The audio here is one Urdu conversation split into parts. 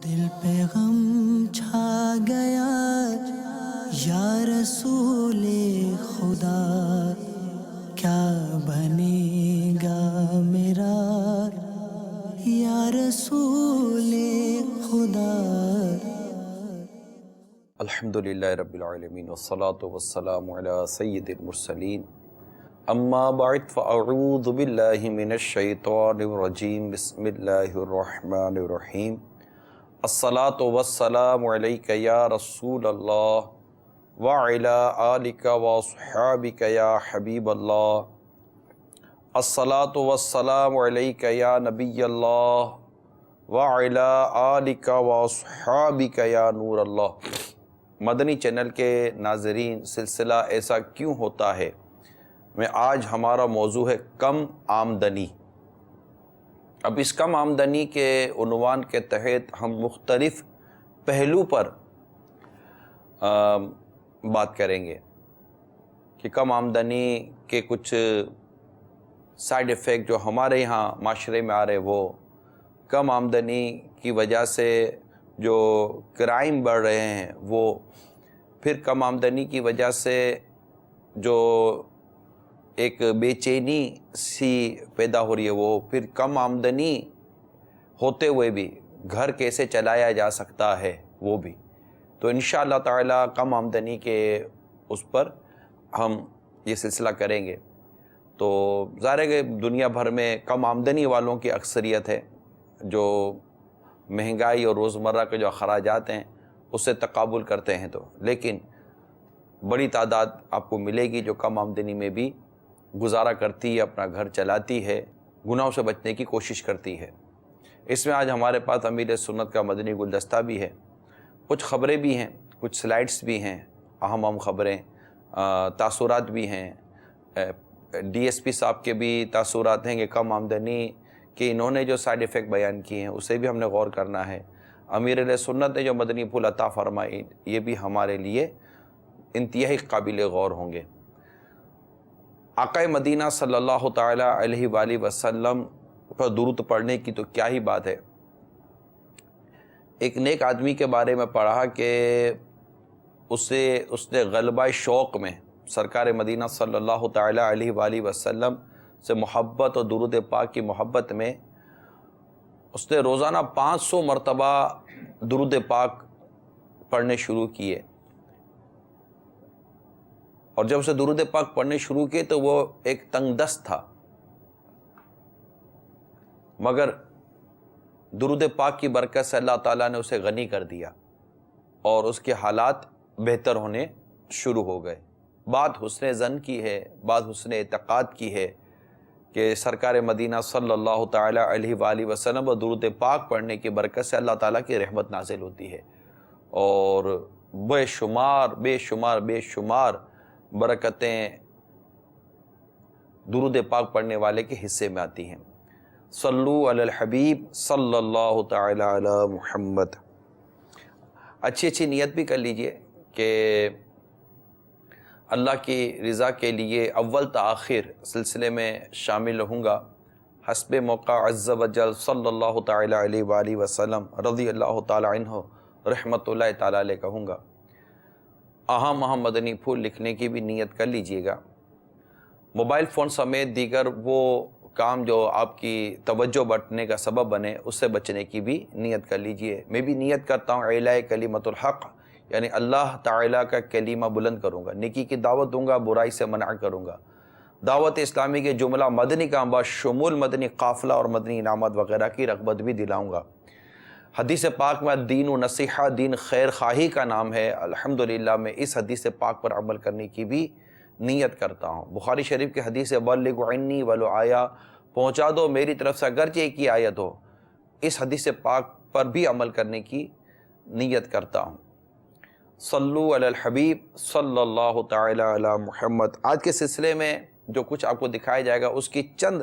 دل پہ غم چھا گیا یا رسول خدا، کیا بنے گا میرا یا رسول خدا۔ الحمدللہ رب العالمین والصلاة والسلام علی سید المرسلین، اما بعد فاعوذ باللہ من الشیطان الرجیم، بسم اللہ الرحمن الرحیم۔ الصلاة والسلام علیک یا رسول اللہ وعلی آلک واصحابک یا حبیب اللہ۔ الصلاة والسلام علیک یا نبی اللہ وعلی آلک واصحابک یا نور اللہ۔ مدنی چینل کے ناظرین، سلسلہ ایسا کیوں ہوتا ہے میں آج ہمارا موضوع ہے کم آمدنی۔ اب اس کم آمدنی کے عنوان کے تحت ہم مختلف پہلو پر بات کریں گے کہ کم آمدنی کے کچھ سائیڈ ایفیکٹ جو ہمارے یہاں معاشرے میں آ رہے، وہ کم آمدنی کی وجہ سے جو کرائم بڑھ رہے ہیں، وہ پھر کم آمدنی کی وجہ سے جو ایک بے چینی سی پیدا ہو رہی ہے، وہ پھر کم آمدنی ہوتے ہوئے بھی گھر کیسے چلایا جا سکتا ہے وہ بھی۔ تو انشاءاللہ تعالی کم آمدنی کے اس پر ہم یہ سلسلہ کریں گے۔ تو ظاہر ہے کہ دنیا بھر میں کم آمدنی والوں کی اکثریت ہے جو مہنگائی اور روزمرہ کے جو اخراجات ہیں اس سے تقابل کرتے ہیں، تو لیکن بڑی تعداد آپ کو ملے گی جو کم آمدنی میں بھی گزارا کرتی ہے، اپنا گھر چلاتی ہے، گناہوں سے بچنے کی کوشش کرتی ہے۔ اس میں آج ہمارے پاس امیر سنت کا مدنی گلدستہ بھی ہے، کچھ خبریں بھی ہیں، کچھ سلائڈز بھی ہیں، اہم خبریں، تاثرات بھی ہیں۔ ڈی ایس پی صاحب کے بھی تاثرات ہیں کہ کم آمدنی کہ انہوں نے جو سائیڈ ایفیکٹ بیان کیے ہیں اسے بھی ہم نے غور کرنا ہے۔ امیر علیہ سنت نے جو مدنی پھول عطا فرمائی، یہ بھی ہمارے لیے انتہائی قابل غور ہوں گے۔ آقا مدینہ صلی اللہ تعالی علیہ وآلہ وسلم پر درود پڑھنے کی تو کیا ہی بات ہے۔ ایک نیک آدمی کے بارے میں پڑھا کہ اس نے غلبہ شوق میں سرکار مدینہ صلی اللہ تعالی علیہ وآلہ وسلم سے محبت اور درود پاک کی محبت میں اس نے روزانہ 500 مرتبہ درود پاک پڑھنے شروع کیے، اور جب اسے درود پاک پڑھنے شروع کیے تو وہ ایک تنگ دست تھا، مگر درود پاک کی برکت سے اللہ تعالیٰ نے اسے غنی کر دیا اور اس کے حالات بہتر ہونے شروع ہو گئے۔ بات حسن ظن کی ہے، بات حسن اعتقاد کی ہے کہ سرکار مدینہ صلی اللہ تعالی علیہ وآلہ وسلم و درود پاک پڑھنے کی برکت سے اللہ تعالیٰ کی رحمت نازل ہوتی ہے، اور بے شمار برکتیں درود پاک پڑھنے والے کے حصے میں آتی ہیں۔ صلو علی الحبیب صلی اللہ تعالی علی محمد۔ اچھی نیت بھی کر لیجئے کہ اللہ کی رضا کے لیے اول تا آخر سلسلے میں شامل رہوں گا، حسب موقع عز و جل صلی اللہ تعالی علیہ وآلہ وسلم رضی اللہ تعالی عنہ رحمت اللہ تعالی علیہ کہوں گا۔ اہم مدنی پھول لکھنے کی بھی نیت کر لیجئے گا۔ موبائل فون سمیت دیگر وہ کام جو آپ کی توجہ بٹنے کا سبب بنے، اس سے بچنے کی بھی نیت کر لیجئے۔ میں بھی نیت کرتا ہوں اعلاء کلمۃ الحق، یعنی اللہ تعالیٰ کا کلمہ بلند کروں گا، نیکی کی دعوت دوں گا، برائی سے منع کروں گا، دعوت اسلامی کے جملہ مدنی کا بشمول مدنی قافلہ اور مدنی انعامات وغیرہ کی رغبت بھی دلاؤں گا۔ حدیث پاک میں دین و نصیحہ، دین خیر خواہی کا نام ہے، الحمدللہ میں اس حدیث پاک پر عمل کرنے کی بھی نیت کرتا ہوں۔ بخاری شریف کی حدیث بلغ عنی ولو آیا، پہنچا دو میری طرف سے اگرچہ ایک ہی آیت ہو، اس حدیث پاک پر بھی عمل کرنے کی نیت کرتا ہوں۔ صلو علی الحبیب صلی اللہ تعالی علی محمد۔ آج کے سلسلے میں جو کچھ آپ کو دکھایا جائے گا اس کی چند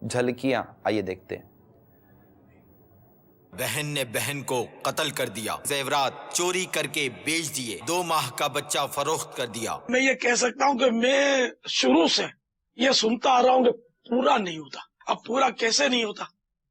جھلکیاں آئیے دیکھتے ہیں۔ بہن نے بہن کو قتل کر دیا، زیورات چوری کر کے بیچ دیے، 2 ماہ کا بچہ فروخت کر دیا۔ میں یہ کہہ سکتا ہوں کہ میں شروع سے یہ سنتا آ رہا ہوں کہ پورا نہیں ہوتا۔ اب پورا کیسے نہیں ہوتا؟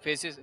fees.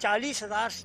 40,000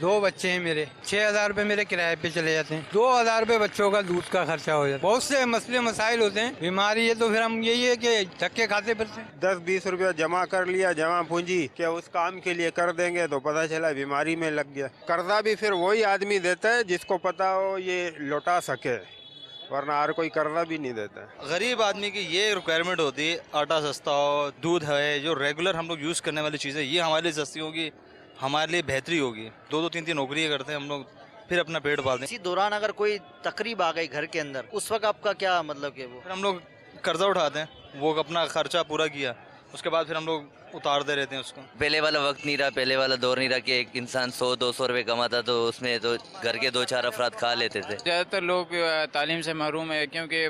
2 بچے ہیں میرے, 6,000 روپے میرے کرائے پہ چلے جاتے ہیں, 2,000 روپے بچوں کا دودھ کا خرچہ ہو جاتا ہے, بہت سے مسئلے مسائل ہوتے ہیں, بیماری ہے تو پھر ہم یہی ہے کہ دھکے کھاتے پھرتے ہیں. 10-20 روپے جمع کر لیا, جمع پونجی کہ اس کام کے لیے کر دیں گے, تو پتہ چلا بیماری میں لگ گیا. قرضہ بھی پھر وہی آدمی دیتا ہے جس کو پتا ہو یہ لوٹا سکے, ورنہ ہر کوئی قرضہ بھی نہیں دیتا ہے. غریب آدمی کی یہ ریکوائرمنٹ ہوتی ہے, آٹا سستا ہو, دودھ ہے, جو ریگولر ہم لوگ یوز کرنے والی چیزیں, یہ ہمارے لیے سستی ہوگی, ہمارے لیے بہتری ہوگی. 2-2 3-3 نوکریاں کرتے ہیں ہم لوگ, پھر اپنا پیٹ پالتے ہیں. اسی دوران اگر کوئی تقریب آ گئی گھر کے اندر, اس وقت آپ کا کیا مطلب کہ وہ پھر ہم لوگ قرضہ اٹھاتے ہیں, وہ اپنا خرچہ پورا کیا, اس کے بعد پھر ہم لوگ اتارتے رہتے ہیں اس کو. پہلے والا وقت نہیں رہا, پہلے والا دور نہیں رہا کہ ایک انسان 100-200 روپے کماتا تو اس میں تو گھر کے 2-4 افراد کھا لیتے تھے. زیادہ تر لوگ تعلیم سے محروم ہے, کیونکہ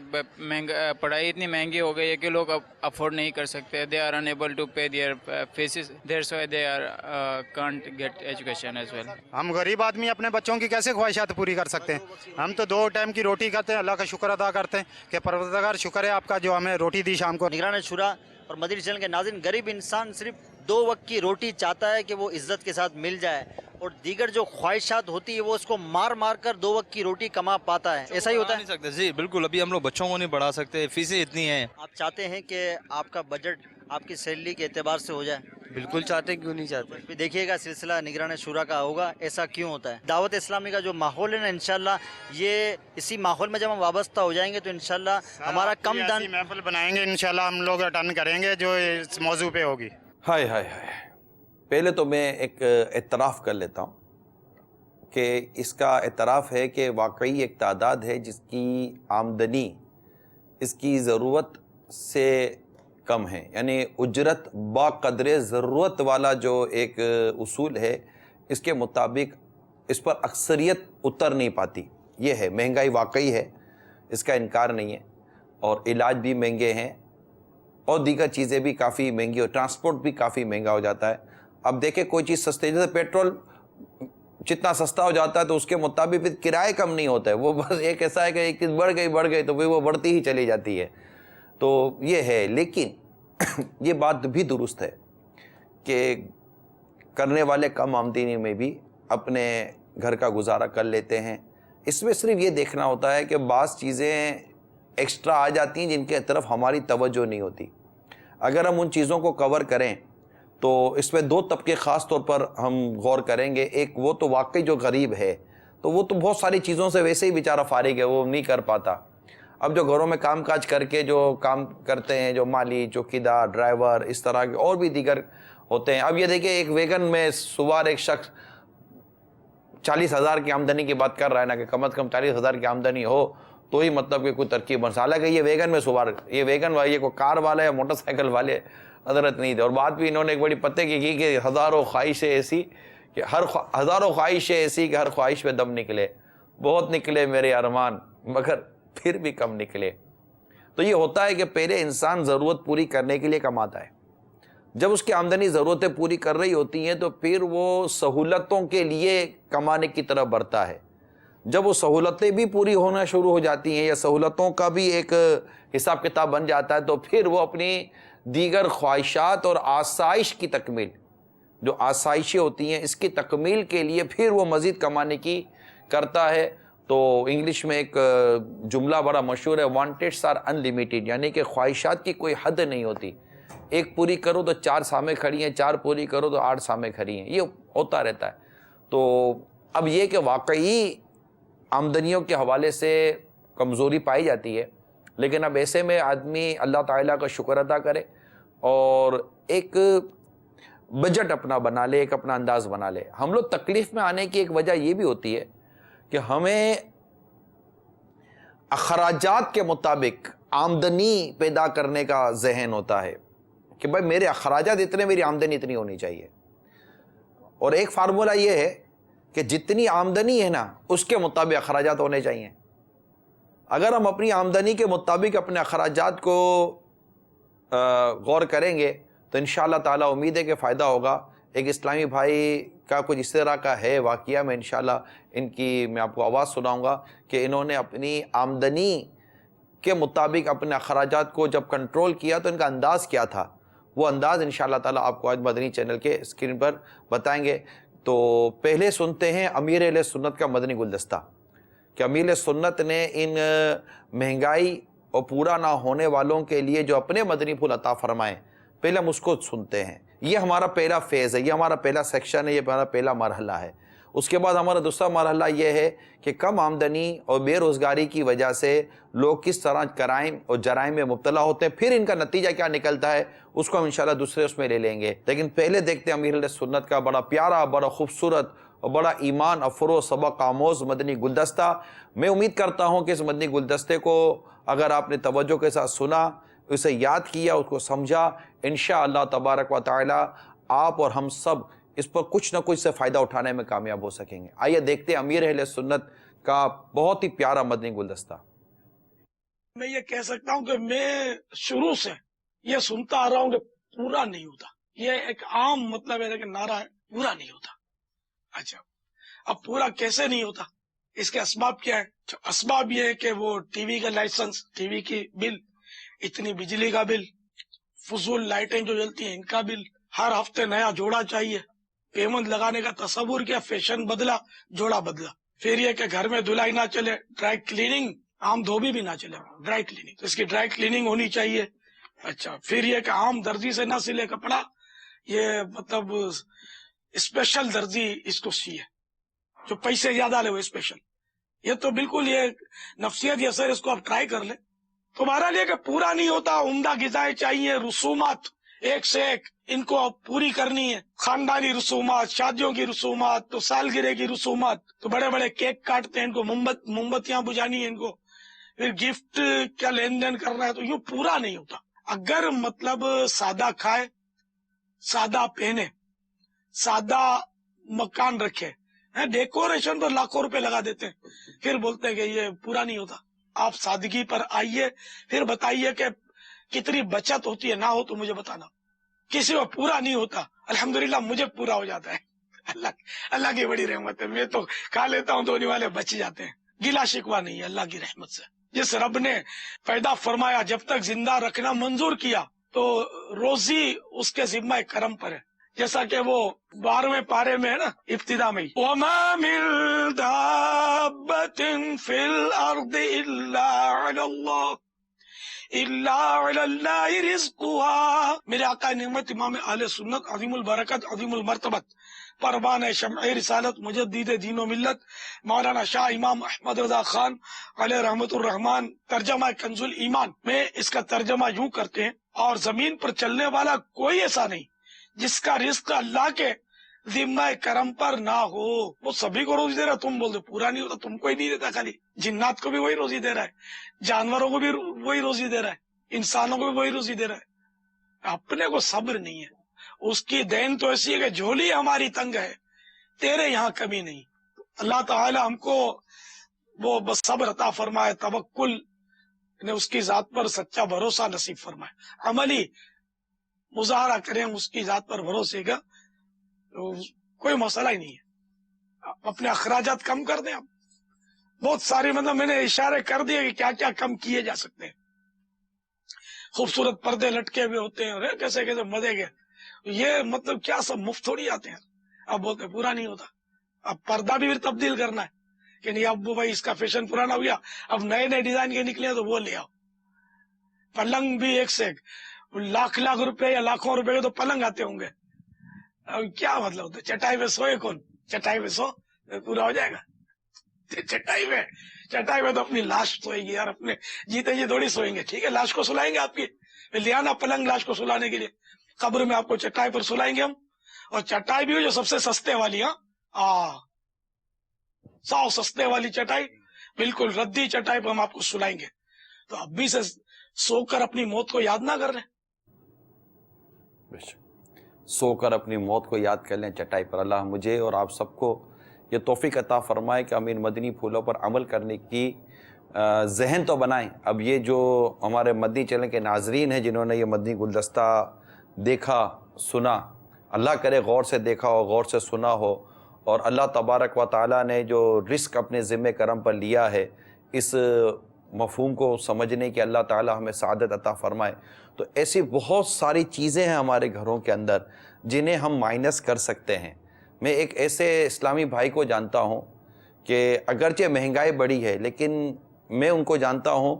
پڑھائی اتنی مہنگی ہو گئی ہے کہ لوگ اب افورڈ نہیں کر سکتے. They are unable to pay their fees, that's why they are can't get education as well. ہم غریب آدمی اپنے بچوں کی کیسے خواہشات پوری کر سکتے ہیں؟ ہم تو 2 ٹائم کی روٹی کھاتے ہیں, اللہ کا شکر ادا کرتے ہیں کہ پروردگار شکر ہے آپ کا جو ہمیں روٹی دی شام کو. نگران شورا اور مدنی چینل کے ناظرین, غریب انسان صرف 2 وقت کی روٹی چاہتا ہے کہ وہ عزت کے ساتھ مل جائے, اور دیگر جو خواہشات ہوتی ہے وہ اس کو مار مار کر 2 وقت کی روٹی کما پاتا ہے. ایسا ہی ہوتا ہے؟ سکتے جی بالکل, ابھی ہم لوگ بچوں کو نہیں پڑھا سکتے, فیسیں اتنی ہیں. آپ چاہتے ہیں کہ آپ کا بجٹ آپ کی سیلری کے اعتبار سے ہو جائے؟ بالکل چاہتے, کیوں نہیں چاہتے. دیکھیے گا سلسلہ نگران شورا کا ہوگا, ایسا کیوں ہوتا ہے. دعوت اسلامی کا جو ماحول ہے نا, انشاءاللہ یہ اسی ماحول میں جب ہم وابستہ ہو جائیں گے تو انشاءاللہ ہمارا کم دن محفل بنائیں گے, انشاءاللہ ہم لوگ اٹینڈ کریں گے جو اس موضوع پہ ہوگی. ہائے ہائے ہائے, پہلے تو میں ایک اعتراف کر لیتا ہوں کہ اس کا اعتراف ہے کہ واقعی ایک تعداد ہے جس کی آمدنی اس کی ضرورت سے کم ہے, یعنی اجرت با قدر ضرورت والا جو ایک اصول ہے, اس کے مطابق اس پر اکثریت اتر نہیں پاتی. یہ ہے, مہنگائی واقعی ہے, اس کا انکار نہیں ہے, اور علاج بھی مہنگے ہیں, اور دیگر چیزیں بھی کافی مہنگی, اور ٹرانسپورٹ بھی کافی مہنگا ہو جاتا ہے. اب دیکھیں کوئی چیز سستی, جیسے پیٹرول جتنا سستا ہو جاتا ہے تو اس کے مطابق پھر کرائے کم نہیں ہوتا ہے, وہ بس ایک ایسا ہے کہ ایک چیز بڑھ گئی تو پھر وہ بڑھتی ہی چلی جاتی ہے. تو یہ ہے, لیکن یہ بات بھی درست ہے کہ کرنے والے کم آمدنی میں بھی اپنے گھر کا گزارا کر لیتے ہیں. اس میں صرف یہ دیکھنا ہوتا ہے کہ بعض چیزیں ایکسٹرا آ جاتی ہیں جن کے طرف ہماری توجہ نہیں ہوتی. اگر ہم ان چیزوں کو کور کریں تو اس میں 2 طبقے خاص طور پر ہم غور کریں گے. ایک وہ تو واقعی جو غریب ہے, تو وہ تو بہت ساری چیزوں سے ویسے ہی بیچارہ فارغ ہے, وہ نہیں کر پاتا. اب جو گھروں میں کام کاج کر کے جو کام کرتے ہیں, جو مالی, چوکیدار, ڈرائیور, اس طرح کے اور بھی دیگر ہوتے ہیں. اب یہ دیکھیں ایک ویگن میں سوار ایک شخص 40,000 کی آمدنی کی بات کر رہا ہے نا, کہ کم از کم 40,000 کی آمدنی ہو تو ہی مطلب کہ کوئی ترکیب بن. حالانکہ یہ ویگن میں سوار, یہ ویگن والے, یہ کوئی کار والے یا موٹر سائیکل والے حضرت نہیں تھے. اور بات بھی انہوں نے ایک بڑی پتے کی کہ ہزاروں خواہشیں ایسی کہ ہزاروں خواہشیں ایسی کہ ہر خواہش پہ دم نکلے, بہت نکلے میرے ارمان مگر پھر بھی کم نکلے. تو یہ ہوتا ہے کہ پہلے انسان ضرورت پوری کرنے کے لیے کماتا ہے, جب اس کی آمدنی ضرورتیں پوری کر رہی ہوتی ہیں تو پھر وہ سہولتوں کے لیے کمانے کی طرف بڑھتا ہے. جب وہ سہولتیں بھی پوری ہونا شروع ہو جاتی ہیں یا سہولتوں کا بھی ایک حساب کتاب بن جاتا ہے, تو پھر وہ اپنی دیگر خواہشات اور آسائش کی تکمیل, جو آسائشیں ہوتی ہیں اس کی تکمیل کے لیے پھر وہ مزید کمانے کی کرتا ہے. تو انگلش میں ایک جملہ بڑا مشہور ہے, وانٹیڈس آر انلیمیٹڈ, یعنی کہ خواہشات کی کوئی حد نہیں ہوتی. ایک پوری کرو تو 4 سامنے کھڑی ہیں, 4 پوری کرو تو 8 سامنے کھڑی ہیں, یہ ہوتا رہتا ہے. تو اب یہ کہ واقعی آمدنیوں کے حوالے سے کمزوری پائی جاتی ہے, لیکن اب ایسے میں آدمی اللہ تعالیٰ کا شکر ادا کرے اور ایک بجٹ اپنا بنا لے, ایک اپنا انداز بنا لے. ہم لوگ تکلیف میں آنے کی ایک وجہ یہ بھی ہوتی ہے کہ ہمیں اخراجات کے مطابق آمدنی پیدا کرنے کا ذہن ہوتا ہے کہ بھائی میرے اخراجات اتنے, میری آمدنی اتنی ہونی چاہیے. اور ایک فارمولہ یہ ہے کہ جتنی آمدنی ہے نا اس کے مطابق اخراجات ہونے چاہیے. اگر ہم اپنی آمدنی کے مطابق اپنے اخراجات کو غور کریں گے تو انشاءاللہ تعالیٰ امید ہے کہ فائدہ ہوگا. ایک اسلامی بھائی کا کچھ اس طرح کا ہے واقعہ, میں انشاءاللہ ان کی میں آپ کو آواز سناؤں گا کہ انہوں نے اپنی آمدنی کے مطابق اپنے اخراجات کو جب کنٹرول کیا تو ان کا انداز کیا تھا. وہ انداز انشاءاللہ تعالیٰ آپ کو آج مدنی چینل کے اسکرین پر بتائیں گے. تو پہلے سنتے ہیں امیر اہل سنت کا مدنی گلدستہ کہ امیر سنت نے ان مہنگائی اور پورا نہ ہونے والوں کے لیے جو اپنے مدنی پھول عطا فرمائیں، پہلے ہم اس کو سنتے ہیں. یہ ہمارا پہلا فیز ہے، یہ ہمارا پہلا سیکشن ہے، یہ ہمارا پہلا مرحلہ ہے. اس کے بعد ہمارا دوسرا مرحلہ یہ ہے کہ کم آمدنی اور بے روزگاری کی وجہ سے لوگ کس طرح کرائم اور جرائم میں مبتلا ہوتے ہیں، پھر ان کا نتیجہ کیا نکلتا ہے اس کو ہم انشاءاللہ دوسرے اس میں لے لیں گے. لیکن پہلے دیکھتے ہیں امیر اہل سنت کا بڑا پیارا، بڑا خوبصورت اور بڑا ایمان افروز و سبق آموز مدنی گلدستہ. میں امید کرتا ہوں کہ اس مدنی گلدستے کو اگر آپ نے توجہ کے ساتھ سنا، اسے یاد کیا، اس کو سمجھا، انشاءاللہ تبارک و تعالی آپ اور ہم سب اس پر کچھ نہ کچھ سے فائدہ اٹھانے میں کامیاب ہو سکیں گے. آئیے دیکھتے ہیں امیر اہل سنت کا بہت ہی پیارا مدنی گلدستہ. میں یہ کہہ سکتا ہوں کہ میں شروع سے یہ سنتا آ رہا ہوں کہ پورا نہیں ہوتا. یہ ایک عام مطلب ہے کہ نعرہ ہے، پورا نہیں ہوتا. اچھا، اب پورا کیسے نہیں ہوتا؟ اس کے اسباب کیا ہے؟ اسباب یہ ہے کہ وہ ٹی وی کا لائسنس، ٹی وی کی بل، اتنی بجلی کا بل، فضول لائٹیں جو جلتی ہیں ان کا بل، ہر ہفتے نیا جوڑا چاہیے، پیمنٹ لگانے کا تصور کیا، فیشن بدلا، جوڑا بدلا. پھر یہ کہ گھر میں دھلائی نہ چلے، ڈرائی کلیننگ، عام دھوبی بھی نہ چلے، ڈرائی کلیننگ، تو اس کی ڈرائی کلیننگ ہونی چاہیے. اچھا، پھر یہ کہ عام درزی سے نہ سلے کپڑا، یہ مطلب اسپیشل درزی اس کو سیے، جو پیسے زیادہ لے وہ اسپیشل. یہ تو بالکل یہ نفسیت یہ سر، اس کو آپ ٹرائی کر لیں. تمہارا لیے کہ پورا نہیں ہوتا، عمدہ غذائیں چاہیے، رسومات ایک سے ایک ان کو پوری کرنی ہے، خاندانی رسومات، شادیوں کی رسومات، تو سالگرہ کی رسومات، تو بڑے بڑے کیک کاٹتے ہیں، ان کو موم بتیاں بجھانی ہیں، ان کو پھر گفٹ کیا لین دین کرنا ہے، تو یوں پورا نہیں ہوتا. اگر مطلب سادہ کھائے، سادہ پہنے، سادہ مکان رکھے، ڈیکوریشن پر لاکھوں روپے لگا دیتے ہیں، پھر بولتے ہیں کہ یہ پورا نہیں ہوتا. آپ سادگی پر آئیے، پھر بتائیے کہ کتنی بچت ہوتی ہے. نہ ہو تو مجھے بتانا. کسی کو پورا نہیں ہوتا، الحمدللہ مجھے پورا ہو جاتا ہے. اللہ کی بڑی رحمت ہے. میں تو کھا لیتا ہوں، دھونے والے بچ جاتے ہیں. گلا شکوا نہیں ہے اللہ کی رحمت سے. جس رب نے پیدا فرمایا، جب تک زندہ رکھنا منظور کیا، تو روزی اس کے ذمہ کرم پر ہے. جیسا کہ وہ 12ویں پارے میں ہے نا، ابتدا میں ہی، وَمَا مِن دَابَّةٍ فِي الْأَرْضِ إِلَّا عَلَى اللَّهِ رِزْقُهَا. میرے آقا نعمت امام اہل سنت عظیم البرکت عظیم المرتبت پروان شمع رسالت مجدد دین و ملت مولانا شاہ امام احمد رضا خان علیہ رحمت الرحمان ترجمہ کنز الایمان میں اس کا ترجمہ یوں کرتے ہیں، اور زمین پر چلنے والا کوئی ایسا نہیں جس کا رزق اللہ کے ذمہ کرم پر نہ ہو. وہ سبھی کو روزی دے رہا ہے، تم بول دو پورا نہیں ہوتا. تم کو ہی نہیں دیتا، خالی جنات کو بھی وہی روزی دے رہا ہے، جانوروں کو بھی وہی روزی دے رہا ہے، انسانوں کو بھی وہی روزی دے رہا ہے. اپنے کو صبر نہیں ہے. اس کی دین تو ایسی ہے کہ جھولی ہماری تنگ ہے، تیرے یہاں کمی نہیں. اللہ تعالی ہم کو وہ بس صبر عطا فرمائے، توکل نے اس کی ذات پر سچا بھروسہ نصیب فرمائے، عملی مظاہرہ کریں اس کی ذات پر بھروسے کا. کوئی مسئلہ ہی نہیں ہے. اپنے اخراجات کم کر دیں. بہت ساری مطلب میں نے اشارے کر دیے کہ کیا کیا کم کیے جا سکتے ہیں. خوبصورت پردے لٹکے ہوئے ہوتے ہیں، اور کیسے کیسے مزے کے. یہ مطلب کیا سب مفت تھوڑی آتے ہیں. اب بولتے پورا نہیں ہوتا. اب پردہ بھی پھر تبدیل کرنا ہے کہ نہیں، اب وہ بھائی اس کا فیشن پرانا ہو گیا، اب نئے نئے ڈیزائن کے نکلے تو وہ لے آؤ. پلنگ بھی ایک سے ایک، لاکھ روپے یا لاکھوں روپے کے تو پلنگ آتے ہوں گے. اب کیا مطلب ہوتا ہے؟ چٹائی پہ سوئے کون؟ چٹائی پہ سو پورا ہو جائے گا. چٹائی پہ تو اپنی لاش سوئے گی یار، اپنے جیتے جی تھوڑی سوئیں گے. ٹھیک ہے، لاش کو سلائیں گے آپ کی، لے آنا پلنگ لاش کو سلانے کے لیے. قبر میں آپ کو چٹائی پر سلائیں گے ہم، اور چٹائی بھی جو سب سے سستے والی، ساؤ سستے والی چٹائی، بالکل ردی چٹائی پر ہم آپ کو سلائیں گے. تو اب بھی سے سو کر اپنی موت کو یاد نہ کر لیں. سو کر اپنی موت کو یاد کر لیں چٹائی پر. اللہ مجھے اور آپ سب کو یہ توفیق عطا فرمائے کہ ہم ان مدنی پھولوں پر عمل کرنے کی ذہن تو بنائیں. اب یہ جو ہمارے مدنی چینل کے ناظرین ہیں جنہوں نے یہ مدنی گلدستہ دیکھا سنا، اللہ کرے غور سے دیکھا ہو، غور سے سنا ہو، اور اللہ تبارک و تعالیٰ نے جو رزق اپنے ذمہ کرم پر لیا ہے، اس مفہوم کو سمجھنے کی اللہ تعالیٰ ہمیں سعادت عطا فرمائے. تو ایسی بہت ساری چیزیں ہیں ہمارے گھروں کے اندر جنہیں ہم مائنس کر سکتے ہیں. میں ایک ایسے اسلامی بھائی کو جانتا ہوں کہ اگرچہ مہنگائی بڑھی ہے لیکن میں ان کو جانتا ہوں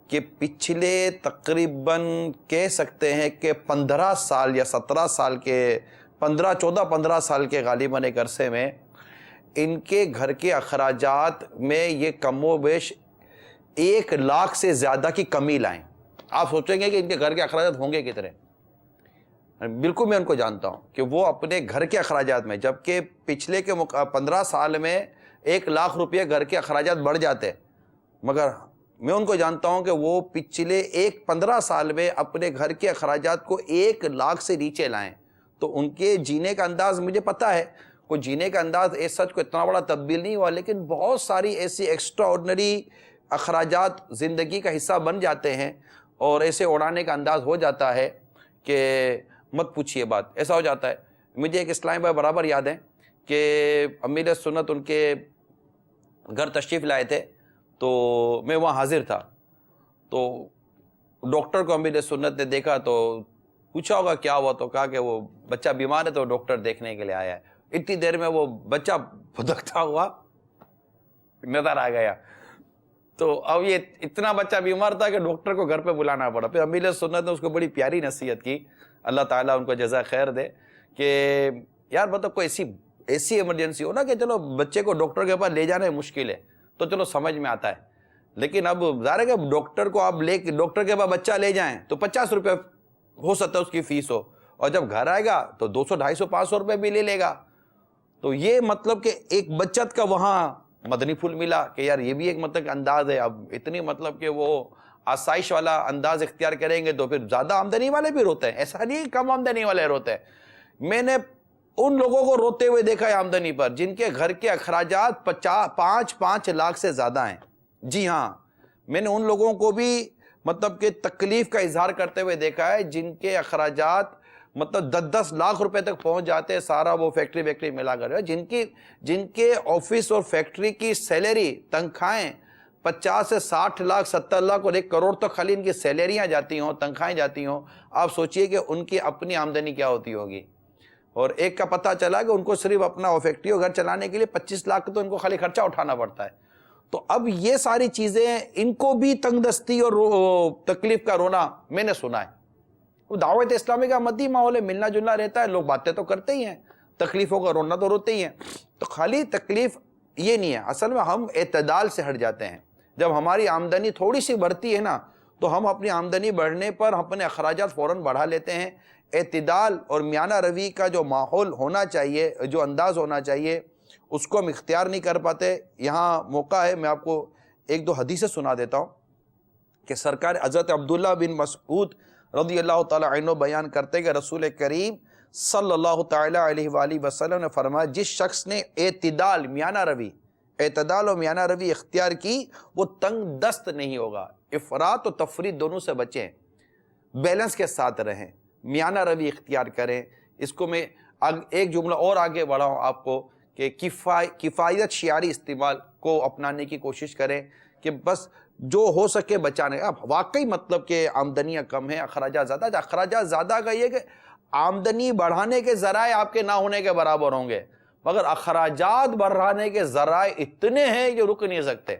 کہ پچھلے تقریباً کہہ سکتے ہیں کہ 15 سال یا 17 سال کے 15 سال کے غالباً ایک عرصے میں ان کے گھر کے اخراجات میں یہ کم و بیش 1 لاکھ سے زیادہ کی کمی لائیں. آپ سوچیں گے کہ ان کے گھر کے اخراجات ہوں گے کتنے. بالکل میں ان کو جانتا ہوں کہ وہ اپنے گھر کے اخراجات میں، جبکہ پچھلے کے 15 سال میں 1 لاکھ روپے گھر کے اخراجات بڑھ جاتے، مگر میں ان کو جانتا ہوں کہ وہ پچھلے 15 سال میں اپنے گھر کے اخراجات کو 1 لاکھ سے نیچے لائیں. تو ان کے جینے کا انداز مجھے پتہ ہے، کوئی جینے کا انداز سچ کو اتنا بڑا تبدیل نہیں ہوا، لیکن بہت ساری ایسی ایکسٹرا آرڈنری اخراجات زندگی کا حصہ بن جاتے ہیں اور ایسے اڑانے کا انداز ہو جاتا ہے کہ مت پوچھیے بات. ایسا ہو جاتا ہے. مجھے ایک اسلامی بھائی برابر یاد ہے کہ امیر سنت ان کے گھر تشریف لائے تھے تو میں وہاں حاضر تھا. تو ڈاکٹر کو امیر سنت نے دیکھا تو پوچھا ہوگا کیا ہوا، تو کہا کہ وہ بچہ بیمار ہے تو ڈاکٹر دیکھنے کے لیے آیا ہے. اتنی دیر میں وہ بچہ پھدکتا ہوا نظر آ گیا. تو اب یہ اتنا بچہ بیمار تھا کہ ڈاکٹر کو گھر پہ بلانا پڑا. پھر امیر سنت نے اس کو بڑی پیاری نصیحت کی، اللہ تعالیٰ ان کو جزا خیر دے، کہ یار مطلب کوئی ایسی ایمرجنسی ہو نا کہ چلو بچے کو ڈاکٹر کے پاس لے جانا مشکل ہے تو چلو سمجھ میں آتا ہے، لیکن اب ظاہر ہے کہ ڈاکٹر کو آپ ڈاکٹر کے پاس بچہ لے جائیں تو 50 روپے ہو سکتا ہے اس کی فیس ہو، اور جب گھر آئے گا تو 200 250 500 روپے بھی لے لے گا. تو یہ مطلب کہ ایک بچت کا وہاں مدنی پھول ملا کہ یار یہ بھی ایک مطلب انداز ہے. اب اتنی مطلب کہ وہ آسائش والا انداز اختیار کریں گے تو پھر زیادہ آمدنی والے بھی روتے ہیں، ایسا نہیں کم آمدنی والے روتے ہیں. میں نے ان لوگوں کو روتے ہوئے دیکھا ہے آمدنی پر جن کے گھر کے اخراجات 5 لاکھ سے زیادہ ہیں. جی ہاں، میں نے ان لوگوں کو بھی مطلب کہ تکلیف کا اظہار کرتے ہوئے دیکھا ہے جن کے اخراجات مطلب 10 لاکھ روپے تک پہنچ جاتے ہیں، سارا وہ فیکٹری ملا کر. جن کے آفس اور فیکٹری کی سیلری تنخواہیں 50 سے 60 لاکھ 70 لاکھ اور 1 کروڑ تک خالی ان کی سیلریاں جاتی ہوں، تنخواہیں جاتی ہوں. آپ سوچئے کہ ان کی اپنی آمدنی کیا ہوتی ہوگی. اور ایک کا پتہ چلا کہ ان کو صرف اپنا فیکٹری اور گھر چلانے کے لیے 25 لاکھ تو ان کو خالی خرچہ اٹھانا پڑتا ہے. تو اب یہ ساری چیزیں ان کو بھی تنگ دستی اور تکلیف کا رونا میں نے سنا ہے. دعوت اسلامی کا مدی ماحول ہے، ملنا جلنا رہتا ہے، لوگ باتیں تو کرتے ہی ہیں، تکلیفوں کا رونا تو روتے ہی ہیں. تو خالی تکلیف یہ نہیں ہے، اصل میں ہم اعتدال سے ہٹ جاتے ہیں. جب ہماری آمدنی تھوڑی سی بڑھتی ہے نا تو ہم اپنی آمدنی بڑھنے پر اپنے اخراجات فوراً بڑھا لیتے ہیں. اعتدال اور میانہ روی کا جو ماحول ہونا چاہیے، جو انداز ہونا چاہیے، اس کو ہم اختیار نہیں کر پاتے. یہاں موقع ہے میں آپ کو 1-2 حدیثیں سنا دیتا ہوں کہ سرکار حضرت عبداللہ بن مسعود رضی اللہ تعالیٰ عنہ بیان کرتے کہ رسول کریم صلی اللہ تعالیٰ علیہ وآلہ وسلم نے فرمایا جس شخص نے اعتدال اور میانہ روی اختیار کی وہ تنگ دست نہیں ہوگا. افراط و تفریط دونوں سے بچیں، بیلنس کے ساتھ رہیں، میانہ روی اختیار کریں. اس کو میں ایک جملہ اور آگے بڑھاؤں آپ کو کہ کفایت شعاری استعمال کو اپنانے کی کوشش کریں کہ بس جو ہو سکے بچانے. اب واقعی مطلب کہ آمدنیاں کم ہیں، اخراجات زیادہ. اخراجات زیادہ کا یہ کہ آمدنی بڑھانے کے ذرائع آپ کے نہ ہونے کے برابر ہوں گے، مگر اخراجات بڑھانے کے ذرائع اتنے ہیں کہ رک نہیں سکتے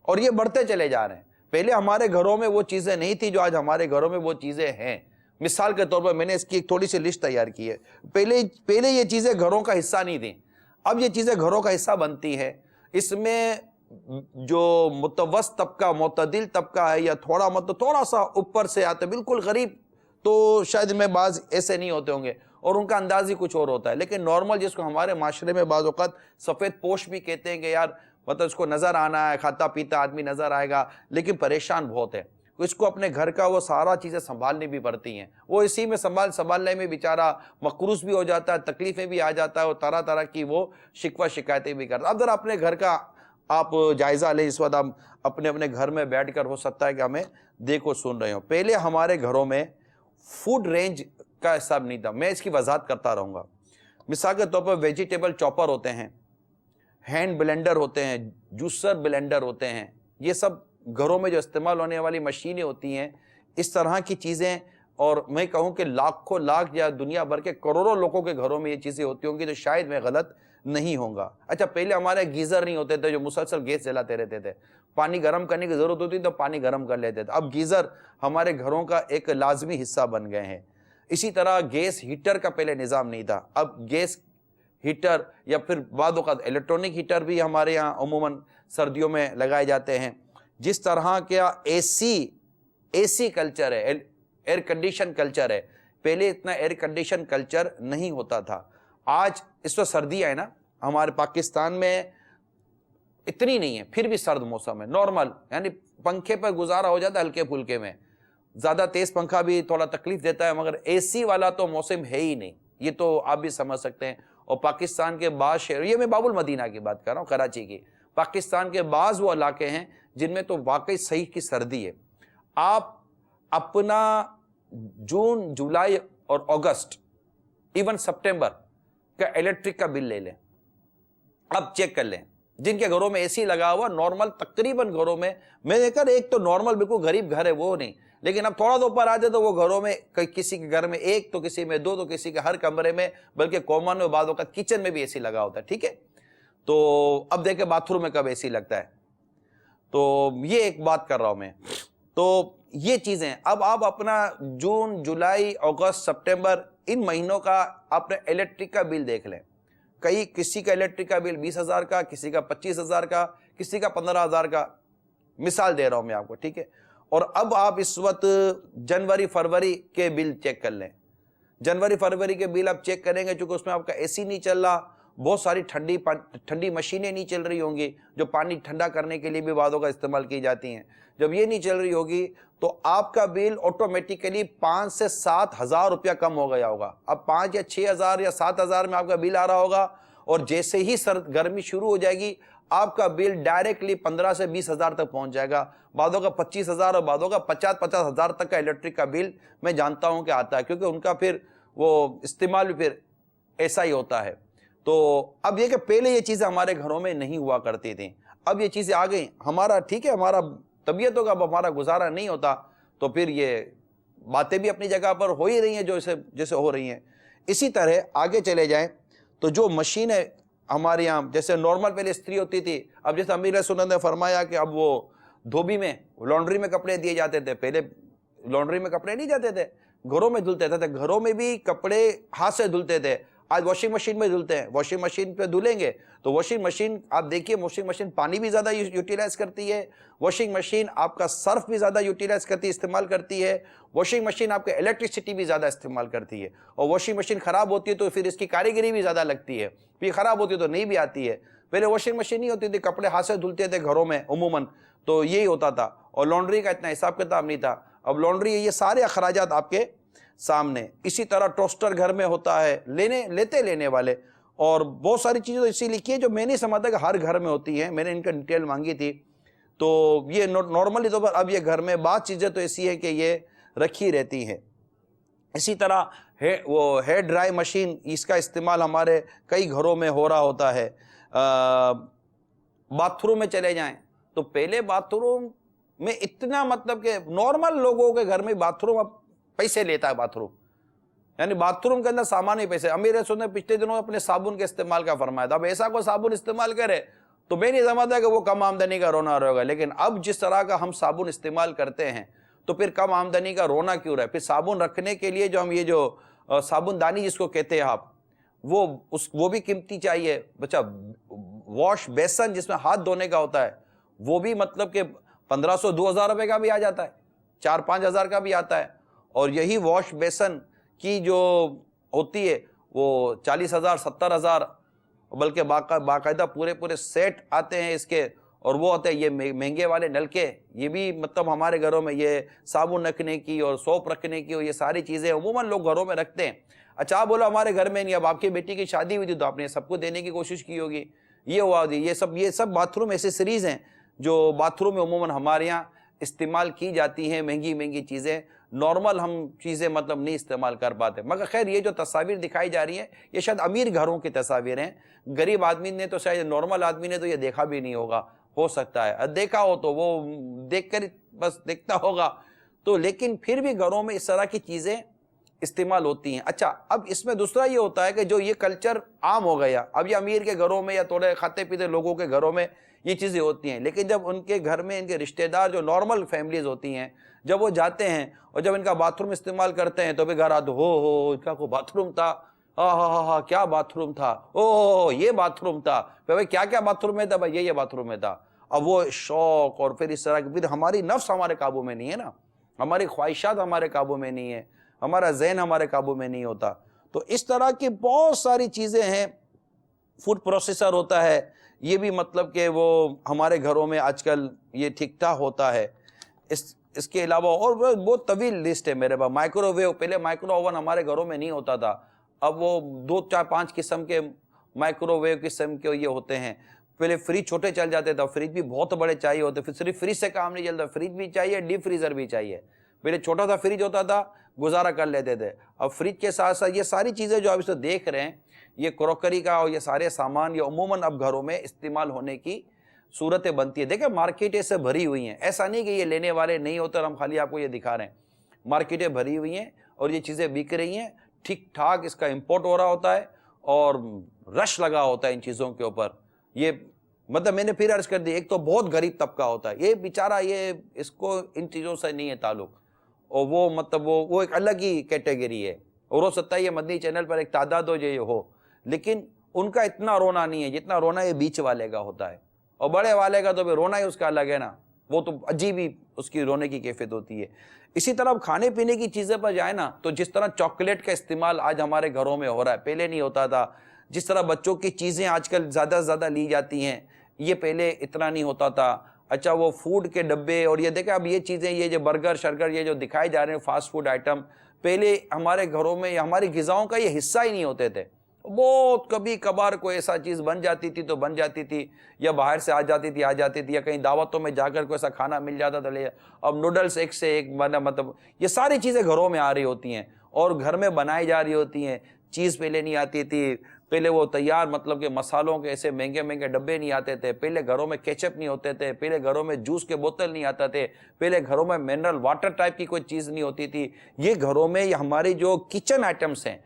اور یہ بڑھتے چلے جا رہے ہیں. پہلے ہمارے گھروں میں وہ چیزیں نہیں تھی جو آج ہمارے گھروں میں وہ چیزیں ہیں. مثال کے طور پر میں نے اس کی ایک تھوڑی سی لسٹ تیار کی ہے. پہلے یہ چیزیں گھروں کا حصہ نہیں تھیں، اب یہ چیزیں گھروں کا حصہ بنتی ہیں. اس میں جو متوسط طبقہ، معتدل طبقہ ہے یا تھوڑا سا اوپر سے آتے بالکل غریب تو شاید میں بعض ایسے نہیں ہوتے ہوں گے اور ان کا انداز ہی کچھ اور ہوتا ہے. لیکن نارمل جس کو ہمارے معاشرے میں بعض اوقات سفید پوش بھی کہتے ہیں کہ یار مطلب اس کو نظر آنا ہے، کھاتا پیتا آدمی نظر آئے گا لیکن پریشان بہت ہے. اس کو اپنے گھر کا وہ سارا چیزیں سنبھالنی بھی پڑتی ہیں. وہ اسی میں سنبھالنے میں بیچارہ مقروض بھی ہو جاتا ہے، تکلیفیں بھی آ جاتا ہے اور طرح طرح کی وہ شکوہ شکایتیں بھی کرتا ہے. اب ذرا اپنے گھر کا آپ جائزہ لیں. اس وقت ہم اپنے گھر میں بیٹھ کر ہو سکتا ہے کہ ہمیں دیکھو سن رہے ہوں. پہلے ہمارے گھروں میں فوڈ رینج کا حساب نہیں تھا. میں اس کی وضاحت کرتا رہوں گا. مثال کے طور پر ویجیٹیبل چاپر ہوتے ہیں، ہینڈ بلینڈر ہوتے ہیں، جوسر بلینڈر ہوتے ہیں. یہ سب گھروں میں جو استعمال ہونے والی مشینیں ہوتی ہیں. اس طرح کی چیزیں اور میں کہوں کہ لاکھوں لاکھ یا دنیا بھر کے کروڑوں لوگوں کے گھروں میں یہ چیزیں ہوتی ہوں گی تو شاید میں غلط نہیں ہوں گا. اچھا پہلے ہمارے گیزر نہیں ہوتے تھے جو مسلسل گیس جلاتے رہتے تھے, پانی گرم کرنے کی ضرورت ہوتی تو پانی گرم کر لیتے تھے. اب گیزر ہمارے گھروں کا ایک لازمی حصہ بن گئے ہیں. اسی طرح گیس ہیٹر کا پہلے نظام نہیں تھا, اب گیس ہیٹر یا پھر بعض اوقات الیکٹرانک ہیٹر بھی ہمارے یہاں عموماً سردیوں میں لگائے جاتے ہیں. جس طرح کیا اے سی کلچر ہے, ایئر کنڈیشن کلچر ہے, پہلے اتنا ایئر کنڈیشن کلچر نہیں ہوتا تھا. آج اس وقت سردیاں ہیں نا ہمارے پاکستان میں, اتنی نہیں ہے پھر بھی سرد موسم ہے, نارمل, یعنی پنکھے پر گزارا ہو جاتا ہے ہلکے پھلکے میں. زیادہ تیز پنکھا بھی تھوڑا تکلیف دیتا ہے, مگر اے سی والا تو موسم ہے ہی نہیں, یہ تو آپ بھی سمجھ سکتے ہیں. اور پاکستان کے بعض شہر, یہ میں باب المدینہ کی بات کر رہا ہوں, کراچی کی, پاکستان کے بعض وہ علاقے ہیں جن میں تو واقعی صحیح کی سردی ہے. آپ اپنا جون, جولائی اور اگست, ایون سپٹمبر کا الیکٹرک کا بل لے لیں, اب چیک کر لیں. جن کے گھروں میں اے سی لگا ہوا, نارمل تقریباً گھروں میں, میں نے کہا ایک تو نارمل بالکل غریب گھر ہے وہ نہیں, لیکن اب تھوڑا تو اوپر آ جائے تو وہ گھروں میں کسی کے گھر میں ایک تو کسی میں دو تو کسی کے ہر کمرے میں, بلکہ کامن میں بعض اوقات کچن میں بھی اے سی لگا ہوتا ہے. ٹھیک ہے, تو اب دیکھیں باتھ روم میں کب اے سی لگتا ہے. تو یہ ایک بات کر رہا ہوں میں. تو یہ چیزیں اب آپ اپنا جون, جولائی, اگست, سپٹمبر ان مہینوں کا اپنے الیکٹرک کا بل دیکھ لیں. کسی کا الیکٹرک کا بل 20,000 کا, کسی کا 25,000 کا, کسی کا 15,000 کا, مثال دے رہا ہوں میں آپ کو. ٹھیک ہے, اور اب آپ اس وقت جنوری فروری کے بل چیک کر لیں. جنوری فروری کے بل آپ چیک کریں گے, چونکہ اس میں آپ کا اے سی نہیں چل رہا, بہت ساری ٹھنڈی مشینیں نہیں چل رہی ہوں گی جو پانی ٹھنڈا کرنے کے لیے بھی بعضوں کا استعمال کی جاتی ہیں. جب یہ نہیں چل رہی ہوگی تو آپ کا بل آٹومیٹیکلی 5 سے 7,000 روپیہ کم ہو گیا ہوگا. اب 5 یا 6,000 یا 7,000 میں آپ کا بل آ رہا ہوگا, اور جیسے ہی گرمی شروع ہو جائے گی آپ کا بل ڈائریکٹلی 15 سے 20,000 تک پہنچ جائے گا. بعضوں کا 25,000 اور بعضوں کا 50,000 تک کا الیکٹرک کا بل میں جانتا ہوں کہ آتا ہے, کیونکہ ان کا پھر وہ استعمال بھی پھر ایسا ہی ہوتا ہے. تو اب یہ کہ پہلے یہ چیزیں ہمارے گھروں میں نہیں ہوا کرتی تھیں, اب یہ چیزیں آ گئیں. ہمارا ٹھیک ہے, ہمارا طبیعتوں کا اب ہمارا گزارا نہیں ہوتا, تو پھر یہ باتیں بھی اپنی جگہ پر ہو ہی رہی ہیں جیسے ہو رہی ہیں. اسی طرح آگے چلے جائیں تو جو مشینیں ہمارے یہاں جیسے نارمل پہلے استری ہوتی تھی, اب جیسے امیر سنت نے فرمایا کہ اب وہ دھوبی میں, لانڈری میں کپڑے دیے جاتے تھے. پہلے لانڈری میں کپڑے نہیں جاتے تھے, گھروں میں دھلتے تھے, گھروں میں بھی کپڑے ہاتھ سے دھلتے تھے. آج واشنگ مشین میں دھلتے ہیں, واشنگ مشین پہ دھلیں گے تو واشنگ مشین آپ دیکھیے, واشنگ مشین پانی بھی زیادہ یوٹیلائز کرتی ہے, واشنگ مشین آپ کا صرف بھی زیادہ یوٹیلائز کرتی ہے, استعمال کرتی ہے, واشنگ مشین آپ کے الیکٹرسٹی بھی زیادہ استعمال کرتی ہے. اور واشنگ مشین خراب ہوتی ہے تو پھر اس کی کاریگری بھی زیادہ لگتی ہے, پھر خراب ہوتی ہے تو نہیں بھی آتی ہے. پہلے واشنگ مشین نہیں ہوتی تھی, کپڑے ہاتھ سے دھلتے تھے گھروں میں عموماً, تو یہی ہوتا تھا, اور لانڈری کا اتنا حساب کتاب نہیں تھا. اب لانڈری, یہ سارے اخراجات آپ کے سامنے. اسی طرح ٹوسٹر گھر میں ہوتا ہے, لینے والے, اور بہت ساری چیزیں تو اسی لکھی ہے جو میں نہیں سمجھتا کہ ہر گھر میں ہوتی ہیں. میں نے ان کا ڈیٹیل مانگی تھی, تو یہ نارملی طور پر اب یہ گھر میں بعض چیزیں تو ایسی ہیں کہ یہ رکھی رہتی ہیں. اسی طرح وہ ہیئر ڈرائی مشین, اس کا استعمال ہمارے کئی گھروں میں ہو رہا ہوتا ہے. باتھ روم میں چلے جائیں تو پہلے باتھ روم میں اتنا, مطلب کہ نارمل لوگوں کے گھر میں باتھ روم اب پیسے لیتا ہے. باتھ روم یعنی باتھ روم کے اندر سامان ہی پیسے. امیر سنت نے پچھلے دنوں اپنے صابن کے استعمال کا فرمایا تھا. اب ایسا کوئی صابن استعمال کرے تو میں نہیں سمجھتا کہ وہ کم آمدنی کا رونا ہوگا, لیکن اب جس طرح کا ہم صابن استعمال کرتے ہیں تو پھر کم آمدنی کا رونا کیوں رہا ہے. پھر صابن رکھنے کے لیے جو ہم یہ جو صابن دانی جس کو کہتے ہیں آپ, وہ بھی قیمتی چاہیے. بچہ واش بیسن جس میں ہاتھ دھونے کا ہوتا ہے وہ بھی مطلب کہ 1,500 2,000 روپے کا بھی آ جاتا ہے, 4-5 ہزار کا بھی آتا ہے. اور یہی واش بیسن کی جو ہوتی ہے وہ 40,000 70,000, بلکہ باقاعدہ پورے سیٹ آتے ہیں اس کے. اور وہ ہوتے ہیں یہ مہنگے والے نلکے, یہ بھی مطلب ہمارے گھروں میں یہ صابن رکھنے کی اور سوپ رکھنے کی اور یہ ساری چیزیں عموماً لوگ گھروں میں رکھتے ہیں. اچھا آپ بولو ہمارے گھر میں نہیں, اب آپ کی بیٹی کی شادی ہوئی تھی تو آپ نے سب کو دینے کی کوشش کی ہوگی, یہ ہوا ہوگی. یہ سب باتھ روم ایسیسریز ہیں جو باتھ روم میں عموماً ہمارے یہاں استعمال کی جاتی ہیں. مہنگی چیزیں, نارمل ہم چیزیں مطلب نہیں استعمال کر پاتے. مگر خیر یہ جو تصاویر دکھائی جا رہی ہیں یہ شاید امیر گھروں کی تصاویر ہیں. غریب آدمی نے تو شاید, نارمل آدمی نے تو یہ دیکھا بھی نہیں ہوگا, ہو سکتا ہے دیکھا ہو تو وہ دیکھ کر بس دیکھتا ہوگا. تو لیکن پھر بھی گھروں میں اس طرح کی چیزیں استعمال ہوتی ہیں. اچھا اب اس میں دوسرا یہ ہوتا ہے کہ جو یہ کلچر عام ہو گیا, اب یہ امیر کے گھروں میں یا تھوڑے کھاتے پیتے لوگوں کے گھروں میں یہ چیزیں ہوتی ہیں, لیکن جب ان کے گھر میں ان کے رشتہ دار جو نارمل فیملیز ہوتی ہیں جب وہ جاتے ہیں اور جب ان کا باتھ روم استعمال کرتے ہیں تو بھی گھر آتے ہو ان کا کوئی باتھ روم تھا, ہاں کیا باتھ روم تھا, یہ باتھ روم تھا, بھائی کیا کیا باتھ روم میں تھا, بھائی یہ باتھ روم میں تھا. اب وہ شوق اور پھر اس طرح کی, پھر ہماری نفس ہمارے قابو میں نہیں ہے نا, ہماری خواہشات ہمارے قابو میں نہیں ہے, ہمارا ذہن ہمارے قابو میں نہیں ہوتا. تو اس طرح کی بہت ساری چیزیں ہیں. فوڈ پروسیسر ہوتا ہے, یہ بھی مطلب کہ وہ ہمارے گھروں میں آج کل یہ ٹھیک ٹھاک ہوتا ہے. اس کے علاوہ اور بہت طویل لسٹ ہے میرے پاس. مائکرو ویو, پہلے مائکرو اوون ہمارے گھروں میں نہیں ہوتا تھا, اب وہ 2 4 5 قسم کے مائکرو ویو قسم کے یہ ہوتے ہیں. پہلے فریج چھوٹے چل جاتے تھے, فریج بھی بہت بڑے چاہیے ہوتے, پھر صرف فریج سے کام نہیں چلتا, فریج بھی چاہیے, ڈیپ فریزر بھی چاہیے. پہلے چھوٹا سا فریج ہوتا تھا, گزارا کر لیتے تھے. اب فریج کے ساتھ ساتھ یہ ساری چیزیں جو آپ اس کو دیکھ رہے ہیں, یہ کروکری کا اور یہ سارے سامان یہ عموماً اب گھروں میں استعمال ہونے کی صورتیں بنتی ہے. دیکھیں مارکیٹیں سے بھری ہوئی ہیں, ایسا نہیں کہ یہ لینے والے نہیں ہوتے اور ہم خالی آپ کو یہ دکھا رہے ہیں. مارکیٹیں بھری ہوئی ہیں اور یہ چیزیں بک رہی ہیں, ٹھیک ٹھاک اس کا امپورٹ ہو رہا ہوتا ہے اور رش لگا ہوتا ہے ان چیزوں کے اوپر. یہ مطلب میں نے پھر عرض کر دی, ایک تو بہت غریب طبقہ ہوتا ہے, یہ بیچارہ یہ اس کو ان چیزوں سے نہیں ہے تعلق, اور وہ مطلب وہ ایک الگ ہی کیٹیگری ہے. اور ہو سکتا ہے یہ مدنی چینل پر ایک تعداد ہو جو یہ ہو, لیکن ان کا اتنا رونا نہیں ہے جتنا رونا یہ بیچ والے کا ہوتا ہے. اور بڑے والے کا تو پھر رونا ہی اس کا الگ ہے نا, وہ تو عجیب ہی اس کی رونے کی کیفیت ہوتی ہے. اسی طرح کھانے پینے کی چیزیں پر جائے نا, تو جس طرح چاکلیٹ کا استعمال آج ہمارے گھروں میں ہو رہا ہے, پہلے نہیں ہوتا تھا. جس طرح بچوں کی چیزیں آج کل زیادہ سے زیادہ لی جاتی ہیں, یہ پہلے اتنا نہیں ہوتا تھا. اچھا وہ فوڈ کے ڈبے اور یہ دیکھیں اب یہ چیزیں, یہ جو برگر شرگر یہ جو دکھائے جا رہے ہیں فاسٹ فوڈ آئٹم, پہلے ہمارے گھروں میں ہماری غذاؤں کا یہ حصہ ہی نہیں ہوتے تھے. بہت کبھی کبھار کوئی ایسا چیز بن جاتی تھی تو بن جاتی تھی, یا باہر سے آ جاتی تھی, یا کہیں دعوتوں میں جا کر کوئی ایسا کھانا مل جاتا تھا. اب نوڈلز ایک سے ایک مطلب یہ ساری چیزیں گھروں میں آ رہی ہوتی ہیں اور گھر میں بنائی جا رہی ہوتی ہیں. چیز پہلے نہیں آتی تھی, پہلے وہ تیار مطلب کہ مسالوں کے ایسے مہنگے مہنگے ڈبے نہیں آتے تھے, پہلے گھروں میں کیچپ نہیں ہوتے تھے, پہلے گھروں میں جوس کے بوتل نہیں آتے تھے, پہلے گھروں میں منرل واٹر ٹائپ کی کوئی چیز نہیں ہوتی تھی. یہ گھروں میں یہ ہماری جو کچن آئٹمس ہیں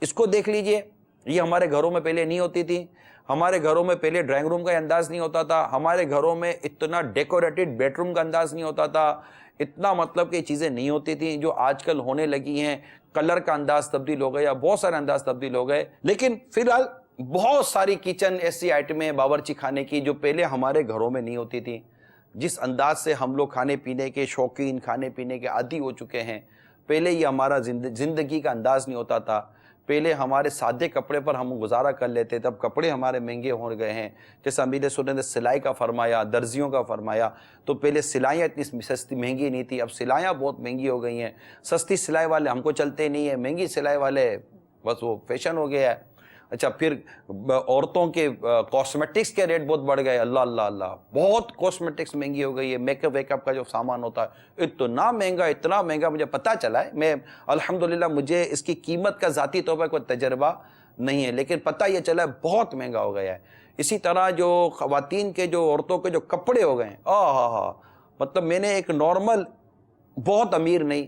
اس کو دیکھ لیجئے, یہ ہمارے گھروں میں پہلے نہیں ہوتی تھی. ہمارے گھروں میں پہلے ڈرائنگ روم کا انداز نہیں ہوتا تھا, ہمارے گھروں میں اتنا ڈیکوریٹڈ بیڈ روم کا انداز نہیں ہوتا تھا, اتنا مطلب کہ چیزیں نہیں ہوتی تھیں جو آج کل ہونے لگی ہیں. کلر کا انداز تبدیل ہو گیا, بہت سارے انداز تبدیل ہو گئے. لیکن فی الحال بہت ساری کچن ایسی آئٹمیں باورچی خانے کی جو پہلے ہمارے گھروں میں نہیں ہوتی تھی. جس انداز سے ہم لوگ کھانے پینے کے شوقین, کھانے پینے کے عادی ہو چکے ہیں, پہلے یہ ہمارا زندگی کا انداز نہیں ہوتا تھا. پہلے ہمارے سادے کپڑے پر ہم گزارا کر لیتے تھے, اب کپڑے ہمارے مہنگے ہو گئے ہیں. جیسا امیر سنت نے سلائی کا فرمایا, درزیوں کا فرمایا, تو پہلے سلائیاں اتنی سستی مہنگی نہیں تھی, اب سلائیاں بہت مہنگی ہو گئی ہیں. سستی سلائی والے ہم کو چلتے نہیں ہیں, مہنگی سلائی والے بس وہ فیشن ہو گیا ہے. اچھا پھر عورتوں کے کاسمیٹکس کے ریٹ بہت بڑھ گئے, اللہ اللہ اللہ, بہت کاسمیٹکس مہنگی ہو گئی ہے. میک اپ ویک اپ کا جو سامان ہوتا ہے اتنا مہنگا مجھے پتہ چلا ہے. میں الحمدللہ مجھے اس کی قیمت کا ذاتی طور پر کوئی تجربہ نہیں ہے, لیکن پتہ یہ چلا ہے بہت مہنگا ہو گیا ہے. اسی طرح جو خواتین کے جو عورتوں کے جو کپڑے ہو گئے ہیں, مطلب میں نے ایک نارمل, بہت امیر نہیں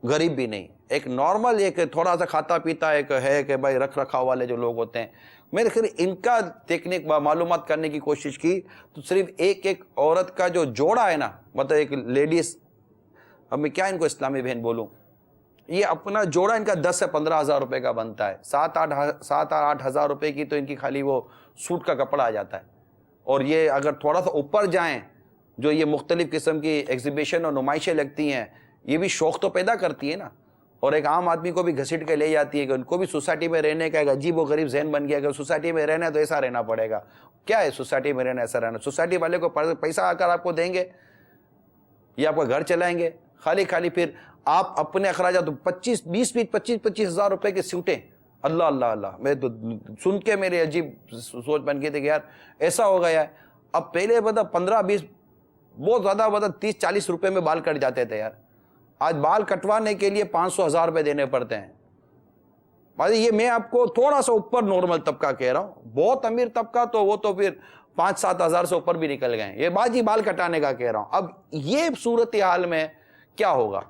غریب بھی نہیں, ایک نارمل, ایک تھوڑا سا کھاتا پیتا ایک ہے کہ بھائی رکھ رکھاؤ والے جو لوگ ہوتے ہیں, میں نے پھر ان کا دیکھنے معلومات کرنے کی کوشش کی تو صرف ایک عورت کا جو جوڑا ہے نا, مطلب ایک لیڈیز, اب میں کیا ان کو اسلامی بہن بولوں, یہ اپنا جوڑا ان کا 10 سے 15 ہزار روپے کا بنتا ہے. 7-8 ہزار روپے کی تو ان کی خالی وہ سوٹ کا کپڑا آ جاتا ہے. اور یہ اگر تھوڑا سا اوپر جائیں, جو یہ مختلف قسم کی ایگزیبیشن اور نمائشیں لگتی ہیں, یہ بھی شوق تو پیدا کرتی ہے نا, اور ایک عام آدمی کو بھی گھسیٹ کے لے جاتی ہے کہ ان کو بھی سوسائٹی میں رہنے کا ایک عجیب و غریب ذہن بن گیا کہ سوسائٹی میں رہنا ہے تو ایسا رہنا پڑے گا. کیا ہے سوسائٹی میں رہنا, ایسا رہنا؟ سوسائٹی والے کو پیسہ آ کر آپ کو دیں گے, یہ آپ کا گھر چلائیں گے خالی پھر آپ اپنے اخراجات 25 ہزار روپے کی سوٹیں, اللہ اللہ اللہ, میں تو سن کے میرے عجیب سوچ بن گئی تھی کہ یار ایسا ہو گیا ہے. اب پہلے 15-20 بہت زیادہ 30-40 روپے میں بال کٹ جاتے تھے یار, آج بال کٹوانے کے لیے 500,000 روپے دینے پڑتے ہیں. یہ میں آپ کو تھوڑا سا اوپر نارمل طبقہ کہہ رہا ہوں, بہت امیر طبقہ تو وہ تو پھر 5-7 ہزار سے اوپر بھی نکل گئے. یہ بات ہی بال کٹانے کا کہہ رہا ہوں. اب یہ صورتحال میں کیا ہوگا؟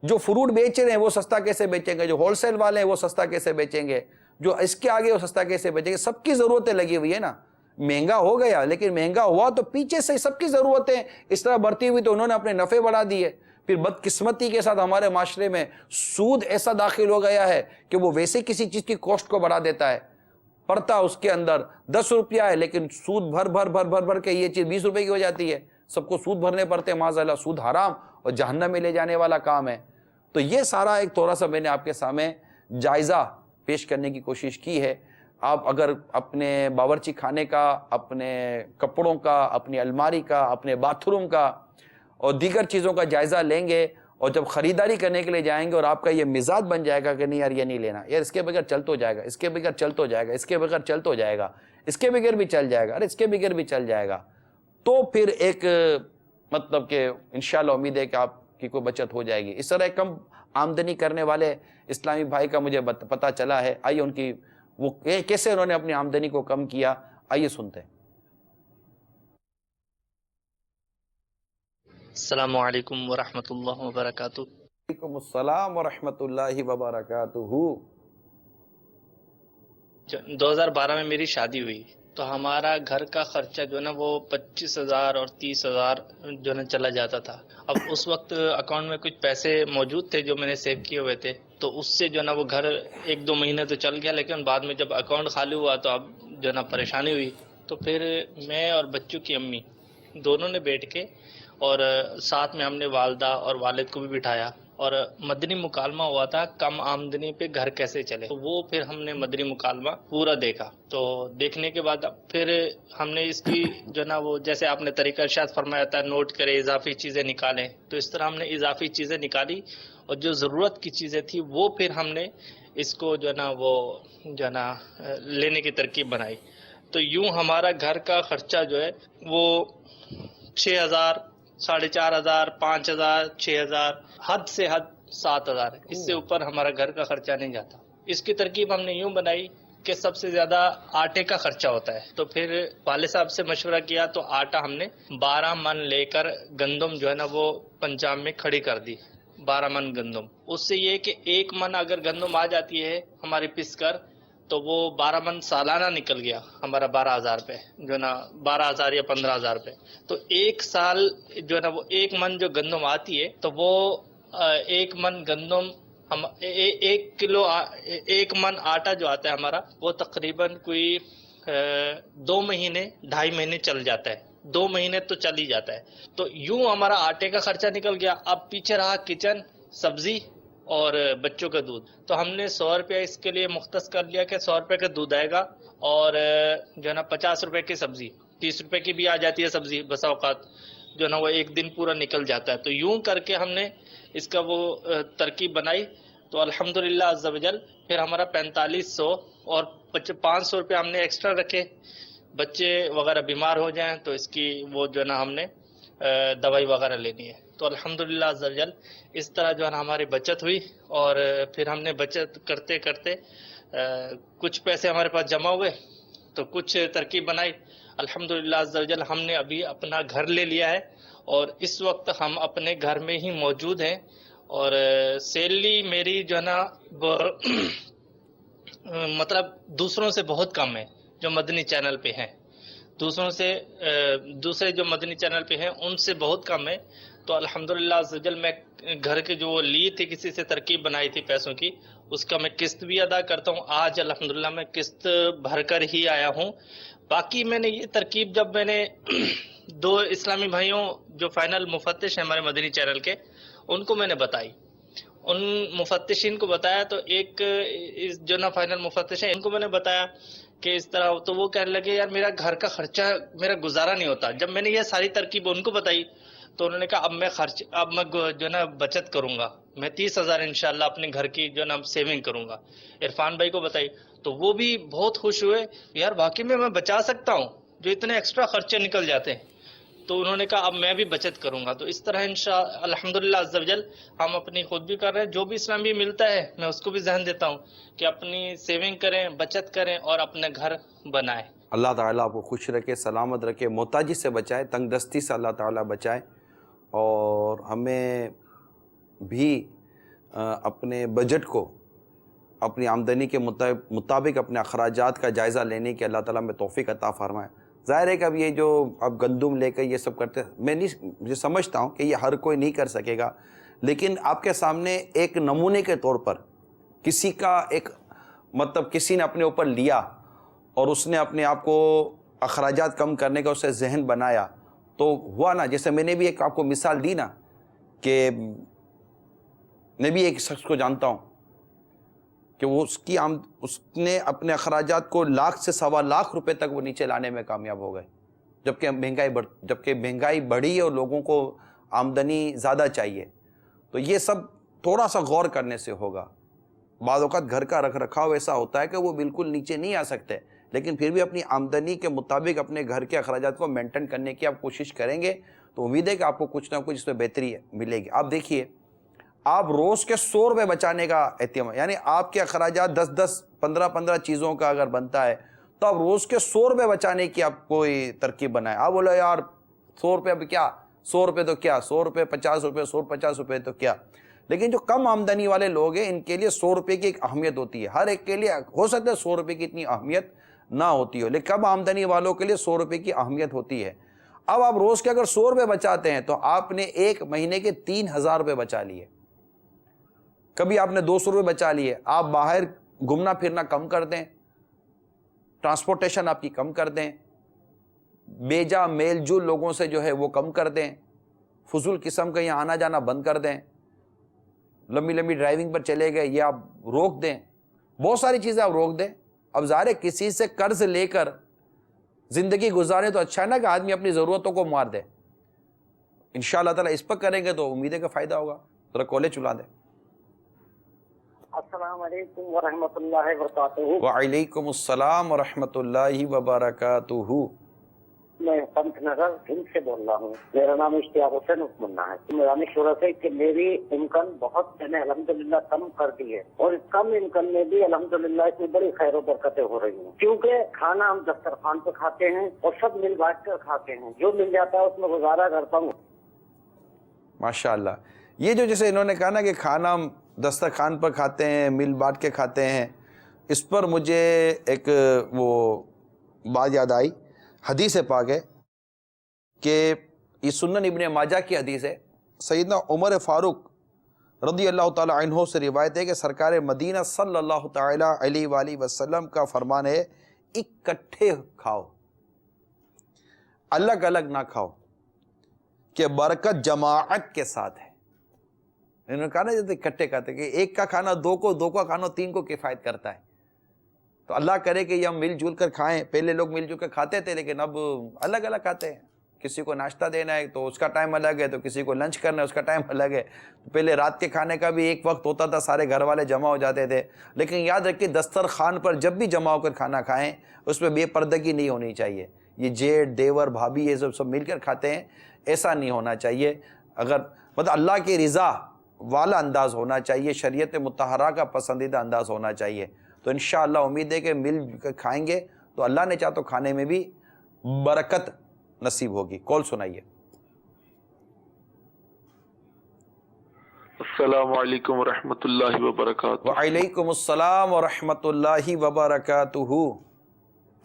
جو فروٹ بیچ رہے ہیں وہ سستا کیسے بیچیں گے؟ جو ہول سیل والے ہیں وہ سستا کیسے بیچیں گے؟ جو اس کے آگے وہ سستا کیسے بیچیں گے؟ سب کی ضرورتیں لگی ہوئی ہے نا. مہنگا ہو گیا لیکن مہنگا ہوا تو پیچھے سے سب کی ضرورتیں اس طرح بڑھتی ہوئی تو انہوں نے اپنے نفع بڑھا دیے. پھر بدقسمتی کے ساتھ ہمارے معاشرے میں سود ایسا داخل ہو گیا ہے کہ وہ ویسے کسی چیز کی کاسٹ کو بڑھا دیتا ہے. پڑتا اس کے اندر 10 روپیہ ہے لیکن سود بھر کے یہ چیز 20 روپے کی ہو جاتی ہے. سب کو سود بھرنے پڑتے ہیں. معاذ اللہ سود حرام اور جہنم میں لے جانے والا کام ہے. تو یہ سارا ایک تھوڑا سا میں نے آپ کے سامنے جائزہ پیش کرنے کی کوشش کی ہے. آپ اگر اپنے باورچی خانے کا، اپنے کپڑوں کا، اپنی الماری کا، اپنے باتھ روم کا اور دیگر چیزوں کا جائزہ لیں گے اور جب خریداری کرنے کے لیے جائیں گے اور آپ کا یہ مزاج بن جائے گا کہ نہیں یار یہ نہیں لینا، یار اس کے بغیر چل تو جائے گا، اس کے بغیر چل تو جائے گا، اس کے بغیر چل تو جائے گا، اس کے بغیر بھی چل جائے گا، ارے اس کے بغیر بھی چل جائے گا، تو پھر ایک مطلب کہ انشاءاللہ امید ہے کہ آپ کی کوئی بچت ہو جائے گی. اس طرح کم آمدنی کرنے والے اسلامی بھائی کا مجھے پتہ چلا ہے. آئیے ان کی وہ کیسے انہوں نے اپنی آمدنی کو کم کیا، آئیے سنتے ہیں. السلام علیکم ورحمۃ اللہ وبرکاتہ. وعلیکم السلام ورحمۃ اللہ وبرکاتہ. 2012 میں میری شادی ہوئی تو ہمارا گھر کا خرچہ جو ہے نا وہ 25,000 اور 30,000 جو ہے نا چلا جاتا تھا. اب اس وقت اکاؤنٹ میں کچھ پیسے موجود تھے جو میں نے سیو کیے ہوئے تھے، تو اس سے جو ہے نا وہ گھر 1-2 مہینے تو چل گیا، لیکن بعد میں جب اکاؤنٹ خالی ہوا تو اب جو ہے نا پریشانی ہوئی. تو پھر میں اور بچوں کی امی دونوں نے بیٹھ کے اور ساتھ میں ہم نے والدہ اور والد کو بھی بٹھایا اور مدنی مکالمہ ہوا تھا کم آمدنی پہ گھر کیسے چلے. تو وہ پھر ہم نے مدنی مکالمہ پورا دیکھا. تو دیکھنے کے بعد پھر ہم نے اس کی جو نا وہ جیسے آپ نے طریقہ ارشاد فرمایا تھا نوٹ کرے اضافی چیزیں نکالیں، تو اس طرح ہم نے اضافی چیزیں نکالی اور جو ضرورت کی چیزیں تھی وہ پھر ہم نے اس کو جو نا وہ جو نا لینے کی ترکیب بنائی. تو یوں ہمارا گھر کا خرچہ جو ہے وہ 6,000 4,500 5,000 6,000 حد سے حد 7,000 ہے. اس سے اوپر ہمارا گھر کا خرچہ نہیں جاتا. اس کی ترکیب ہم نے یوں بنائی کہ سب سے زیادہ آٹے کا خرچہ ہوتا ہے. تو پھر والد صاحب سے مشورہ کیا تو آٹا ہم نے 12 من لے کر گندم جو ہے نا وہ پنجاب میں کھڑی کر دی. 12 من گندم. اس سے یہ کہ 1 من اگر گندم آ جاتی ہے ہماری پس کر تو وہ 12 من سالانہ نکل گیا ہمارا 12,000 پہ جو ہے نا 12,000 یا 15,000 پہ. تو 1 سال جو ہے نا وہ 1 من جو گندم آتی ہے تو وہ 1 من گندم ہم 1 کلو 1 من آٹا جو آتا ہے ہمارا وہ تقریباً کوئی 2 مہینے 2.5 مہینے چل جاتا ہے. 2 مہینے تو چل ہی جاتا ہے. تو یوں ہمارا آٹے کا خرچہ نکل گیا. اب پیچھے رہا کچن، سبزی اور بچوں کا دودھ. تو ہم نے 100 روپیہ اس کے لیے مختص کر لیا کہ 100 روپے کا دودھ آئے گا اور جو ہے نا 50 روپے کی سبزی، 30 روپے کی بھی آ جاتی ہے سبزی بسا اوقات جو ہے نا وہ 1 دن پورا نکل جاتا ہے. تو یوں کر کے ہم نے اس کا وہ ترکیب بنائی. تو الحمدللہ عز و جل پھر ہمارا 4500 اور 500 روپے ہم نے ایکسٹرا رکھے. بچے وغیرہ بیمار ہو جائیں تو اس کی وہ جو ہے نا ہم نے دوائی وغیرہ لینی ہے. تو الحمدللہ عز و جل اس طرح جو ہے نا ہماری بچت ہوئی اور پھر ہم نے بچت کرتے کرتے کچھ پیسے ہمارے پاس جمع ہوئے تو کچھ ترکیب بنائی. الحمدللہ عز و جل ہم نے ابھی اپنا گھر لے لیا ہے اور اس وقت ہم اپنے گھر میں ہی موجود ہیں اور سیلری میری جو ہے نا مطلب دوسروں سے بہت کم ہے جو مدنی چینل پہ ہیں. دوسرے جو مدنی چینل پہ ہیں ان سے بہت کم ہے. تو الحمدللہ عز و جل میں گھر کے جو لی تھی کسی سے ترکیب بنائی تھی پیسوں کی اس کا میں قسط بھی ادا کرتا ہوں. آج الحمدللہ میں قسط بھر کر ہی آیا ہوں. باقی میں نے یہ ترکیب جب میں نے 2 اسلامی بھائیوں جو فائنل مفتش ہیں ہمارے مدنی چینل کے ان کو میں نے بتائی، ان مفتشین کو بتایا تو ایک جو نا فائنل مفتش ہیں ان کو میں نے بتایا کہ اس طرح. تو وہ کہنے لگے یار میرا گھر کا خرچہ میرا گزارا نہیں ہوتا. جب میں نے یہ ساری ترکیب ان کو بتائی تو انہوں نے کہا اب میں جو نا بچت کروں گا، میں 30,000 انشاءاللہ اپنے گھر کی جو نا سیونگ کروں گا. عرفان بھائی کو بتائی تو وہ بھی بہت خوش ہوئے یار واقعی میں بچا سکتا ہوں جو اتنے ایکسٹرا خرچے نکل جاتے ہیں. تو انہوں نے کہا اب میں بھی بچت کروں گا. تو اس طرح انشاءاللہ الحمدللہ عز و جل ہم اپنی خود بھی کر رہے ہیں. جو بھی اسلامی بھائی ملتا ہے میں اس کو بھی ذہن دیتا ہوں کہ اپنی سیونگ کریں، بچت کریں اور اپنے گھر بنائیں. اللہ تعالیٰ آپ کو خوش رکھے، سلامت رکھے، محتاجی سے بچائے، تنگ دستی سے اللہ تعالیٰ بچائے اور ہمیں بھی اپنے بجٹ کو اپنی آمدنی کے مطابق اپنے اخراجات کا جائزہ لینے کی اللہ تعالیٰ میں توفیق عطا فرمائے۔ ظاہر ہے کہ اب یہ جو اب گندم لے کر یہ سب کرتے ہیں، میں مجھے سمجھتا ہوں کہ یہ ہر کوئی نہیں کر سکے گا، لیکن آپ کے سامنے ایک نمونے کے طور پر کسی کا ایک مطلب کسی نے اپنے اوپر لیا اور اس نے اپنے آپ کو اخراجات کم کرنے کا اسے ذہن بنایا تو ہوا نا، جیسے میں نے بھی ایک آپ کو مثال دی نا کہ میں بھی ایک شخص کو جانتا ہوں کہ وہ اس نے اپنے اخراجات کو لاکھ سے 1.25 لاکھ روپے تک وہ نیچے لانے میں کامیاب ہو گئے، جبکہ مہنگائی بڑھی اور لوگوں کو آمدنی زیادہ چاہیے۔ تو یہ سب تھوڑا سا غور کرنے سے ہوگا۔ بعض اوقات گھر کا رکھ رکھاؤ ایسا ہوتا ہے کہ وہ بالکل نیچے نہیں آ سکتے، لیکن پھر بھی اپنی آمدنی کے مطابق اپنے گھر کے اخراجات کو مینٹین کرنے کی آپ کوشش کریں گے تو امید ہے کہ آپ کو کچھ نہ کچھ اس میں بہتری ملے گی۔ آپ دیکھیے، آپ روز کے 100 روپے بچانے کا اہتمام، یعنی آپ کے اخراجات 10 15 چیزوں کا اگر بنتا ہے تو آپ روز کے 100 روپے بچانے کی آپ کوئی ترکیب بنائیں۔ آپ بولے یار 100 روپے اب کیا، 100 روپے تو کیا، 100 روپے 50 روپے 150 روپے تو کیا، لیکن جو کم آمدنی والے لوگ ہیں ان کے لیے 100 روپے کی ایک اہمیت ہوتی ہے۔ ہر ایک کے لیے ہو سکتا ہے 100 روپے کی اتنی اہمیت نہ ہوتی ہو، لیکن کم آمدنی والوں کے لیے 100 روپے کی اہمیت ہوتی ہے۔ اب آپ روز کے اگر 100 روپے بچاتے ہیں تو آپ نے ایک مہینے کے 3000 روپے بچا لیے، کبھی آپ نے 200 روپے بچا لیے۔ آپ باہر گھومنا پھرنا کم کر دیں، ٹرانسپورٹیشن آپ کی کم کر دیں، بے جا میل جول لوگوں سے جو ہے وہ کم کر دیں، فضول قسم کا یہاں آنا جانا بند کر دیں، لمبی ڈرائیونگ پر چلے گئے یہ آپ روک دیں، بہت ساری چیزیں آپ روک دیں۔ اب ظاہر ہے کسی سے قرض لے کر زندگی گزارے تو اچھا ہے نا کہ آدمی اپنی ضرورتوں کو مار دے۔ انشاءاللہ تعالیٰ اس پر کریں گے تو امید ہے کہ فائدہ ہوگا۔ ذرا کالے چلا دیں۔ السلام علیکم ورحمۃ اللہ وبرکاتہ۔ وعلیکم السلام ورحمۃ اللہ وبرکاتہ۔ میں پنت نگر ہند سے بول رہا ہوں، میرا نام اشتیاق حسین عثمانہ ہے۔ میرا شہرت ہے کہ میری انکم بہت میں نے الحمدللہ کم کر دی ہے، اور اس کم انکم میں بھی الحمدللہ اس میں بڑی خیر و برکتیں ہو رہی ہیں، کیونکہ کھانا ہم دسترخوان پہ کھاتے ہیں اور سب مل بانٹ کر کھاتے ہیں، جو مل جاتا ہے اس میں گزارا کرتا ہوں۔ ماشاءاللہ، یہ جو جیسے انہوں نے کہا نا کہ کھانا ہم دسترخوان پر کھاتے ہیں، مل بانٹ کے کھاتے ہیں، اس پر مجھے ایک وہ بات یاد آئی، حدیث پاک ہے کہ یہ سنن ابن ماجہ کی حدیث ہے، سیدنا عمر فاروق رضی اللہ تعالی عنہ سے روایت ہے کہ سرکار مدینہ صلی اللہ تعالی علیہ وآلہ وسلم کا فرمان ہے، اکٹھے کھاؤ، الگ الگ نہ کھاؤ، کہ برکت جماعت کے ساتھ ہے۔ انہوں نے کہا نا جیسے اکٹھے کھاتے کہ ایک کا کھانا دو کا کھانا 3 کو کفایت کرتا ہے، تو اللہ کرے کہ یہ ہم مل جل کر کھائیں۔ پہلے لوگ مل جل کر کھاتے تھے لیکن اب الگ الگ کھاتے ہیں، کسی کو ناشتہ دینا ہے تو اس کا ٹائم الگ ہے، تو کسی کو لنچ کرنا ہے اس کا ٹائم الگ ہے۔ پہلے رات کے کھانے کا بھی ایک وقت ہوتا تھا، سارے گھر والے جمع ہو جاتے تھے، لیکن یاد رکھیں دسترخوان پر جب بھی جمع ہو کر کھانا کھائیں اس میں بے پردگی نہیں ہونی چاہیے۔ یہ جیٹ دیور بھابھی یہ سب مل کر کھاتے ہیں، ایسا نہیں ہونا چاہیے۔ اگر مطلب اللہ کی رضا والا انداز ہونا چاہیے، شریعت مطہرہ کا پسندیدہ انداز ہونا چاہیے، تو انشاءاللہ امید ہے کہ مل کر کھائیں گے تو اللہ نے چاہ تو کھانے میں بھی برکت نصیب ہوگی۔ کال سنائیے۔ السلام علیکم ورحمۃ اللہ وبرکاتہ۔ وعلیکم السلام ورحمۃ اللہ وبرکاتہ۔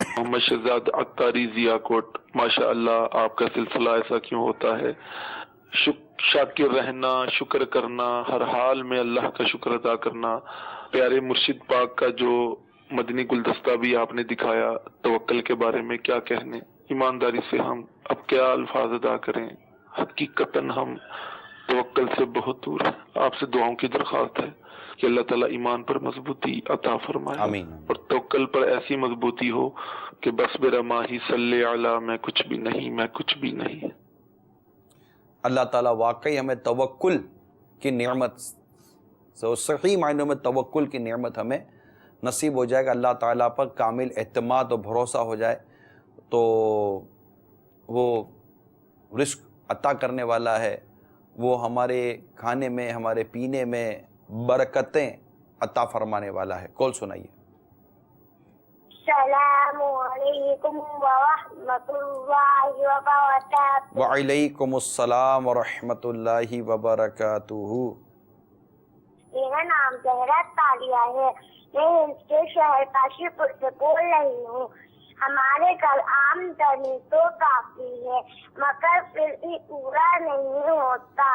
محمد شہزاد اختاری ضیا کوٹ، ماشاء اللہ آپ کا سلسلہ ایسا کیوں ہوتا ہے؟ شاکر رہنا، شکر کرنا، ہر حال میں اللہ کا شکر ادا کرنا۔ پیارے مرشد پاک کا جو مدنی گلدستہ بھی آپ نے دکھایا توکل کے بارے میں، کیا کہنے، ایمانداری سے ہم اب کیا الفاظ ادا کریں، حقیقتاً ہم توکل سے بہت دور ہیں۔ آپ سے دعاؤں کی درخواست ہے کہ اللہ تعالیٰ ایمان پر مضبوطی عطا فرمائے، آمین، اور توکل پر ایسی مضبوطی ہو کہ بس میرا ماہی صلی علی، میں کچھ بھی نہیں، میں کچھ بھی نہیں۔ اللہ تعالیٰ واقعی ہمیں توکل کی نعمت، صحیح معنوں میں توکل کی نعمت ہمیں نصیب ہو جائے گا، اللہ تعالیٰ پر کامل اعتماد اور بھروسہ ہو جائے تو وہ رزق عطا کرنے والا ہے، وہ ہمارے کھانے میں ہمارے پینے میں برکتیں عطا فرمانے والا ہے۔ کال سنائیے۔ السلام علیکم ورحمۃ اللہ وبرکاتہ. وعلیکم السلام ورحمۃ اللہ وبرکاتہ. میرا نام زہرا تالیہ ہے. میں ہند کے شہر کاشی پور سے بول رہی ہوں. ہمارے گھر آمدنی تو کافی ہے مگر پھر بھی پورا نہیں ہوتا.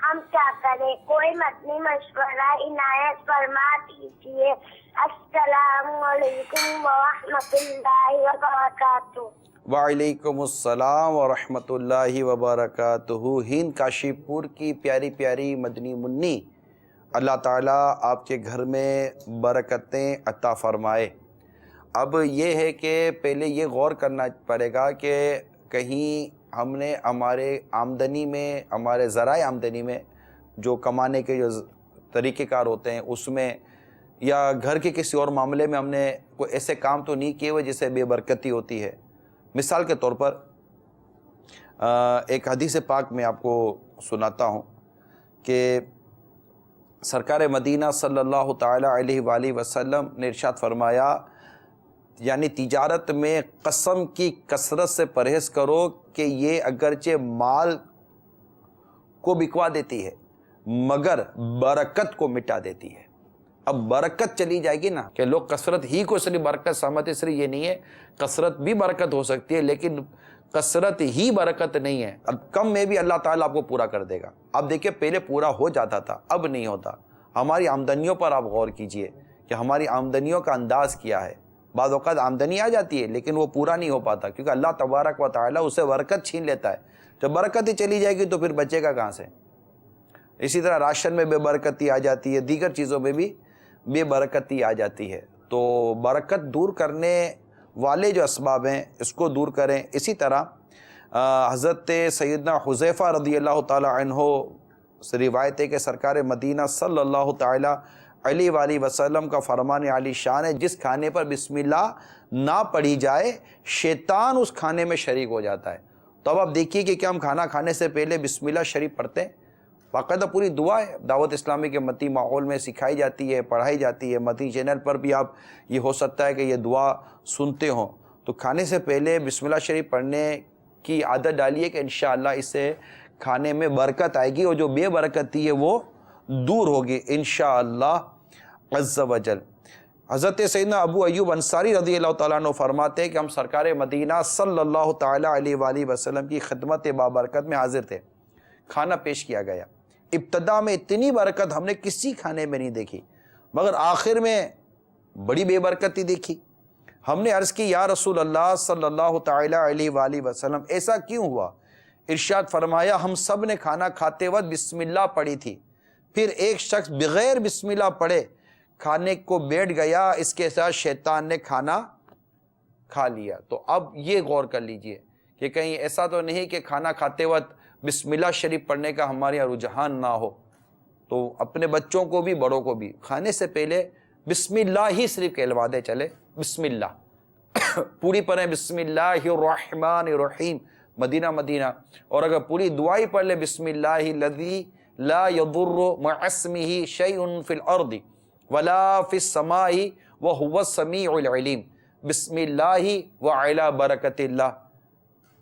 ہم کیا کریں؟ کوئی مدنی مشورہ عنایت فرما دیجیے. السلام علیکم ورحمۃ اللہ وبرکاتہ. وعلیکم السلام ورحمۃ اللہ وبرکاتہ. ہند کاشی پور کی پیاری پیاری مدنی منی، اللہ تعالیٰ آپ کے گھر میں برکتیں عطا فرمائے. اب یہ ہے کہ پہلے یہ غور کرنا پڑے گا کہ کہیں ہم نے ہمارے آمدنی میں، ہمارے ذرائع آمدنی میں جو کمانے کے جو طریقہ کار ہوتے ہیں اس میں، یا گھر کے کسی اور معاملے میں ہم نے کوئی ایسے کام تو نہیں کیے ہوئے جس سے بے برکتی ہوتی ہے. مثال کے طور پر ایک حدیث پاک میں آپ کو سناتا ہوں کہ سرکار مدینہ صلی اللہ تعالیٰ علیہ وآلہ وسلم نے ارشاد فرمایا، یعنی تجارت میں قسم کی کثرت سے پرہیز کرو کہ یہ اگرچہ مال کو بکوا دیتی ہے مگر برکت کو مٹا دیتی ہے. اب برکت چلی جائے گی نا، کہ لوگ کثرت ہی کو صرف برکت سمجھتے، صرف یہ نہیں ہے، کثرت بھی برکت ہو سکتی ہے لیکن کثرت ہی برکت نہیں ہے. اب کم میں بھی اللہ تعالیٰ آپ کو پورا کر دے گا. اب دیکھیں پہلے پورا ہو جاتا تھا، اب نہیں ہوتا. ہماری آمدنیوں پر آپ غور کیجئے کہ ہماری آمدنیوں کا انداز کیا ہے. بعض اوقات آمدنی آ جاتی ہے لیکن وہ پورا نہیں ہو پاتا کیونکہ اللہ تبارک و تعالیٰ اسے برکت چھین لیتا ہے. جب برکت ہی چلی جائے گی تو پھر بچے گا کہاں سے؟ اسی طرح راشن میں بے برکتی آ جاتی ہے، دیگر چیزوں میں بھی بے برکتی آ جاتی ہے. تو برکت دور کرنے والے جو اسباب ہیں اس کو دور کریں. اسی طرح حضرت سیدنا حذیفہ رضی اللہ تعالی عنہ سے روایت ہے کہ سرکار مدینہ صلی اللہ تعالی علیہ وآلہ وسلم کا فرمان عالی شان ہے، جس کھانے پر بسم اللہ نہ پڑھی جائے شیطان اس کھانے میں شریک ہو جاتا ہے. تو اب آپ دیکھیے کہ کیا ہم کھانا کھانے سے پہلے بسم اللہ شریف پڑھتے ہیں؟ باقاعدہ پوری دعا ہے، دعوت اسلامی کے مدنی ماحول میں سکھائی جاتی ہے، پڑھائی جاتی ہے. مدنی چینل پر بھی آپ یہ ہو سکتا ہے کہ یہ دعا سنتے ہوں. تو کھانے سے پہلے بسم اللہ شریف پڑھنے کی عادت ڈالیے کہ انشاءاللہ اس سے کھانے میں برکت آئے گی اور جو بے برکتی ہے وہ دور ہوگی انشاءاللہ عز و جل. حضرت سیدنا ابو ایوب انصاری رضی اللہ تعالیٰ عنہ فرماتے ہیں کہ ہم سرکار مدینہ صلی اللہ تعالیٰ علیہ وآلہ وسلم کی خدمت بابرکت میں حاضر تھے. کھانا پیش کیا گیا. ابتدا میں اتنی برکت ہم نے کسی کھانے میں نہیں دیکھی مگر آخر میں بڑی بے برکتی دیکھی. ہم نے عرض کی یا رسول اللہ صلی اللہ تعالیٰ علیہ وآلہ وسلم ایسا کیوں ہوا؟ ارشاد فرمایا ہم سب نے کھانا کھاتے وقت بسم اللہ پڑھی تھی، پھر ایک شخص بغیر بسم اللہ پڑھے کھانے کو بیٹھ گیا، اس کے ساتھ شیطان نے کھانا کھا لیا. تو اب یہ غور کر لیجئے کہ کہیں ایسا تو نہیں کہ کھانا کھاتے وقت بسم اللہ شریف پڑھنے کا ہمارے یہاں رجحان نہ ہو. تو اپنے بچوں کو بھی بڑوں کو بھی کھانے سے پہلے بسم اللہ ہی صرف کہلوا دے چلے، بسم اللہ پوری پڑھیں، بسم اللہ الرحمن الرحیم مدینہ مدینہ. اور اگر پوری دعائی پڑھ لے بسم اللہ الذی لا یضر مع اسمہ شیء فی الارض ولا فی السماء وہو السمیع العلیم، بسم اللہ وعلی برکت اللہ،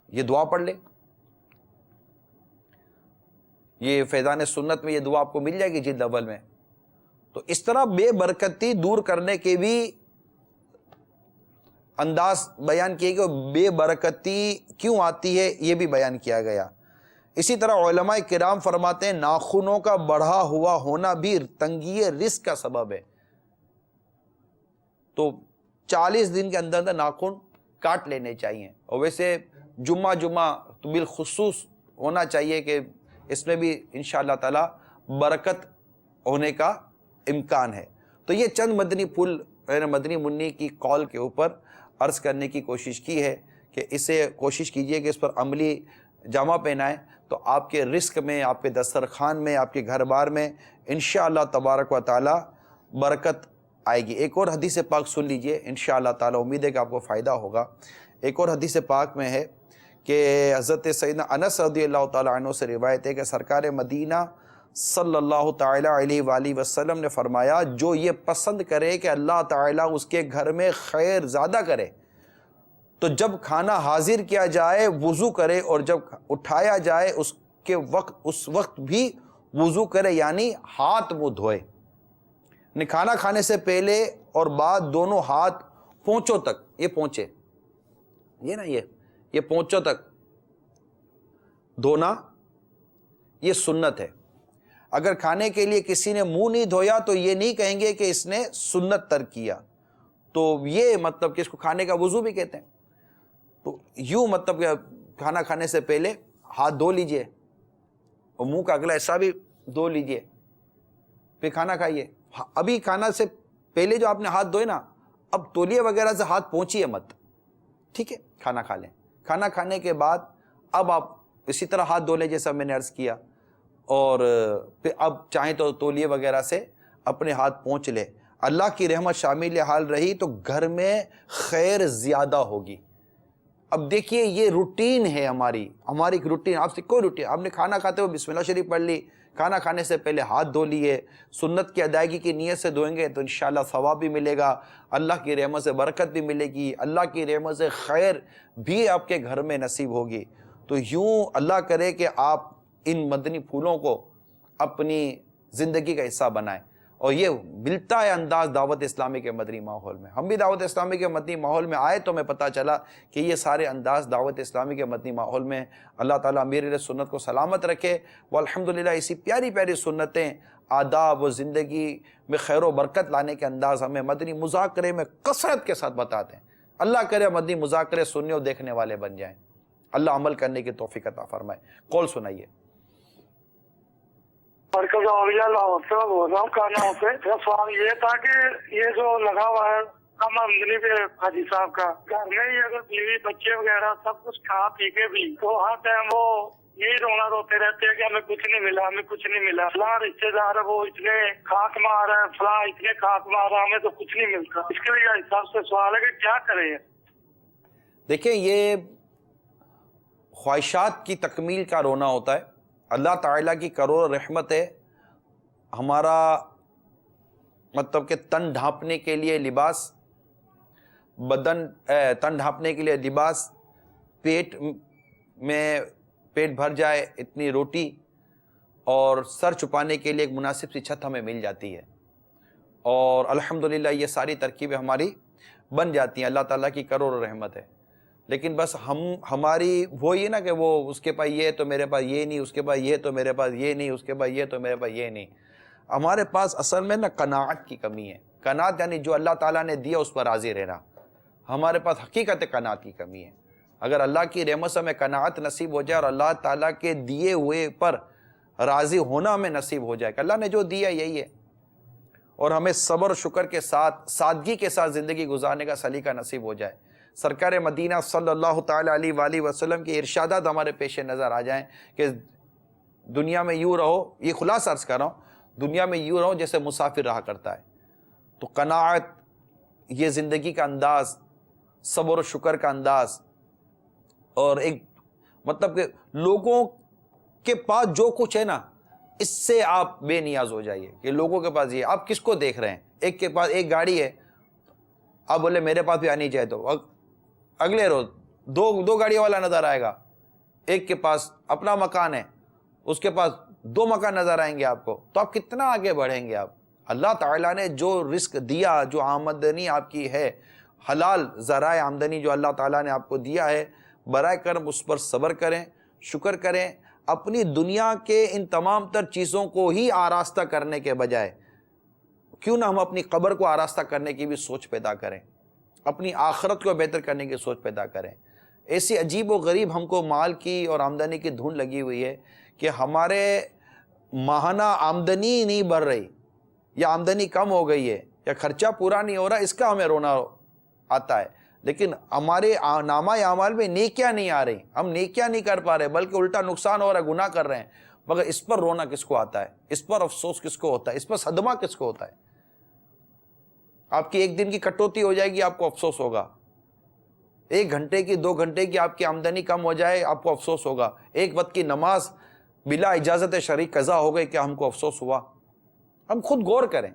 یہ دعا پڑھ لے. یہ فیضان سنت میں یہ دعا آپ کو مل جائے گی جلد اول میں. تو اس طرح بے برکتی دور کرنے کے بھی انداز بیان کیے گئے، بے برکتی کیوں آتی ہے یہ بھی بیان کیا گیا. اسی طرح علماء کرام فرماتے ہیں ناخنوں کا بڑھا ہوا ہونا بھی تنگی رزق کا سبب ہے. تو 40 دن کے اندر ناخن کاٹ لینے چاہیے. اور ویسے جمعہ تو بالخصوص ہونا چاہیے کہ اس میں بھی انشاءاللہ تعالی برکت ہونے کا امکان ہے. تو یہ چند مدنی پھول مدنی منی کی قول کے اوپر عرض کرنے کی کوشش کی ہے کہ اسے کوشش کیجئے کہ اس پر عملی جامہ پہنائیں تو آپ کے رزق میں، آپ کے دسترخوان میں، آپ کے گھر بار میں انشاءاللہ تبارک و تعالی برکت آئے گی. ایک اور حدیث پاک سن لیجئے انشاءاللہ تعالی، امید ہے کہ آپ کو فائدہ ہوگا. ایک اور حدیث پاک میں ہے کہ حضرت سیدنا انس رضی اللہ تعالیٰ عنہ سے روایت ہے کہ سرکار مدینہ صلی اللہ تعالی علیہ وآلہ وسلم نے فرمایا جو یہ پسند کرے کہ اللہ تعالیٰ اس کے گھر میں خیر زیادہ کرے تو جب کھانا حاضر کیا جائے وضو کرے اور جب اٹھایا جائے اس وقت بھی وضو کرے، یعنی ہاتھ منہ دھوئے۔ کھانا کھانے سے پہلے اور بعد دونوں ہاتھ پونچھوں تک، یہ پونچھے یہ نا یہ پونچھوں تک دھونا یہ سنت ہے۔ اگر کھانے کے لیے کسی نے منہ نہیں دھویا تو یہ نہیں کہیں گے کہ اس نے سنت ترک کیا، تو یہ مطلب کہ اس کو کھانے کا وضو بھی کہتے ہیں۔ تو یوں مطلب کہ کھانا کھانے سے پہلے ہاتھ دھو لیجئے اور منہ کا اگلا حصہ بھی دھو لیجئے، پھر کھانا کھائیے۔ ابھی کھانا سے پہلے جو آپ نے ہاتھ دھوئے نا، اب تولیے وغیرہ سے ہاتھ پہنچیے مت، ٹھیک ہے؟ کھانا کھا لیں۔ کھانا کھانے کے بعد اب آپ اسی طرح ہاتھ دھو لیں جیسا میں نے عرض کیا، اور پھر اب چاہیں تو تولیے وغیرہ سے اپنے ہاتھ پہنچ لیں۔ اللہ کی رحمت شامل حال رہی تو گھر میں خیر زیادہ ہوگی۔ اب دیکھیے یہ روٹین ہے ہماری ایک روٹین، آپ سے کوئی روٹین، آپ نے کھانا کھاتے ہوئے بسم اللہ شریف پڑھ لی، کھانا کھانے سے پہلے ہاتھ دھو لیے، سنت کی ادائیگی کی نیت سے دھوئیں گے تو انشاءاللہ ثواب بھی ملے گا، اللہ کی رحمت سے برکت بھی ملے گی، اللہ کی رحمت سے خیر بھی آپ کے گھر میں نصیب ہوگی۔ تو یوں اللہ کرے کہ آپ ان مدنی پھولوں کو اپنی زندگی کا حصہ بنائیں، اور یہ ملتا ہے انداز دعوت اسلامی کے مدنی ماحول میں۔ ہم بھی دعوت اسلامی کے مدنی ماحول میں آئے تو ہمیں پتہ چلا کہ یہ سارے انداز دعوت اسلامی کے مدنی ماحول میں۔ اللہ تعالیٰ امیر سنت کو سلامت رکھے، وہ الحمدللہ اسی پیاری پیاری سنتیں، آداب و زندگی میں خیر و برکت لانے کے انداز ہمیں مدنی مذاکرے میں کثرت کے ساتھ بتاتے ہیں۔ اللہ کرے مدنی مذاکرے سننے اور دیکھنے والے بن جائیں، اللہ عمل کرنے کی توفیق عطا فرمائے۔ قول سنائیے۔ مرکز اولیاء لاہور سے بول رہا ہوں کانوں سے۔ میرا سوال یہ تھا کہ یہ جو لگا ہوا ہے کم آمدنی پہ حاجی صاحب کا، گھر میں ہی اگر بیوی بچے وغیرہ سب کچھ کھا پی کے بھی تو ہر ٹائم وہ یہی رونا روتے رہتے ہیں کہ ہمیں کچھ نہیں ملا، ہمیں کچھ نہیں ملا، فلاں رشتے دار ہے وہ اتنے خاک مار ہے، فلاں اتنے خاک مار ہے، ہمیں تو کچھ نہیں ملتا۔ اس کے لیے حساب سے سوال ہے کہ کیا کریں؟ دیکھیں یہ خواہشات کی تکمیل کا رونا ہوتا ہے۔ اللہ تعالیٰ کی کروڑ رحمت ہے، ہمارا مطلب کہ تن ڈھانپنے کے لیے لباس، تن ڈھانپنے کے لیے لباس، پیٹ بھر جائے اتنی روٹی، اور سر چھپانے کے لیے ایک مناسب سی چھت ہمیں مل جاتی ہے، اور الحمدللہ یہ ساری ترکیبیں ہماری بن جاتی ہیں۔ اللہ تعالیٰ کی کروڑ رحمت ہے، لیکن بس ہماری وہی نا کہ وہ اس کے پاس یہ تو میرے پاس یہ نہیں، اس کے پاس یہ تو میرے پاس یہ نہیں، اس کے پاس یہ تو میرے پاس یہ نہیں۔ ہمارے پاس اصل میں نا قناعت کی کمی ہے۔ قناعت یعنی جو اللہ تعالیٰ نے دیا اس پر راضی رہنا۔ ہمارے پاس حقیقت قناعت کی کمی ہے۔ اگر اللہ کی رحمت سے ہمیں قناعت نصیب ہو جائے اور اللہ تعالیٰ کے دیے ہوئے پر راضی ہونا ہمیں نصیب ہو جائے کہ اللہ نے جو دیا یہی ہے، اور ہمیں صبر و شکر کے ساتھ سادگی کے ساتھ زندگی گزارنے کا سلیقہ نصیب ہو جائے، سرکار مدینہ صلی اللہ تعالیٰ علیہ وآلہ وسلم کے ارشادات ہمارے پیش نظر آ جائیں کہ دنیا میں یوں رہو، یہ خلاصہ عرض کر رہا ہوں، دنیا میں یوں رہو جیسے مسافر رہا کرتا ہے۔ تو قناعت، یہ زندگی کا انداز، صبر و شکر کا انداز، اور ایک مطلب کہ لوگوں کے پاس جو کچھ ہے نا اس سے آپ بے نیاز ہو جائیے کہ لوگوں کے پاس یہ، آپ کس کو دیکھ رہے ہیں؟ ایک کے پاس ایک گاڑی ہے، آپ بولے میرے پاس بھی آنی چاہیے، تو اگلے روز دو گاڑیوں والا نظر آئے گا۔ ایک کے پاس اپنا مکان ہے، اس کے پاس 2 مکان نظر آئیں گے آپ کو، تو آپ کتنا آگے بڑھیں گے؟ آپ اللہ تعالیٰ نے جو رزق دیا، جو آمدنی آپ کی ہے، حلال ذرائع آمدنی جو اللہ تعالیٰ نے آپ کو دیا ہے، برائے کرم اس پر صبر کریں، شکر کریں۔ اپنی دنیا کے ان تمام تر چیزوں کو ہی آراستہ کرنے کے بجائے کیوں نہ ہم اپنی قبر کو آراستہ کرنے کی بھی سوچ پیدا کریں، اپنی آخرت کو بہتر کرنے کی سوچ پیدا کریں۔ ایسی عجیب و غریب ہم کو مال کی اور آمدنی کی دھن لگی ہوئی ہے کہ ہمارے ماہانہ آمدنی نہیں بڑھ رہی، یا آمدنی کم ہو گئی ہے، یا خرچہ پورا نہیں ہو رہا، اس کا ہمیں رونا آتا ہے، لیکن ہمارے نامہ اعمال میں نیکیاں نہیں آ رہی، ہم نیکیاں نہیں کر پا رہے، بلکہ الٹا نقصان ہو رہا ہے، گناہ کر رہے ہیں۔ مگر اس پر رونا کس کو آتا ہے؟ اس پر افسوس کس کو ہوتا ہے؟ اس پر صدمہ کس کو ہوتا ہے؟ آپ کی ایک دن کی کٹوتی ہو جائے گی، آپ کو افسوس ہوگا۔ 1 گھنٹے کی 2 گھنٹے کی آپ کی آمدنی کم ہو جائے، آپ کو افسوس ہوگا۔ ایک وقت کی نماز بلا اجازت شریک قضا ہو گئی، کیا ہم کو افسوس ہوا؟ ہم خود غور کریں.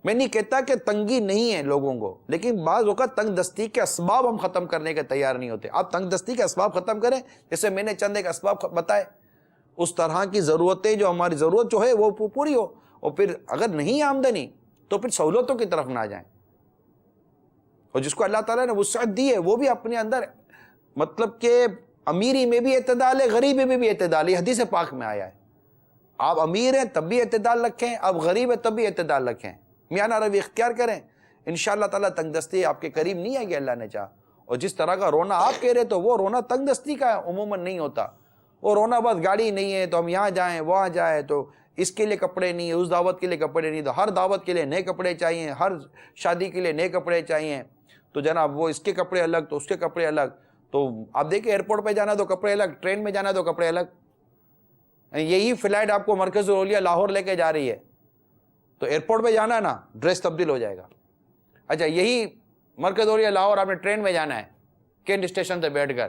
میں نہیں کہتا کہ تنگی نہیں ہے لوگوں کو، لیکن بعض اوقات تنگ دستی کے اسباب ہم ختم کرنے کے تیار نہیں ہوتے. آپ تنگ دستی کے اسباب ختم کریں، جیسے میں نے چند ایک اسباب بتائے، اس طرح کی ضرورتیں جو ہماری ضرورت جو ہے وہ پوری ہو. اور پھر اگر نہیں آمدنی تو پھر سہولتوں کی طرف نہ جائیں. اور جس کو اللہ تعالیٰ نے وسعت دی ہے وہ بھی اپنے اندر، مطلب کہ امیری میں بھی اعتدال ہے، غریبی میں بھی اعتدال ہے. حدیث پاک میں آیا ہے آپ امیر ہیں تب بھی اعتدال رکھیں، آپ غریب ہیں تب بھی اعتدال رکھیں، میانہ روی اختیار کریں. انشاءاللہ تعالیٰ تنگ دستی آپ کے قریب نہیں آئے گی اللہ نے چاہا. اور جس طرح کا رونا آپ کہہ رہے تو وہ رونا تنگ دستی کا عموماً نہیں ہوتا. وہ رونا بس گاڑی نہیں ہے تو ہم یہاں جائیں وہاں جائیں، تو اس کے لیے کپڑے نہیں، اس دعوت کے لیے کپڑے نہیں، تو ہر دعوت کے لیے نئے کپڑے چاہیے، ہر شادی کے لیے نئے کپڑے چاہیے. تو جناب وہ اس کے کپڑے الگ تو اس کے کپڑے الگ. تو آپ دیکھیں ایئرپورٹ پہ جانا تو کپڑے الگ، ٹرین میں جانا تو کپڑے الگ. یہی فلائٹ آپ کو مرکز الاولیاء لاہور لے کے جا رہی ہے تو ایئرپورٹ پہ جانا ہے نا، ڈریس تبدیل ہو جائے گا. اچھا یہی مرکز الاولیاء لاہور آپ نے ٹرین میں جانا ہے، کینٹ اسٹیشن سے بیٹھ کر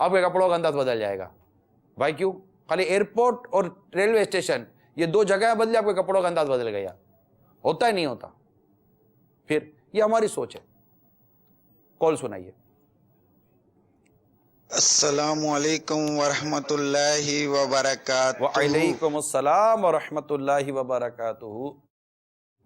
آپ کے کپڑوں کا انداز بدل جائے گا. بھائی کیوں؟ خالی ایئرپورٹ اور ریلوے اسٹیشن یہ دو جگہیں بدلے، آپ کے کپڑوں کا انداز بدل گیا. ہوتا ہی نہیں ہوتا. پھر یہ ہماری سوچ ہے. کال سنائیے. السلام علیکم ورحمۃ اللہ وبرکاتہ. وعلیکم السلام ورحمۃ اللہ وبرکاتہ.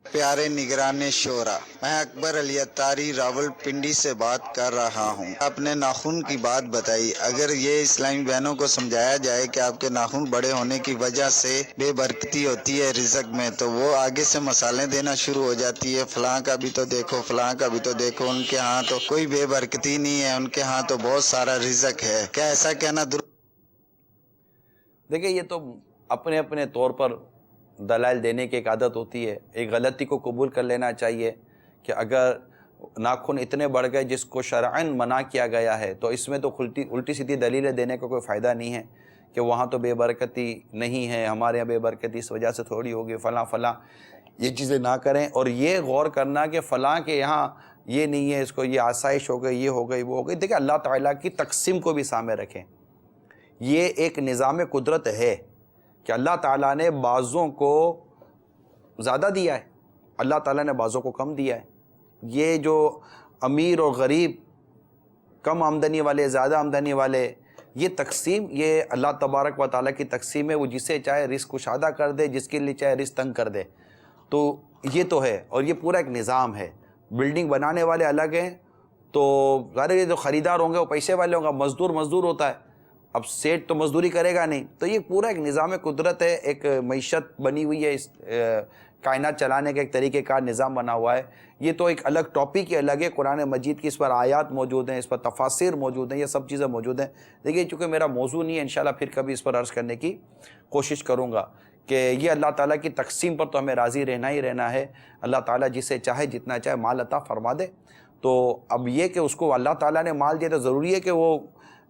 پیارے نگران شورا، میں اکبر علی اتاری راول پنڈی سے بات کر رہا ہوں. آپ نے ناخن کی بات بتائی، اگر یہ اسلامی بہنوں کو سمجھایا جائے کہ آپ کے ناخن بڑے ہونے کی وجہ سے بے برکتی ہوتی ہے رزق میں، تو وہ آگے سے مسالے دینا شروع ہو جاتی ہے. فلاں کا بھی تو دیکھو، فلاں کا بھی تو دیکھو، ان کے ہاں تو کوئی بے برکتی نہیں ہے، ان کے ہاں تو بہت سارا رزق ہے. کیا ایسا کہنا دیکھیں یہ تو اپنے اپنے طور پر دلائل دینے کی ایک عادت ہوتی ہے. ایک غلطی کو قبول کر لینا چاہیے کہ اگر ناخن اتنے بڑھ گئے جس کو شرعاً منع کیا گیا ہے تو اس میں تو الٹی سیدھی دلیلیں دینے کا کوئی فائدہ نہیں ہے کہ وہاں تو بے برکتی نہیں ہے، ہمارے یہاں بے برکتی اس وجہ سے تھوڑی ہوگی، فلاں فلاں. یہ چیزیں نہ کریں. اور یہ غور کرنا کہ فلاں کے یہاں یہ نہیں ہے، اس کو یہ آسائش ہو گئی، یہ ہو گئی، وہ ہو گئی. دیکھیں اللہ تعالیٰ کی تقسیم کو بھی سامنے رکھیں. یہ ایک نظام قدرت ہے کہ اللہ تعالیٰ نے بعضوں کو زیادہ دیا ہے، اللہ تعالیٰ نے بعضوں کو کم دیا ہے. یہ جو امیر اور غریب، کم آمدنی والے، زیادہ آمدنی والے، یہ تقسیم یہ اللہ تبارک و تعالیٰ کی تقسیم ہے. وہ جسے چاہے رزق کشادہ کر دے، جس کے لیے چاہے رزق تنگ کر دے. تو یہ تو ہے، اور یہ پورا ایک نظام ہے. بلڈنگ بنانے والے الگ ہیں، تو ظاہر ہے جو خریدار ہوں گے وہ پیسے والے ہوں گے. مزدور ہوتا ہے، اب سیٹ تو مزدوری کرے گا نہیں. تو یہ پورا ایک نظام قدرت ہے، ایک معیشت بنی ہوئی ہے، اس کائنات چلانے کا ایک طریقہ کار نظام بنا ہوا ہے. یہ تو ایک الگ ٹاپک ہی الگ ہے. قرآن مجید کی اس پر آیات موجود ہیں، اس پر تفاسیر موجود ہیں، یہ سب چیزیں موجود ہیں. دیکھیے چونکہ میرا موضوع نہیں ہے، انشاءاللہ پھر کبھی اس پر عرض کرنے کی کوشش کروں گا کہ یہ اللہ تعالیٰ کی تقسیم پر تو ہمیں راضی رہنا ہی رہنا ہے. اللہ تعالیٰ جسے چاہے جتنا چاہے مال عطا فرما دے. تو اب یہ کہ اس کو اللہ تعالیٰ نے مال دیا تو ضروری ہے کہ وہ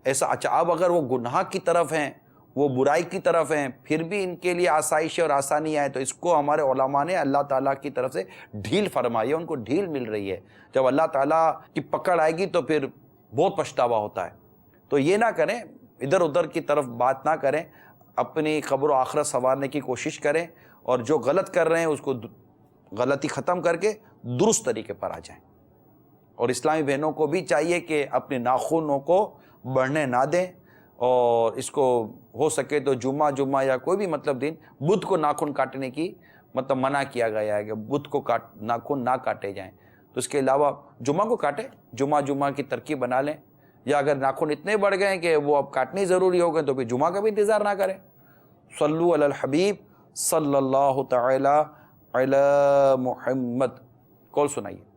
ایسا. اچھا اب اگر وہ گناہ کی طرف ہیں، وہ برائی کی طرف ہیں، پھر بھی ان کے لیے آسائش اور آسانی آئے، تو اس کو ہمارے علماء نے اللہ تعالیٰ کی طرف سے ڈھیل فرمائی ہے. ان کو ڈھیل مل رہی ہے. جب اللہ تعالیٰ کی پکڑ آئے گی تو پھر بہت پچھتاوا ہوتا ہے. تو یہ نہ کریں، ادھر ادھر کی طرف بات نہ کریں، اپنی قبر و آخرت سنوارنے کی کوشش کریں، اور جو غلط کر رہے ہیں اس کو غلطی ختم کر کے درست طریقے پر آ جائیں. اور اسلامی بہنوں کو بھی چاہیے کہ اپنے ناخنوں کو بڑھنے نہ دیں، اور اس کو ہو سکے تو جمعہ یا کوئی بھی مطلب دن بدھ کو ناخن کاٹنے کی مطلب منع کیا گیا ہے کہ بدھ کو ناخن نہ کاٹے جائیں. تو اس کے علاوہ جمعہ کو کاٹیں، جمعہ کی ترکیب بنا لیں. یا اگر ناخن اتنے بڑھ گئے کہ وہ اب کاٹنے ضروری ہو گئے تو پھر جمعہ کا بھی انتظار نہ کریں. صلو علی الحبیب صلی اللہ تعالی علی محمد. کال سنائیے.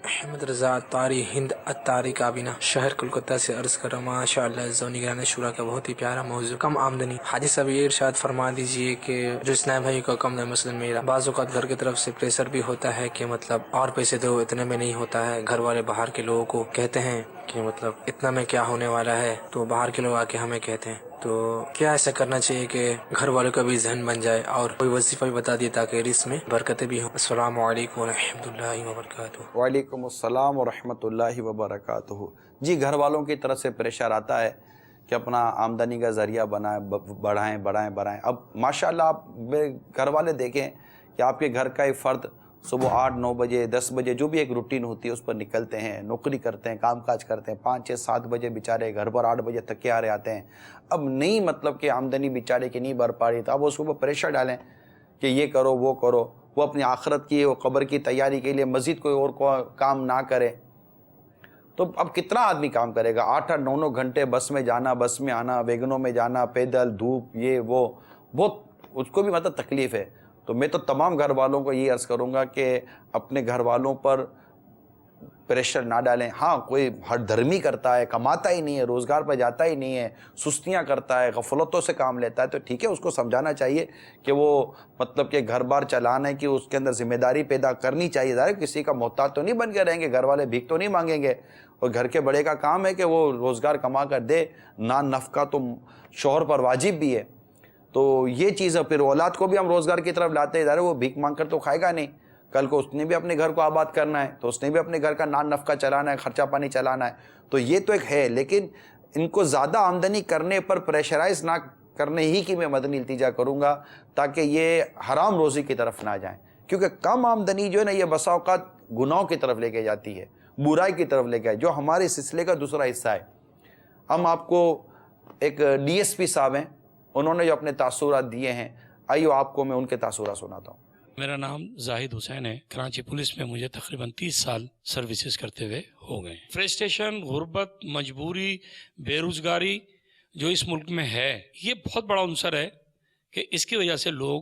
احمد رضا اتاری ہند اتاری کابینہ شہر کلکتہ سے عرض کر رہا ہوں. ماشاء اللہ نگران شورا کا بہت ہی پیارا موضوع کم آمدنی. حاجی صاحب یہ ارشاد فرما دیجئے کہ جو اسلام بھائی کا کم ہے، مثلا میرا بعض اوقات گھر کی طرف سے پریشر بھی ہوتا ہے کہ مطلب اور پیسے دو، اتنے میں نہیں ہوتا ہے. گھر والے باہر کے لوگوں کو کہتے ہیں کہ مطلب اتنا میں کیا ہونے والا ہے، تو باہر کے لوگ آ کے ہمیں کہتے ہیں. تو کیا ایسا کرنا چاہیے کہ گھر والوں کا بھی ذہن بن جائے اور کوئی وظیفہ بھی بتا دیے تاکہ رزق میں برکتیں بھی ہوں. السلام علیکم ورحمۃ اللہ وبرکاتہ. وعلیکم السلام ورحمۃ اللہ وبرکاتہ. جی گھر والوں کی طرف سے پریشر آتا ہے کہ اپنا آمدنی کا ذریعہ بڑھائیں. اب ماشاءاللہ آپ میرے گھر والے دیکھیں کہ آپ کے گھر کا ایک فرد صبح 8-9 بجے 10 بجے جو بھی ایک روٹین ہوتی ہے اس پر نکلتے ہیں, نوکری کرتے ہیں, کام کاج کرتے ہیں, 5-6-7 بجے بیچارے گھر پر 8 بجے تھکے آ رہے آتے ہیں. اب نہیں مطلب کہ آمدنی بیچارے کی نہیں بڑھ پا رہی, تو اب اس کو پریشر ڈالیں کہ یہ کرو وہ کرو. وہ اپنی آخرت کی, وہ قبر کی تیاری کے لیے مزید کوئی اور کام نہ کرے تو اب کتنا آدمی کام کرے گا؟ 8-9 گھنٹے بس میں جانا, بس میں آنا, ویگنوں میں جانا, پیدل, دھوپ, یہ وہ, بہت اس کو بھی مطلب تکلیف ہے. تو میں تو تمام گھر والوں کو یہ عرض کروں گا کہ اپنے گھر والوں پر پریشر نہ ڈالیں. ہاں کوئی ہر دھرمی کرتا ہے, کماتا ہی نہیں ہے, روزگار پہ جاتا ہی نہیں ہے, سستیاں کرتا ہے, غفلتوں سے کام لیتا ہے, تو ٹھیک ہے, اس کو سمجھانا چاہیے کہ وہ مطلب کہ گھر بار چلانا ہے کہ اس کے اندر ذمہ داری پیدا کرنی چاہیے. ظاہر کسی کا محتاج تو نہیں بن کے رہیں گے, گھر والے بھیک تو نہیں مانگیں گے, اور گھر کے بڑے کا کام ہے کہ وہ روزگار کما کر دے. نان نفقہ تو شوہر پر واجب بھی ہے. تو یہ چیز ہے. پھر اولاد کو بھی ہم روزگار کی طرف لاتے ہیں, ظاہر وہ بھیک مانگ کر تو کھائے گا نہیں, کل کو اس نے بھی اپنے گھر کو آباد کرنا ہے, تو اس نے بھی اپنے گھر کا نان نفقہ چلانا ہے, خرچہ پانی چلانا ہے. تو یہ تو ایک ہے, لیکن ان کو زیادہ آمدنی کرنے پر پریشرائز نہ کرنے ہی کی میں مدنی التجا کروں گا, تاکہ یہ حرام روزی کی طرف نہ جائیں. کیونکہ کم آمدنی جو ہے نا, یہ بسا اوقات گناہوں کی طرف لے کے جاتی ہے, برائی کی طرف لے کے آئے, جو ہمارے سلسلے کا دوسرا حصہ ہے. ہم آپ کو ایک DSP صاحب ہیں, انہوں نے جو اپنے تاثرات دیے ہیں, آئیو آپ کو میں ان کے تاثرات سناتا ہوں. میرا نام زاہد حسین ہے. کراچی پولیس میں مجھے تقریباً 30 سال سروسز کرتے ہوئے ہو گئے. فرسٹریشن, غربت, مجبوری, بے روزگاری جو اس ملک میں ہے, یہ بہت بڑا عنصر ہے کہ اس کی وجہ سے لوگ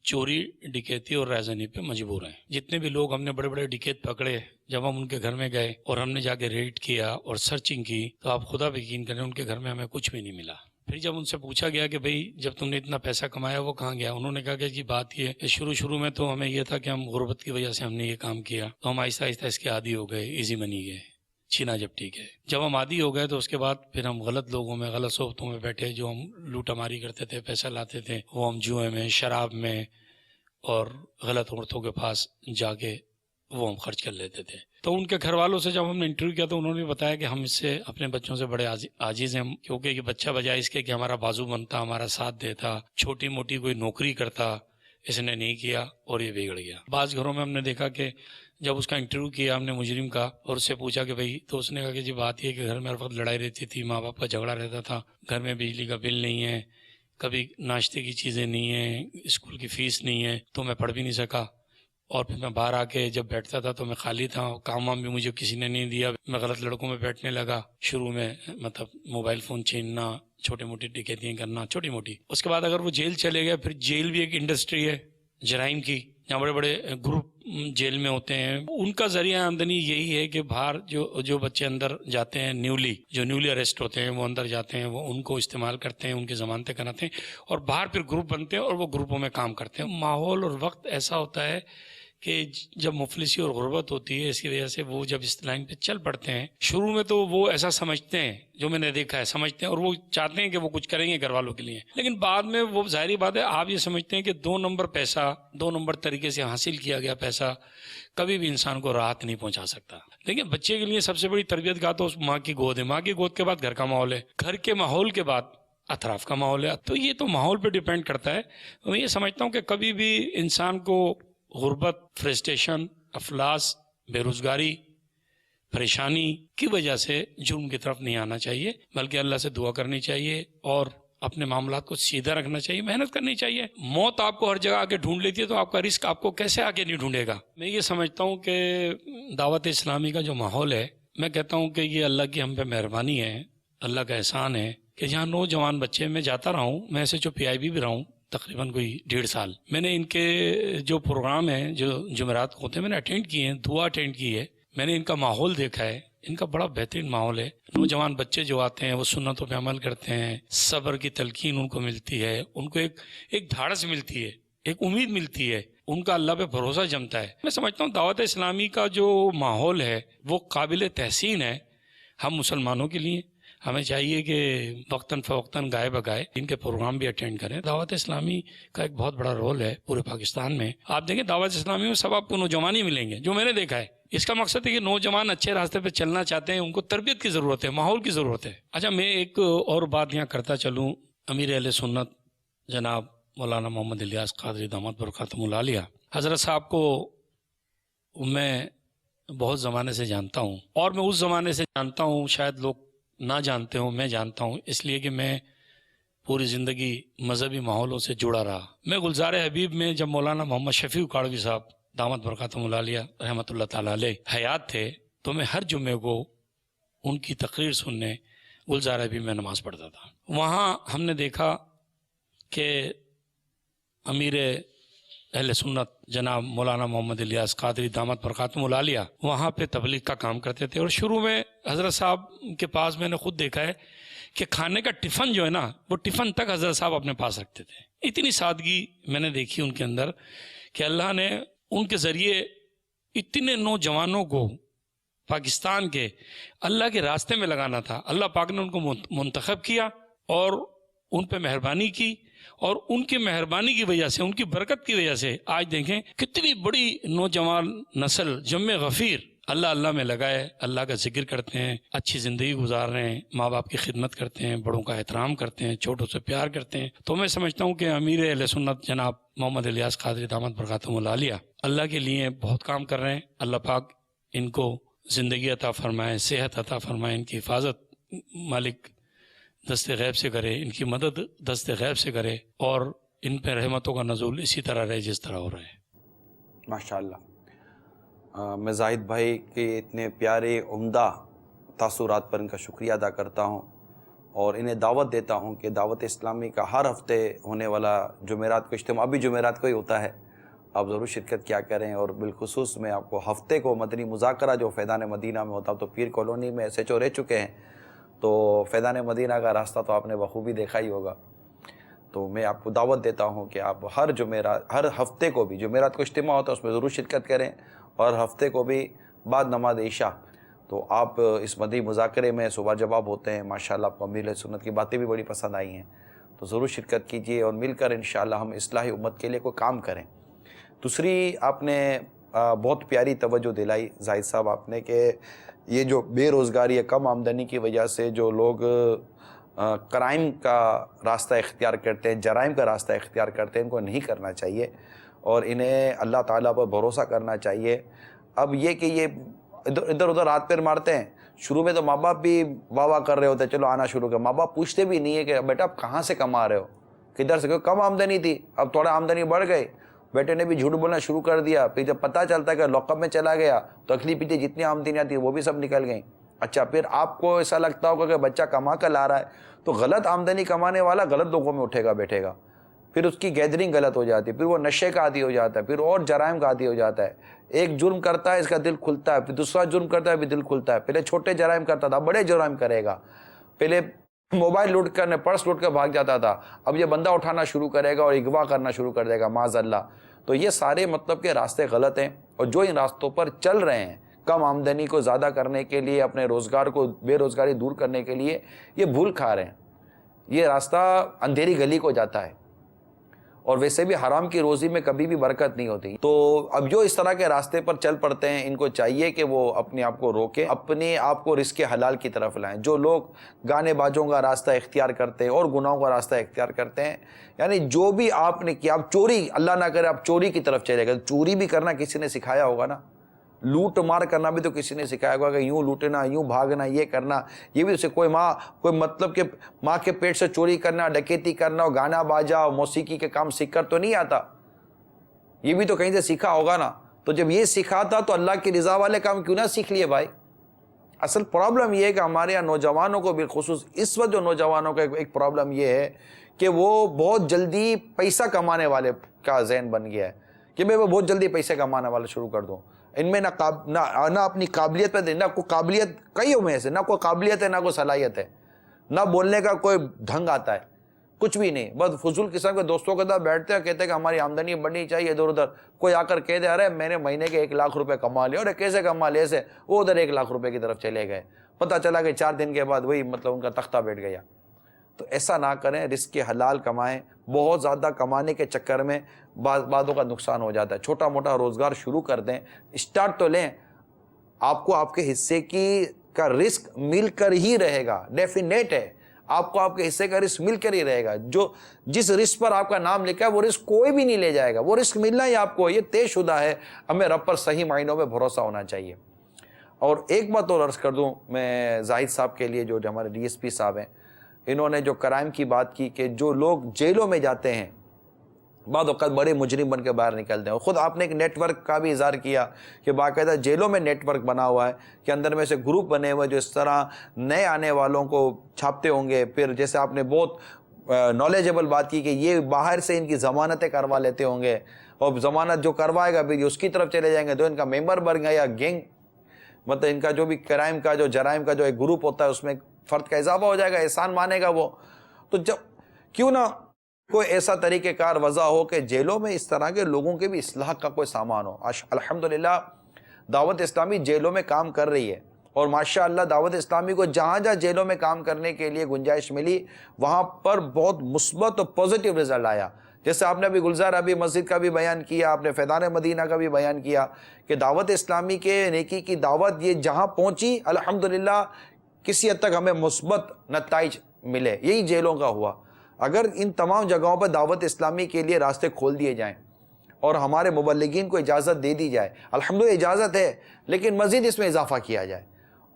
چوری, ڈکیتی اور رازداری پہ مجبور ہیں. جتنے بھی لوگ ہم نے بڑے بڑے ڈکیت پکڑے, جب ہم ان کے گھر میں گئے اور ہم نے جا کے ریڈ کیا اور سرچنگ کی, تو آپ خدا پہ یقین کریں ان کے گھر میں ہمیں کچھ بھی نہیں ملا. پھر جب ان سے پوچھا گیا کہ بھئی جب تم نے اتنا پیسہ کمایا وہ کہاں گیا, انہوں نے کہا کہ جی بات یہ کہ شروع میں تو ہمیں یہ تھا کہ ہم غربت کی وجہ سے ہم نے یہ کام کیا, تو ہم آہستہ آہستہ اس کے عادی ہو گئے, ایزی منی گئے, چھینا جب ٹھیک ہے. جب ہم عادی ہو گئے تو اس کے بعد پھر ہم غلط لوگوں میں, غلط صحبتوں میں بیٹھے, جو ہم لوٹا ماری کرتے تھے, پیسہ لاتے تھے, وہ ہم جوئے میں, شراب میں اور غلط عورتوں کے پاس جا کے وہ ہم خرچ کر لیتے تھے. تو ان کے گھر والوں سے جب ہم نے انٹرویو کیا تو انہوں نے بتایا کہ ہم اس سے اپنے بچوں سے بڑے عاجز ہیں, کیونکہ یہ بچہ بجائے اس کے کہ ہمارا بازو بنتا, ہمارا ساتھ دیتا, چھوٹی موٹی کوئی نوکری کرتا, اس نے نہیں کیا اور یہ بگڑ گیا. بعض گھروں میں ہم نے دیکھا کہ جب اس کا انٹرویو کیا ہم نے مجرم کا, اور اس سے پوچھا کہ بھئی, تو اس نے کہا کہ جی بات یہ کہ گھر میں ہر وقت لڑائی رہتی تھی, ماں باپ کا جھگڑا رہتا تھا, گھر میں بجلی کا بل نہیں ہے, کبھی ناشتے کی چیزیں نہیں ہیں, اسکول کی فیس نہیں ہے, تو میں پڑھ بھی نہیں سکا. اور پھر میں باہر آ کے جب بیٹھتا تھا تو میں خالی تھا, کام وام بھی مجھے کسی نے نہیں دیا, میں غلط لڑکوں میں بیٹھنے لگا. شروع میں مطلب موبائل فون چھیننا, چھوٹی موٹی ڈکیتیاں کرنا, چھوٹی موٹی. اس کے بعد اگر وہ جیل چلے گئے, پھر جیل بھی ایک انڈسٹری ہے جرائم کی, جہاں بڑے بڑے گروپ جیل میں ہوتے ہیں. ان کا ذریعہ آمدنی یہی ہے کہ باہر جو بچے اندر جاتے ہیں, نیولی اریسٹ ہوتے ہیں, وہ اندر جاتے ہیں, وہ ان کو استعمال کرتے ہیں, ان کی ضمانتیں کراتے ہیں, اور باہر پھر گروپ بنتے ہیں اور وہ گروپوں میں کام کرتے ہیں. ماحول اور وقت ایسا ہوتا ہے کہ جب مفلسی اور غربت ہوتی ہے, اس کی وجہ سے وہ جب اس لائن پہ چل پڑتے ہیں, شروع میں تو وہ ایسا سمجھتے ہیں, جو میں نے دیکھا ہے سمجھتے ہیں, اور وہ چاہتے ہیں کہ وہ کچھ کریں گے گھر والوں کے لیے, لیکن بعد میں وہ ظاہری بات ہے آپ یہ سمجھتے ہیں کہ 2 نمبر پیسہ, 2 نمبر طریقے سے حاصل کیا گیا پیسہ کبھی بھی انسان کو راحت نہیں پہنچا سکتا. لیکن بچے کے لیے سب سے بڑی تربیت کا تو اس ماں کی گود ہے, ماں کی گود کے بعد گھر کا ماحول ہے, گھر کے ماحول کے بعد اطراف کا ماحول ہے. تو یہ تو ماحول پہ ڈیپینڈ کرتا ہے. میں یہ سمجھتا ہوں کہ کبھی بھی انسان کو غربت, فرسٹریشن, افلاس, بے روزگاری, پریشانی کی وجہ سے جرم کی طرف نہیں آنا چاہیے, بلکہ اللہ سے دعا کرنی چاہیے اور اپنے معاملات کو سیدھا رکھنا چاہیے, محنت کرنی چاہیے. موت آپ کو ہر جگہ آ کے ڈھونڈ لیتی ہے, تو آپ کا رزق آپ کو کیسے آگے نہیں ڈھونڈے گا. میں یہ سمجھتا ہوں کہ دعوت اسلامی کا جو ماحول ہے, میں کہتا ہوں کہ یہ اللہ کی ہم پہ مہربانی ہے, اللہ کا احسان ہے کہ جہاں نوجوان بچے میں جاتا رہا ہوں, میں ایسے جو PIB بھی رہا ہوں تقریباً کوئی 1.5 سال, میں نے ان کے جو پروگرام ہیں جو جمعرات ہوتے ہیں میں نے اٹینڈ کیے ہیں, دعا اٹینڈ کی ہے, میں نے ان کا ماحول دیکھا ہے, ان کا بڑا بہترین ماحول ہے. نوجوان بچے جو آتے ہیں وہ سنتوں پہ عمل کرتے ہیں, صبر کی تلقین ان کو ملتی ہے, ان کو ایک دھاڑس ملتی ہے, ایک امید ملتی ہے, ان کا اللہ پہ بھروسہ جمتا ہے. میں سمجھتا ہوں دعوت اسلامی کا جو ماحول ہے وہ قابل تحسین ہے, ہم مسلمانوں کے لیے, ہمیں چاہیے کہ وقتاً فوقتاً گائے بگائے ان کے پروگرام بھی اٹینڈ کریں. دعوت اسلامی کا ایک بہت بڑا رول ہے پورے پاکستان میں. آپ دیکھیں دعوت اسلامی میں سب آپ کو نوجوان ہی ملیں گے, جو میں نے دیکھا ہے. اس کا مقصد ہے کہ نوجوان اچھے راستے پہ چلنا چاہتے ہیں, ان کو تربیت کی ضرورت ہے, ماحول کی ضرورت ہے. اچھا میں ایک اور بات یہاں کرتا چلوں. امیر اہل سنت جناب مولانا محمد الیاس قادری دامت برکاتہم العالیہ حضرت صاحب کو میں بہت زمانے سے جانتا ہوں, اور میں اس زمانے سے جانتا ہوں, شاید لوگ نہ جانتے ہوں, میں جانتا ہوں, اس لیے کہ میں پوری زندگی مذہبی ماحولوں سے جڑا رہا. میں گلزار حبیب میں جب مولانا محمد شفیع کاڑوی صاحب دامت برکاتہم العالیہ رحمۃ اللہ تعالیٰ علیہ حیات تھے, تو میں ہر جمعے کو ان کی تقریر سننے گلزار حبیب میں نماز پڑھتا تھا. وہاں ہم نے دیکھا کہ امیر اہل سنت جناب مولانا محمد الیاس قادری دامت برکاتہم العالیہ وہاں پہ تبلیغ کا کام کرتے تھے. اور شروع میں حضرت صاحب کے پاس میں نے خود دیکھا ہے کہ کھانے کا ٹفن جو ہے نا, وہ ٹفن تک حضرت صاحب اپنے پاس رکھتے تھے. اتنی سادگی میں نے دیکھی ان کے اندر کہ اللہ نے ان کے ذریعے اتنے نوجوانوں کو پاکستان کے اللہ کے راستے میں لگانا تھا. اللہ پاک نے ان کو منتخب کیا اور ان پہ مہربانی کی, اور ان کی مہربانی کی وجہ سے, ان کی برکت کی وجہ سے آج دیکھیں کتنی بڑی نوجوان نسل جمع غفیر اللہ اللہ میں لگائے, اللہ کا ذکر کرتے ہیں, اچھی زندگی گزار رہے ہیں, ماں باپ کی خدمت کرتے ہیں, بڑوں کا احترام کرتے ہیں, چھوٹوں سے پیار کرتے ہیں. تو میں سمجھتا ہوں کہ امیر اہل سنت جناب محمد الیاس قادری دامت برکاتہم العالیہ اللہ کے لیے بہت کام کر رہے ہیں. اللہ پاک ان کو زندگی عطا فرمائے, صحت عطا فرمائے, ان کی حفاظت مالک دست غیب سے کرے, ان کی مدد دست غیب سے کرے, اور ان پہ رحمتوں کا نزول اسی طرح رہے جس طرح ہو رہا ہے. ماشاءاللہ. میں زاہد بھائی کے اتنے پیارے عمدہ تاثرات پر ان کا شکریہ ادا کرتا ہوں, اور انہیں دعوت دیتا ہوں کہ دعوت اسلامی کا ہر ہفتے ہونے والا جمعرات کو اجتماع, ابھی جمعرات کو ہی ہوتا ہے, آپ ضرور شرکت کیا کریں. اور بالخصوص میں آپ کو ہفتے کو مدنی مذاکرہ جو فیضان مدینہ میں ہوتا, تو پیر کالونی میں SHO رہ چکے ہیں, تو فیضان مدینہ کا راستہ تو آپ نے بخوبی دیکھا ہی ہوگا. تو میں آپ کو دعوت دیتا ہوں کہ آپ ہر جمعرات, ہر ہفتے کو بھی جمعرات کو اجتماع ہوتا ہے اس میں ضرور شرکت کریں, اور ہفتے کو بھی بعد نماز عشاء تو آپ اس مدنی مذاکرے میں سوال جواب ہوتے ہیں. ماشاءاللہ آپ کو امیر اہل سنت کی باتیں بھی بڑی پسند آئی ہیں, تو ضرور شرکت کیجیے, اور مل کر انشاءاللہ ہم اصلاح امت کے لیے کوئی کام کریں. دوسری آپ نے بہت پیاری توجہ دلائی زاہد صاحب آپ نے, کہ یہ جو بے روزگاری ہے, کم آمدنی کی وجہ سے جو لوگ کرائم کا راستہ اختیار کرتے ہیں, جرائم کا راستہ اختیار کرتے ہیں, ان کو نہیں کرنا چاہیے, اور انہیں اللہ تعالیٰ پر بھروسہ کرنا چاہیے. اب یہ کہ یہ ادھر ادھر ہاتھ پیر مارتے ہیں, شروع میں تو ماں باپ بھی واہ واہ کر رہے ہوتے ہیں, چلو آنا شروع کر, ماں باپ پوچھتے بھی نہیں ہے کہ بیٹا آپ کہاں سے کما رہے ہو, کدھر سے, کم آمدنی تھی, اب تھوڑا آمدنی بڑھ گئی, بیٹے نے بھی جھوٹ بولنا شروع کر دیا, پھر جب پتہ چلتا ہے کہ لاک اپ میں چلا گیا تو اگلی پیچھے جتنی آمدنیاں تھیں وہ بھی سب نکل گئیں. اچھا پھر آپ کو ایسا لگتا ہوگا کہ بچہ کما کر لا رہا ہے, تو غلط آمدنی کمانے والا غلط لوگوں میں اٹھے گا بیٹھے گا, پھر اس کی گیدرنگ غلط ہو جاتی ہے, پھر وہ نشے کا عادی ہو جاتا ہے, پھر اور جرائم کا عادی ہو جاتا ہے. ایک جرم کرتا ہے اس کا دل کھلتا ہے, پھر دوسرا جرم کرتا ہے پھر دل کھلتا ہے. پہلے چھوٹے جرائم کرتا تھا, بڑے جرائم کرے گا. پہلے موبائل لوٹ کرنے, پرس لوٹ کر بھاگ جاتا تھا, اب یہ بندہ اٹھانا شروع کرے گا اور اغوا کرنا شروع کر دے گا معاذ اللہ. تو یہ سارے مطلب کہ راستے غلط ہیں, اور جو ان راستوں پر چل رہے ہیں کم آمدنی کو زیادہ کرنے کے لیے, اپنے روزگار کو, بے روزگاری دور کرنے کے لیے, یہ بھول کھا رہے ہیں. یہ راستہ اندھیری گلی کو جاتا ہے, اور ویسے بھی حرام کی روزی میں کبھی بھی برکت نہیں ہوتی. تو اب جو اس طرح کے راستے پر چل پڑتے ہیں, ان کو چاہیے کہ وہ اپنے آپ کو روکیں, اپنے آپ کو رزق حلال کی طرف لائیں. جو لوگ گانے بازوں کا راستہ اختیار کرتے ہیں اور گناہوں کا راستہ اختیار کرتے ہیں, یعنی جو بھی آپ نے کیا, آپ چوری, اللہ نہ کرے آپ چوری کی طرف چلے گئے, چوری بھی کرنا کسی نے سکھایا ہوگا نا, لوٹ مار کرنا بھی تو کسی نے سکھایا ہوگا کہ یوں لوٹنا, یوں بھاگنا, یہ کرنا, یہ بھی اسے کوئی مطلب کہ ماں کے پیٹ سے چوری کرنا, ڈکیتی کرنا, اور گانا باجا اور موسیقی کے کام سیکھ کر تو نہیں آتا, یہ بھی تو کہیں سے سیکھا ہوگا نا. تو جب یہ سیکھا تھا تو اللہ کی رضا والے کام کیوں نہ سیکھ لیے بھائی. اصل پرابلم یہ ہے کہ ہمارے یہاں نوجوانوں کو, بالخصوص اس وقت جو نوجوانوں کا ایک پرابلم یہ ہے کہ وہ بہت جلدی پیسہ کمانے والے کا ذہن بن گیا ہے, کہ میں وہ بہت جلدی پیسے کمانے والا شروع کر دوں. ان میں نہ اپنی قابلیت پہ نہ کوئی قابلیت, کئیوں میں سے نہ کوئی قابلیت ہے, نہ کوئی صلاحیت ہے, نہ بولنے کا کوئی ڈھنگ آتا ہے, کچھ بھی نہیں. بس فضول قسم کے دوستوں کے ساتھ بیٹھتے ہیں, کہتے ہیں کہ ہماری آمدنی بڑھنی چاہیے. ادھر ادھر کوئی آ کر کہہ دے, ارے میں نے مہینے کے 1 لاکھ روپے کما لے, اور کیسے کما لے, ایسے وہ ادھر 1 لاکھ روپے کی طرف چلے گئے. پتہ چلا کہ 4 دن کے بعد وہی مطلب ان کا تختہ بیٹھ گیا. تو ایسا نہ کریں, رزق کے حلال کمائیں. بہت زیادہ کمانے کے چکر میں بعضوں کا نقصان ہو جاتا ہے. چھوٹا موٹا روزگار شروع کر دیں, اسٹارٹ تو لیں. آپ کو آپ کے حصے کا رزق مل کر ہی رہے گا, ڈیفینیٹ ہے. آپ کو آپ کے حصے کا رزق مل کر ہی رہے گا. جس رزق پر آپ کا نام لکھا ہے وہ رزق کوئی بھی نہیں لے جائے گا. وہ رزق ملنا ہی آپ کو, یہ طے شدہ ہے. ہمیں رب پر صحیح معنوں میں بھروسہ ہونا چاہیے. اور ایک بات اور عرض کر دوں میں زاہد صاحب کے لیے, جو ہمارے ڈی ایس پی صاحب ہیں, انہوں نے جو کرائم کی بات کی کہ جو لوگ جیلوں میں جاتے ہیں بعض اوقات بڑے مجرم بن کے باہر نکلتے ہیں. اور خود آپ نے ایک نیٹ ورک کا بھی اظہار کیا کہ باقاعدہ جیلوں میں نیٹ ورک بنا ہوا ہے کہ اندر میں سے گروپ بنے ہوئے جو اس طرح نئے آنے والوں کو چھاپتے ہوں گے. پھر جیسے آپ نے بہت نالجبل بات کی کہ یہ باہر سے ان کی ضمانتیں کروا لیتے ہوں گے, اور ضمانت جو کروائے گا پھر اس کی طرف چلے جائیں گے تو ان کا ممبر بن گیا گینگ, مطلب ان کا جو بھی کرائم کا جو جرائم کا جو ایک گروپ ہوتا ہے اس میں فرد کا اضافہ ہو جائے گا, احسان مانے گا وہ. تو جب کیوں نہ کوئی ایسا طریقہ کار وضع ہو کہ جیلوں میں اس طرح کے لوگوں کے بھی اصلاح کا کوئی سامان ہو. الحمدللہ دعوت اسلامی جیلوں میں کام کر رہی ہے, اور ماشاءاللہ دعوت اسلامی کو جہاں جہاں جیلوں میں کام کرنے کے لیے گنجائش ملی وہاں پر بہت مثبت اور پازیٹیو رزلٹ آیا. جیسے آپ نے ابھی گلزار ابھی مسجد کا بھی بیان کیا, آپ نے فیضان مدینہ کا بھی بیان کیا کہ دعوت اسلامی کے نیکی کی دعوت یہ جہاں پہنچی الحمدللہ کسی حد تک ہمیں مثبت نتائج ملے. یہی جیلوں کا ہوا. اگر ان تمام جگہوں پر دعوت اسلامی کے لیے راستے کھول دیے جائیں اور ہمارے مبلغین کو اجازت دے دی جائے, الحمدللہ اجازت ہے لیکن مزید اس میں اضافہ کیا جائے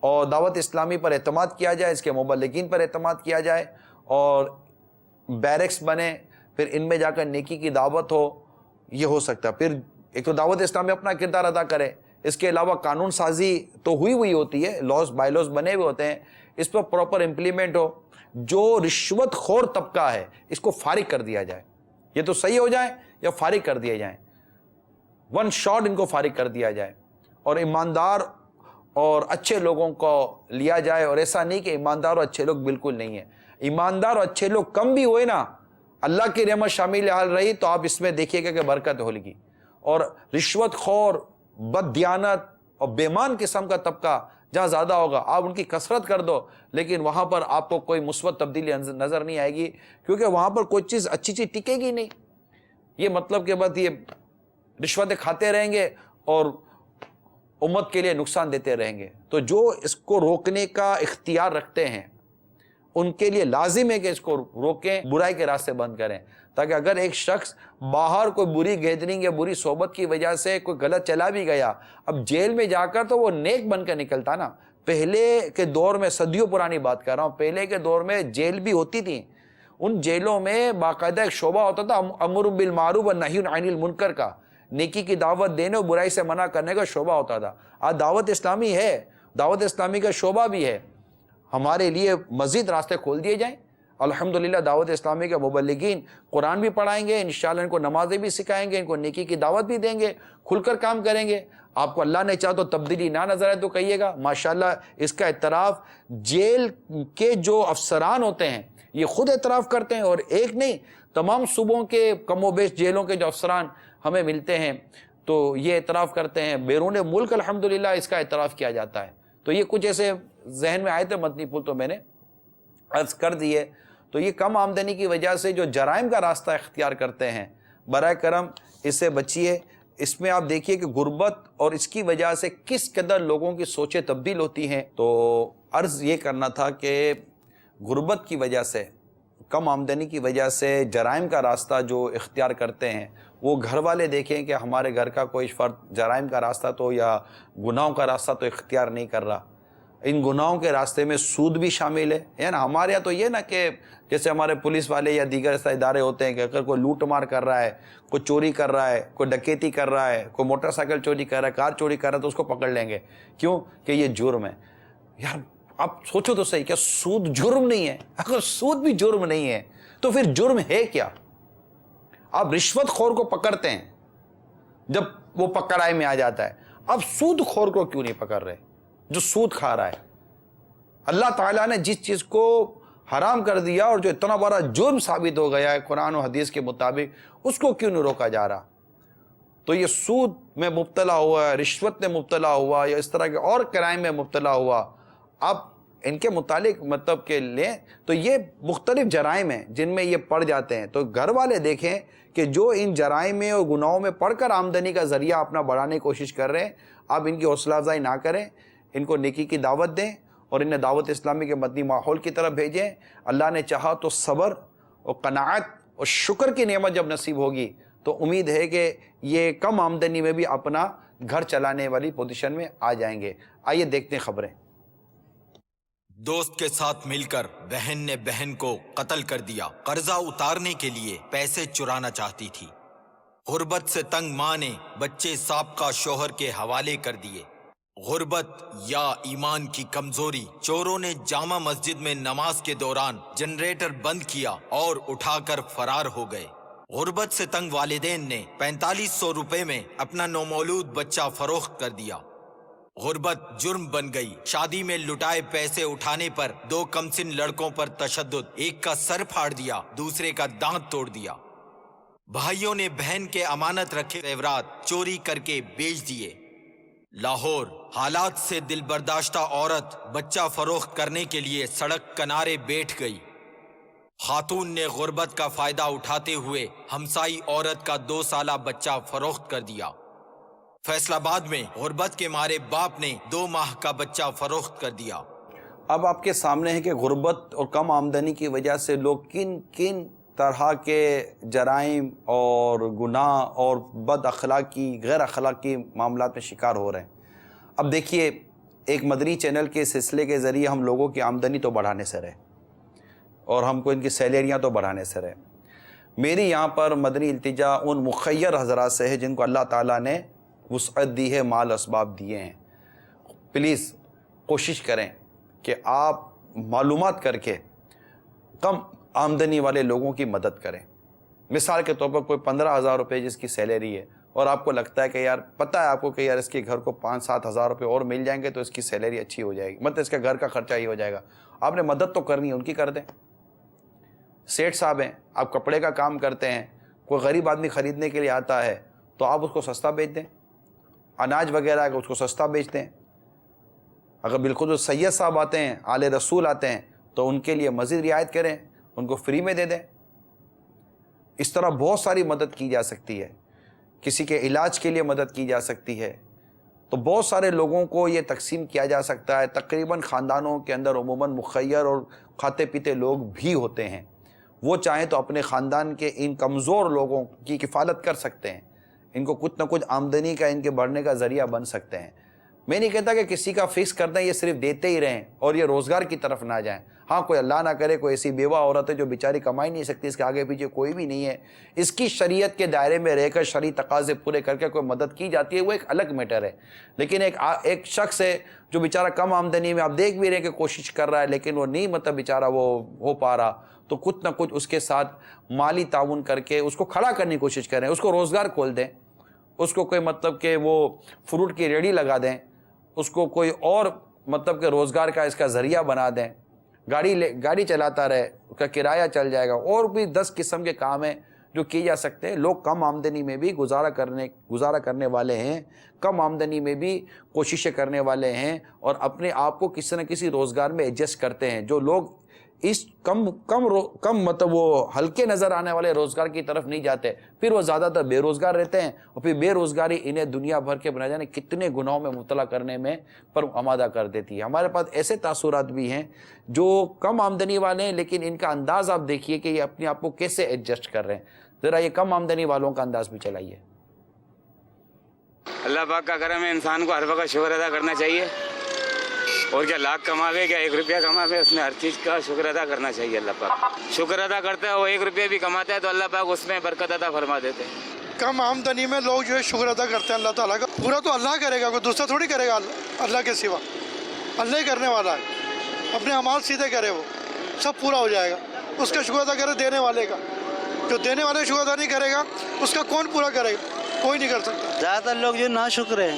اور دعوت اسلامی پر اعتماد کیا جائے, اس کے مبلغین پر اعتماد کیا جائے اور بیرکس بنے, پھر ان میں جا کر نیکی کی دعوت ہو, یہ ہو سکتا ہے. پھر ایک تو دعوت اسلامی اپنا کردار ادا کرے, اس کے علاوہ قانون سازی تو ہوئی ہوتی ہے, لاز بائی لاز بنے ہوئے ہوتے ہیں, اس پر پراپر امپلیمنٹ ہو. جو رشوت خور طبقہ ہے اس کو فارغ کر دیا جائے, یہ تو صحیح ہو جائے یا فارغ کر دیے جائیں, ون شاٹ ان کو فارغ کر دیا جائے اور ایماندار اور اچھے لوگوں کو لیا جائے. اور ایسا نہیں کہ ایماندار اور اچھے لوگ بالکل نہیں ہیں, ایماندار اور اچھے لوگ کم بھی ہوئے نا, اللہ کی رحمت شامل حال رہی تو آپ اس میں دیکھیے گا کہ برکت ہوگی. اور رشوت خور, بد دیانت اور بیمان قسم کا طبقہ جہاں زیادہ ہوگا آپ ان کی کثرت کر دو, لیکن وہاں پر آپ کو کوئی مثبت تبدیلی نظر نہیں آئے گی, کیونکہ وہاں پر کوئی چیز اچھی چیز ٹکے گی نہیں. یہ مطلب کہ بس یہ رشوتیں کھاتے رہیں گے اور امت کے لیے نقصان دیتے رہیں گے. تو جو اس کو روکنے کا اختیار رکھتے ہیں ان کے لیے لازم ہے کہ اس کو روکیں, برائی کے راستے بند کریں, تاکہ اگر ایک شخص باہر کوئی بری گیدرنگ یا بری صحبت کی وجہ سے کوئی غلط چلا بھی گیا, اب جیل میں جا کر تو وہ نیک بن کر نکلتا نا. پہلے کے دور میں, صدیوں پرانی بات کر رہا ہوں, پہلے کے دور میں جیل بھی ہوتی تھی, ان جیلوں میں باقاعدہ ایک شعبہ ہوتا تھا امر بالمعروف و نہی عن المنکر کا, نیکی کی دعوت دینے اور برائی سے منع کرنے کا شعبہ ہوتا تھا. آج دعوت اسلامی ہے, دعوت اسلامی کا شعبہ بھی ہے, ہمارے لیے مزید راستے کھول دیے جائیں. الحمدللہ دعوت اسلامی کے مبلغین قرآن بھی پڑھائیں گے, انشاءاللہ ان کو نمازیں بھی سکھائیں گے, ان کو نیکی کی دعوت بھی دیں گے, کھل کر کام کریں گے. آپ کو اللہ نے چاہ تو تبدیلی نہ نظر آئے تو کہیے گا. ماشاءاللہ اس کا اعتراف جیل کے جو افسران ہوتے ہیں یہ خود اعتراف کرتے ہیں, اور ایک نہیں تمام صوبوں کے کم و بیش جیلوں کے جو افسران ہمیں ملتے ہیں تو یہ اعتراف کرتے ہیں. بیرون ملک الحمدللہ اس کا اعتراف کیا جاتا ہے. تو یہ کچھ ایسے ذہن میں آئے تھے مدنی پھول تو میں نے عرض کر دیے. تو یہ کم آمدنی کی وجہ سے جو جرائم کا راستہ اختیار کرتے ہیں, برائے کرم اس سے بچیے. اس میں آپ دیکھیے کہ غربت اور اس کی وجہ سے کس قدر لوگوں کی سوچیں تبدیل ہوتی ہیں. تو عرض یہ کرنا تھا کہ غربت کی وجہ سے, کم آمدنی کی وجہ سے جرائم کا راستہ جو اختیار کرتے ہیں, وہ گھر والے دیکھیں کہ ہمارے گھر کا کوئی فرد جرائم کا راستہ تو یا گناہوں کا راستہ تو اختیار نہیں کر رہا. ان گناہوں کے راستے میں سود بھی شامل ہے نا. ہمارے یہاں تو یہ نا کہ جیسے ہمارے پولیس والے یا دیگر ایسے ادارے ہوتے ہیں کہ اگر کوئی لوٹ مار کر رہا ہے, کوئی چوری کر رہا ہے, کوئی ڈکیتی کر رہا ہے, کوئی موٹر سائیکل چوری کر رہا ہے, کار چوری کر رہا ہے, تو اس کو پکڑ لیں گے. کیوں کہ یہ جرم ہے. یار آپ سوچو تو صحیح, کیا سود جرم نہیں ہے؟ اگر سود بھی جرم نہیں ہے تو پھر جرم ہے کیا؟ آپ رشوت خور کو پکڑتے ہیں جب وہ پکڑائی میں آ جاتا ہے, اب سود خور کو کیوں نہیں پکڑ رہے جو سود کھا رہا ہے؟ اللہ تعالیٰ نے جس چیز کو حرام کر دیا اور جو اتنا بڑا جرم ثابت ہو گیا ہے قرآن و حدیث کے مطابق, اس کو کیوں نہیں روکا جا رہا؟ تو یہ سود میں مبتلا ہوا ہے, رشوت میں مبتلا ہوا, یا اس طرح کے اور کرائم میں مبتلا ہوا, اب ان کے متعلق مطلب کہ لیں تو یہ مختلف جرائم ہیں جن میں یہ پڑ جاتے ہیں. تو گھر والے دیکھیں کہ جو ان جرائم میں اور گناہوں میں پڑھ کر آمدنی کا ذریعہ اپنا بڑھانے کی کوشش کر رہے ہیں, آپ ان کی حوصلہ افزائی نہ کریں, ان کو نیکی کی دعوت دیں اور انہیں دعوت اسلامی کے مدنی ماحول کی طرف بھیجیں. اللہ نے چاہا تو صبر اور قناعت اور شکر کی نعمت جب نصیب ہوگی تو امید ہے کہ یہ کم آمدنی میں بھی اپنا گھر چلانے والی پوزیشن میں آ جائیں گے. آئیے دیکھتے ہیں خبریں. دوست کے ساتھ مل کر بہن نے بہن کو قتل کر دیا. قرضہ اتارنے کے لیے پیسے چرانا چاہتی تھی. غربت سے تنگ ماں نے بچے سابقہ شوہر کے حوالے کر دیے. غربت یا ایمان کی کمزوری. چوروں نے جامع مسجد میں نماز کے دوران جنریٹر بند کیا اور اٹھا کر فرار ہو گئے. غربت سے تنگ والدین نے 4500 روپے میں اپنا نومولود بچہ فروخت کر دیا. غربت جرم بن گئی. شادی میں لٹائے پیسے اٹھانے پر 2 کمسن لڑکوں پر تشدد. ایک کا سر پھاڑ دیا, دوسرے کا دانت توڑ دیا. بھائیوں نے بہن کے امانت رکھے زیورات چوری کر کے بیچ دیے. لاہور. حالات سے دل برداشتہ عورت بچہ فروخت کرنے کے لیے سڑک کنارے بیٹھ گئی. خاتون نے غربت کا فائدہ اٹھاتے ہوئے ہمسائی عورت کا 2 سالہ بچہ فروخت کر دیا. فیصل آباد میں غربت کے مارے باپ نے 2 ماہ کا بچہ فروخت کر دیا. اب آپ کے سامنے ہے کہ غربت اور کم آمدنی کی وجہ سے لوگ کن کن طرح کے جرائم اور گناہ اور بد اخلاقی غیر اخلاقی معاملات میں شکار ہو رہے ہیں. اب دیکھیے, ایک مدنی چینل کے سلسلے کے ذریعے ہم لوگوں کی آمدنی تو بڑھانے سے رہے اور ہم کو ان کی سیلریاں تو بڑھانے سے رہے. میری یہاں پر مدنی التجا ان مخیر حضرات سے ہے جن کو اللہ تعالیٰ نے وسعت دی ہے, مال اسباب دیے ہیں. پلیز کوشش کریں کہ آپ معلومات کر کے کم آمدنی والے لوگوں کی مدد کریں. مثال کے طور پر کوئی 15,000 روپے جس کی سیلری ہے اور آپ کو لگتا ہے کہ یار پتہ ہے آپ کو کہ یار اس کے گھر کو 5-7 ہزار روپے اور مل جائیں گے تو اس کی سیلری اچھی ہو جائے گی, مطلب اس کے گھر کا خرچہ ہی ہو جائے گا. آپ نے مدد تو کرنی ہے, ان کی کر دیں. سیٹھ صاحب ہیں, آپ کپڑے کا کام کرتے ہیں, کوئی غریب آدمی خریدنے کے لیے آتا ہے تو آپ اس کو سستا بیچ دیں. اناج وغیرہ ہے اس کو سستا بیچتے ہیں. اگر بالکل جو سید صاحب آتے ہیں, آل رسول آتے ہیں, تو ان کے لیے مزید رعایت کریں, ان کو فری میں دے دیں. اس طرح بہت ساری مدد کی جا سکتی ہے. کسی کے علاج کے لیے مدد کی جا سکتی ہے. تو بہت سارے لوگوں کو یہ تقسیم کیا جا سکتا ہے. تقریباً خاندانوں کے اندر عموماً مخیر اور کھاتے پیتے لوگ بھی ہوتے ہیں. وہ چاہیں تو اپنے خاندان کے ان کمزور لوگوں کی کفالت کر سکتے ہیں. ان کو کچھ نہ کچھ آمدنی کا ان کے بڑھنے کا ذریعہ بن سکتے ہیں. میں نہیں کہتا کہ کسی کا فکس کر دیں, یہ صرف دیتے ہی رہیں اور یہ روزگار کی طرف نہ جائیں. ہاں, کوئی اللہ نہ کرے کوئی ایسی بیوہ عورت ہے جو بیچاری کمائی نہیں سکتی, اس کے آگے پیچھے کوئی بھی نہیں ہے, اس کی شریعت کے دائرے میں رہ کر شرعی تقاضے پورے کر کے کوئی مدد کی جاتی ہے, وہ ایک الگ میٹر ہے. لیکن ایک شخص ہے جو بیچارہ کم آمدنی میں, آپ دیکھ بھی رہے کہ کوشش کر رہا ہے لیکن وہ نہیں مطلب بیچارہ وہ ہو پا رہا, تو کچھ نہ کچھ اس کے ساتھ مالی تعاون کر کے اس کو کھڑا کرنے کی کوشش کریں. اس کو روزگار کھول دیں, اس کو کوئی مطلب کہ وہ فروٹ کی ریڑھی لگا دیں, اس کو کوئی اور مطلب کہ روزگار کا اس کا ذریعہ بنا دیں. گاڑی چلاتا رہے, اس کا کرایہ چل جائے گا. اور بھی 10 قسم کے کام ہیں جو کیے جا سکتے ہیں. لوگ کم آمدنی میں بھی گزارا کرنے والے ہیں, کم آمدنی میں بھی کوششیں کرنے والے ہیں اور اپنے آپ کو کسی نہ کسی روزگار میں ایڈجسٹ کرتے ہیں. جو لوگ اس کم مطلب وہ ہلکے نظر آنے والے روزگار کی طرف نہیں جاتے, پھر وہ زیادہ تر بے روزگار رہتے ہیں اور پھر بے روزگاری انہیں دنیا بھر کے بنا جانے کتنے گناہوں میں مبتلا کرنے میں پر آمادہ کر دیتی ہے. ہمارے پاس ایسے تاثرات بھی ہیں جو کم آمدنی والے ہیں لیکن ان کا انداز آپ دیکھیے کہ یہ اپنے آپ کو کیسے ایڈجسٹ کر رہے ہیں. ذرا یہ کم آمدنی والوں کا انداز بھی چلائیے. اللہ پاک کا کرم ہے, انسان کو ہر وقت شکر ادا کرنا چاہیے. اور کیا لاکھ کماوے کیا 1 روپیہ کماوے, اس میں ہر چیز کا شکر ادا کرنا چاہیے. اللہ پاک شکر ادا کرتا ہے, وہ 1 روپیہ بھی کماتا ہے تو اللہ پاک اس میں برکت عطا فرما دیتے ہیں. کم آمدنی میں لوگ جو ہے شکر ادا کرتے ہیں اللہ تعالیٰ کا. پورا تو اللہ کرے گا, کوئی دوسرا تھوڑی کرے گا اللہ کے سوا. اللہ ہی کرنے والا ہے, اپنے اعمال سیدھے کرے وہ سب پورا ہو جائے گا. اس کا شکر ادا کرے دینے والے کا, جو دینے والے شکر ادا نہیں کرے گا اس کا کون پورا کرے گا, کوئی نہیں کر سکتا. زیادہ تر لوگ جو ناشکر ہیں,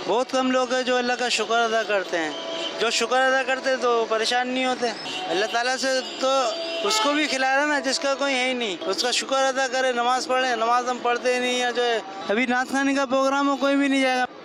بہت کم لوگ ہیں جو اللہ کا شکر ادا کرتے ہیں. جو شکر ادا کرتے تو پریشان نہیں ہوتے. اللہ تعالیٰ سے تو اس کو بھی کھلا رہا نا جس کا کوئی ہے ہی نہیں, اس کا شکر ادا کرے, نماز پڑھے. نماز ہم پڑھتے ہی نہیں ہیں. جو ہے ابھی نعت خوانی کا پروگرام ہو کوئی بھی نہیں جائے گا.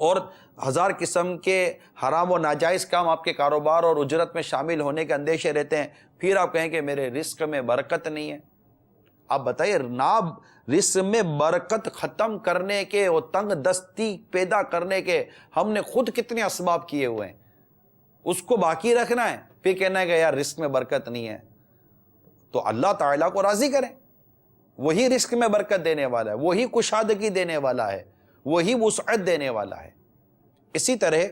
اور ہزار قسم کے حرام و ناجائز کام آپ کے کاروبار اور اجرت میں شامل ہونے کے اندیشے رہتے ہیں، پھر آپ کہیں کہ میرے رزق میں برکت نہیں ہے۔ آپ بتائیے، ناب رزق میں برکت ختم کرنے کے اور تنگ دستی پیدا کرنے کے ہم نے خود کتنے اسباب کیے ہوئے ہیں، اس کو باقی رکھنا ہے، پھر کہنا ہے کہ یار رزق میں برکت نہیں ہے۔ تو اللہ تعالیٰ کو راضی کریں، وہی رزق میں برکت دینے والا ہے، وہی کشادگی دینے والا ہے، وہی وسعت دینے والا ہے۔ اسی طرح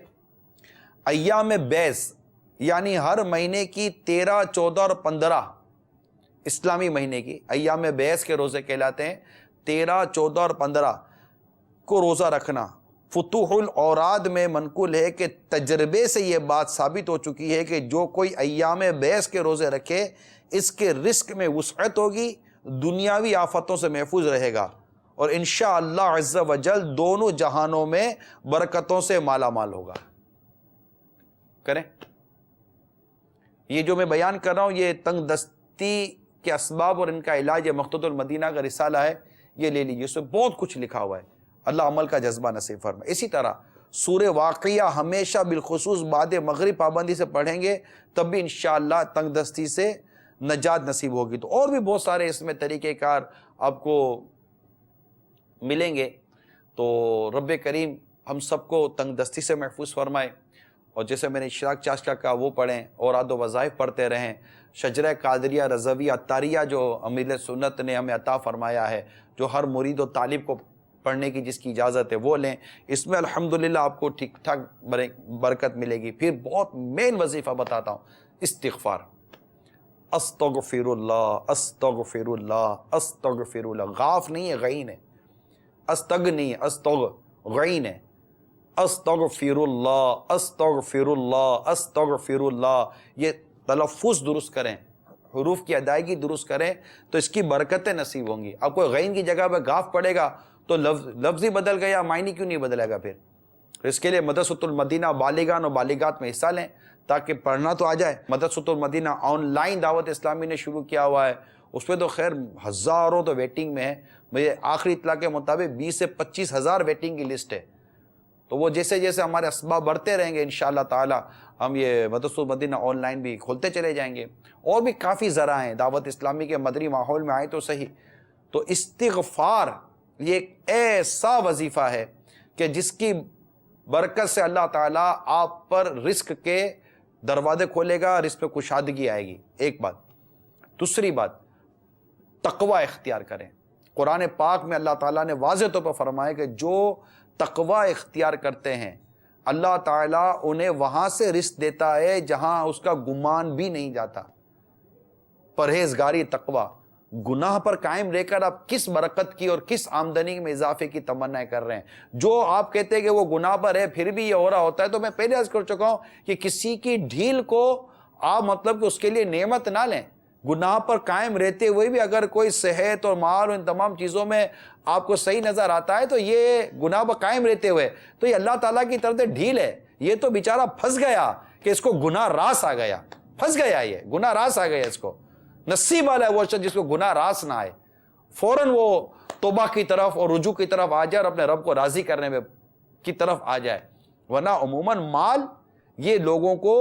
ایام بیض یعنی ہر مہینے کی 13، 14 اور 15 اسلامی مہینے کی ایام بیض کے روزے کہلاتے ہیں۔ 13، 14 اور 15 کو روزہ رکھنا فتوح الاوراد میں منقول ہے کہ تجربے سے یہ بات ثابت ہو چکی ہے کہ جو کوئی ایام بیض کے روزے رکھے اس کے رزق میں وسعت ہوگی، دنیاوی آفتوں سے محفوظ رہے گا، اور انشاءاللہ عز و جل دونوں جہانوں میں برکتوں سے مالا مال ہوگا۔ کریں یہ جو میں بیان کر رہا ہوں، یہ تنگ دستی کے اسباب اور ان کا علاج، یہ مختصر المدینہ کا رسالہ ہے، یہ لے لیجیے، اس میں بہت کچھ لکھا ہوا ہے۔ اللہ عمل کا جذبہ نصیب فرمائے۔ اسی طرح سورہ واقعہ ہمیشہ بالخصوص بعد مغرب پابندی سے پڑھیں گے، تب بھی انشاءاللہ تنگ دستی سے نجات نصیب ہوگی۔ تو اور بھی بہت سارے اس میں طریقہ کار آپ کو ملیں گے۔ تو رب کریم ہم سب کو تنگ دستی سے محفوظ فرمائے، اور جیسے میں نے اشراق چاشقہ کا وہ پڑھیں، اوراد و وظائف پڑھتے رہیں، شجرہ قادریہ رضویہ عطاریہ جو امیر سنت نے ہمیں عطا فرمایا ہے، جو ہر مرید و طالب کو پڑھنے کی جس کی اجازت ہے وہ لیں، اس میں الحمدللہ آپ کو ٹھیک ٹھاک برکت ملے گی۔ پھر بہت مین وظیفہ بتاتا ہوں، استغفار، استغفر اللہ، استغفر اللہ، استغفر اللہ، غاف نہیں ہے، غین ہے، استغ نہیں ہے، استغ غین ہے، استغفر اللہ، استغفر اللہ، استغفر اللہ، یہ تلفظ درست کریں، حروف کی ادائیگی درست کریں تو اس کی برکتیں نصیب ہوں گی۔ اب کوئی غین کی جگہ پہ غاف پڑے گا تو لفظ ہی بدل گیا، معنی کیوں نہیں بدلے گا؟ پھر اس کے لیے مدرسۃ المدینہ بالغان اور بالغات میں حصہ لیں تاکہ پڑھنا تو آ جائے۔ مدرسۃ المدینہ آن لائن دعوت اسلامی نے شروع کیا ہوا ہے، اس پہ تو خیر ہزاروں تو ویٹنگ میں ہے، مجھے آخری اطلاع کے مطابق 20 سے 25 ہزار ویٹنگ کی لسٹ ہے۔ تو وہ جیسے جیسے ہمارے اسباب بڑھتے رہیں گے انشاءاللہ تعالی ہم یہ مدرسۃ المدینہ آن لائن بھی کھولتے چلے جائیں گے۔ اور بھی کافی ذرائع ہیں، دعوت اسلامی کے مدنی ماحول میں آئے تو صحیح۔ تو استغفار یہ ایک ایسا وظیفہ ہے کہ جس کی برکت سے اللہ تعالیٰ آپ پر رزق کے دروازے کھولے گا، رزق میں کشادگی آئے گی۔ ایک بات۔ دوسری بات، تقوی اختیار کریں۔ قرآن پاک میں اللہ تعالیٰ نے واضح طور پر فرمایا کہ جو تقوی اختیار کرتے ہیں اللہ تعالیٰ انہیں وہاں سے رزق دیتا ہے جہاں اس کا گمان بھی نہیں جاتا۔ پرہیزگاری، تقوی، گناہ پر قائم رہ کر آپ کس برکت کی اور کس آمدنی میں اضافے کی تمنا کر رہے ہیں؟ جو آپ کہتے ہیں کہ وہ گناہ پر ہے پھر بھی یہ ہو رہا ہوتا ہے، تو میں پہلے عرض کر چکا ہوں کہ کسی کی ڈھیل کو آپ مطلب کہ اس کے لیے نعمت نہ لیں۔ گناہ پر قائم رہتے ہوئے بھی اگر کوئی صحت اور مال اور ان تمام چیزوں میں آپ کو صحیح نظر آتا ہے تو یہ گناہ پر قائم رہتے ہوئے تو یہ اللہ تعالیٰ کی طرف سے ڈھیل ہے۔ یہ تو بیچارہ پھنس گیا کہ اس کو گناہ راس آ گیا، پھنس گیا، یہ گناہ راس آ گیا، اس کو نصیب والا ہے وہ شخص جس کو گناہ راس نہ آئے، فوراً وہ توبہ کی طرف اور رجوع کی طرف آ جائے اور اپنے رب کو راضی کرنے میں کی طرف آ جائے۔ ورنہ عموماً مال یہ لوگوں کو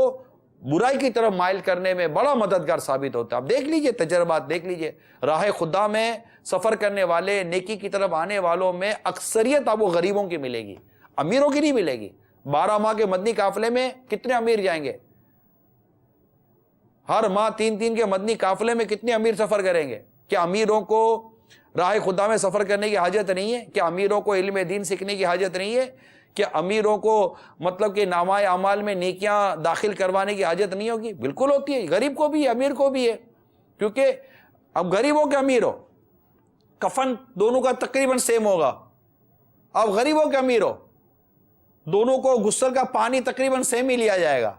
برائی کی طرف مائل کرنے میں بڑا مددگار ثابت ہوتا ہے۔ آپ دیکھ لیجئے، تجربات دیکھ لیجئے، راہ خدا میں سفر کرنے والے، نیکی کی طرف آنے والوں میں اکثریت آپ کو غریبوں کی ملے گی، امیروں کی نہیں ملے گی۔ 12 ماہ کے مدنی قافلے میں کتنے امیر جائیں گے؟ ہر ماہ 3 کے مدنی قافلے میں کتنے امیر سفر کریں گے؟ کیا امیروں کو راہ خدا میں سفر کرنے کی حاجت نہیں ہے؟ کیا امیروں کو علم دین سیکھنے کی حاجت نہیں ہے؟ کیا امیروں کو مطلب کہ نامہ اعمال میں نیکیاں داخل کروانے کی حاجت نہیں ہوگی؟ بالکل ہوتی ہے، غریب کو بھی ہے، امیر کو بھی ہے، کیونکہ اب غریب ہو کہ امیر ہو، کفن دونوں کا تقریباً سیم ہوگا۔ اب غریب ہو کہ امیر ہو، دونوں کو غسل کا پانی تقریباً سیم ہی لیا جائے گا۔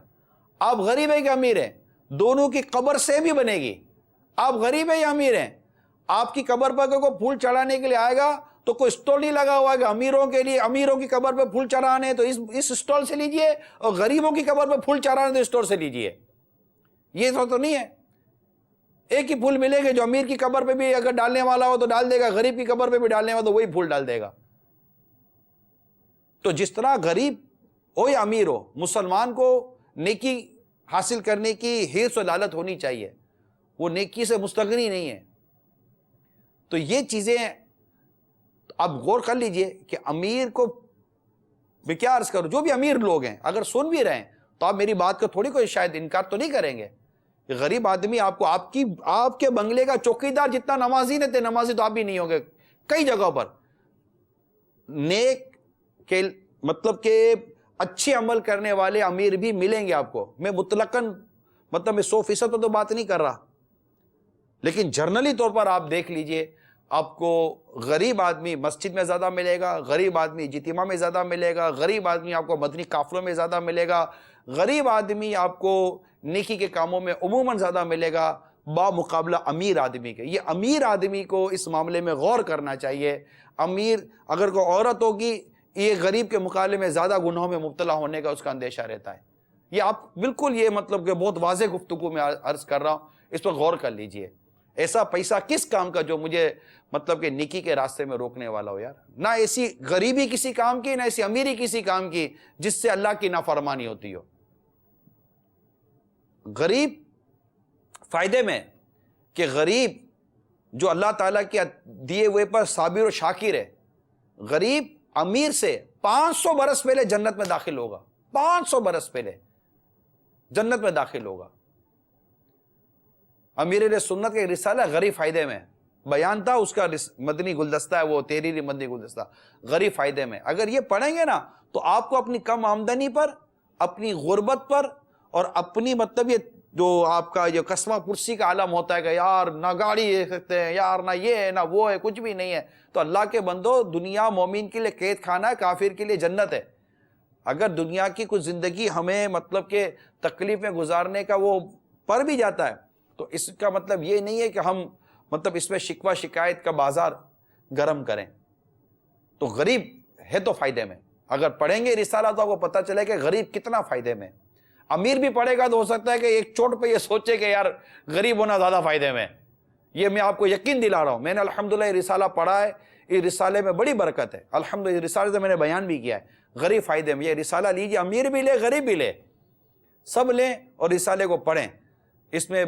آپ غریب ہے کہ امیر ہیں، دونوں کی قبر سیم ہی بنے گی۔ آپ غریب ہیں یا امیر ہیں، آپ کی قبر پر کوئی پھول چڑھانے کے لیے آئے گا تو کوئی اسٹال نہیں لگا ہوا ہے کہ امیروں کے لیے، امیروں کی قبر پہ پھول چڑھانے تو اس اسٹال سے لیجئے، اور غریبوں کی قبر پہ پھول چڑھانے تو اسٹال سے لیجئے۔ یہ تو نہیں ہے، ایک ہی پھول ملے گے۔ جو امیر کی قبر پہ بھی اگر ڈالنے والا ہو تو ڈال دے گا، غریب کی قبر پہ بھی ڈالنے والا تو وہی پھول ڈال دے گا۔ تو جس طرح غریب ہو یا امیر ہو، مسلمان کو نیکی حاصل کرنے کی حرص و لالت ہونی چاہیے، وہ نیکی سے مستغنی نہیں ہے۔ تو یہ چیزیں آپ غور کر لیجئے کہ امیر کو میں کیا عرض کروں، جو بھی امیر لوگ ہیں اگر سن بھی رہے ہیں تو آپ میری بات کا تھوڑی کوئی شاید انکار تو نہیں کریں گے کہ غریب آدمی آپ کو آپ کے بنگلے کا چوکیدار جتنا نمازی نہیں تھے، نمازی تو آپ بھی نہیں ہوں گے، کئی جگہوں پر نیک کے مطلب کہ اچھے عمل کرنے والے امیر بھی ملیں گے آپ کو۔ میں مطلقاً مطلب میں 100% تو بات نہیں کر رہا، لیکن جرنلی طور پر آپ دیکھ لیجئے، آپ کو غریب آدمی مسجد میں زیادہ ملے گا، غریب آدمی اجتماع میں زیادہ ملے گا، غریب آدمی آپ کو مدنی قافلوں میں زیادہ ملے گا، غریب آدمی آپ کو نیکی کے کاموں میں عموماً زیادہ ملے گا بمقابلہ امیر آدمی کے۔ یہ امیر آدمی کو اس معاملے میں غور کرنا چاہیے۔ امیر اگر کوئی عورت ہوگی، یہ غریب کے مقابلے میں زیادہ گناہوں میں مبتلا ہونے کا اس کا اندیشہ رہتا ہے۔ یہ آپ بالکل یہ مطلب کہ بہت واضح گفتگو میں عرض کر رہا ہوں، اس پر غور کر لیجئے۔ ایسا پیسہ کس کام کا جو مجھے مطلب کہ نیکی کے راستے میں روکنے والا ہو یار؟ نہ ایسی غریبی کسی کام کی، نہ ایسی امیری کسی کام کی جس سے اللہ کی نافرمانی ہوتی ہو۔ غریب فائدے میں کہ غریب جو اللہ تعالیٰ کے دیے ہوئے پر صابر و شاکر ہے، غریب امیر سے 500 برس پہلے جنت میں داخل ہوگا، 500 برس پہلے جنت میں داخل ہوگا۔ امیر سنت کا رسالہ غریب فائدے میں بیان تھا، اس کا مدنی گلدستہ ہے وہ تحریری مدنی گلدستہ، غریب فائدے میں۔ اگر یہ پڑھیں گے نا تو آپ کو اپنی کم آمدنی پر، اپنی غربت پر، اور اپنی مطلب یہ جو آپ کا جو قسمہ پرسی کا عالم ہوتا ہے کہ یار نہ گاڑی لے سکتے ہیں، یار نہ یہ ہے نہ وہ ہے، کچھ بھی نہیں ہے، تو اللہ کے بندو دنیا مومن کے لیے قید خانہ ہے، کافر کے لیے جنت ہے۔ اگر دنیا کی کچھ زندگی ہمیں مطلب کہ تکلیف میں گزارنے کا وہ پر بھی جاتا ہے تو اس کا مطلب یہ نہیں ہے کہ ہم مطلب اس میں شکوہ شکایت کا بازار گرم کریں۔ تو غریب ہے تو فائدے میں، اگر پڑھیں گے رسالہ تو آپ کو پتہ چلے کہ غریب کتنا فائدے میں۔ امیر بھی پڑھے گا تو ہو سکتا ہے کہ ایک چوٹ پہ یہ سوچے کہ یار غریب ہونا زیادہ فائدے میں۔ یہ میں آپ کو یقین دلا رہا ہوں، میں نے الحمدللہ یہ رسالہ پڑھا ہے، اس رسالے میں بڑی برکت ہے الحمدللہ۔ اس رسالے سے میں نے بیان بھی کیا ہے، غریب فائدے میں۔ یہ رسالہ لیجیے، امیر بھی لے غریب بھی لے، سب لیں اور رسالے کو پڑھیں، اس میں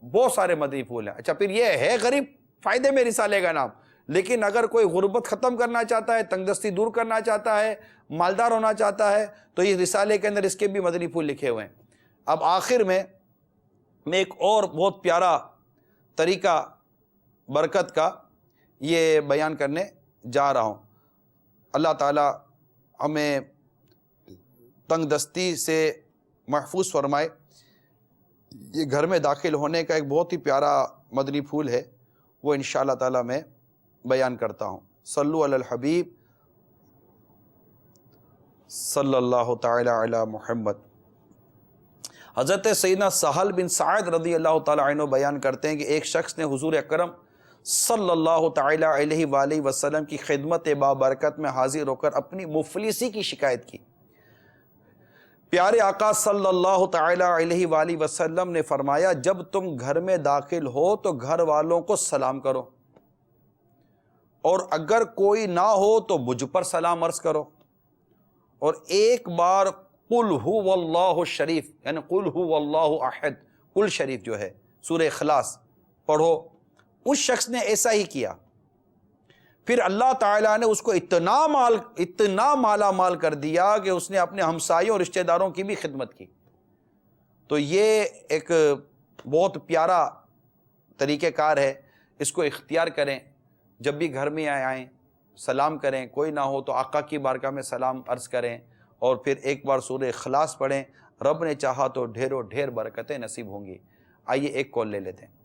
بہت سارے مدنی پھول ہیں۔ اچھا پھر یہ ہے غریب فائدے میں رسالے کا نام، لیکن اگر کوئی غربت ختم کرنا چاہتا ہے، تنگ دستی دور کرنا چاہتا ہے، مالدار ہونا چاہتا ہے تو یہ رسالے کے اندر اس کے بھی مدنی پھول لکھے ہوئے ہیں۔ اب آخر میں ایک اور بہت پیارا طریقہ برکت کا یہ بیان کرنے جا رہا ہوں۔ اللہ تعالی ہمیں تنگ دستی سے محفوظ فرمائے۔ یہ گھر میں داخل ہونے کا ایک بہت ہی پیارا مدنی پھول ہے، وہ انشاءاللہ تعالی میں بیان کرتا ہوں۔ صلو علی الحبیب صلی اللہ تعالی علی محمد۔ حضرت سیدنا سہل بن سعد رضی اللہ تعالی عنہ بیان کرتے ہیں کہ ایک شخص نے حضور اکرم صلی اللہ تعالی علیہ وآلہ وسلم کی خدمت بابرکت میں حاضر ہو کر اپنی مفلسی کی شکایت کی۔ پیارے آقا صلی اللہ تعالی علیہ وآلہ وسلم نے فرمایا، جب تم گھر میں داخل ہو تو گھر والوں کو سلام کرو، اور اگر کوئی نہ ہو تو مجھ پر سلام عرض کرو، اور ایک بار قل هو اللہ شریف یعنی قل هو اللہ احد، قل شریف جو ہے سورہ اخلاص پڑھو۔ اس شخص نے ایسا ہی کیا، پھر اللہ تعالیٰ نے اس کو اتنا مالا مال کر دیا کہ اس نے اپنے ہمسایوں اور رشتہ داروں کی بھی خدمت کی۔ تو یہ ایک بہت پیارا طریقہ کار ہے، اس کو اختیار کریں۔ جب بھی گھر میں آئیں سلام کریں، کوئی نہ ہو تو آقا کی بارگاہ میں سلام عرض کریں، اور پھر ایک بار سورہ اخلاص پڑھیں، رب نے چاہا تو ڈھیروں ڈھیر برکتیں نصیب ہوں گی۔ آئیے ایک کال لے لیتے ہیں۔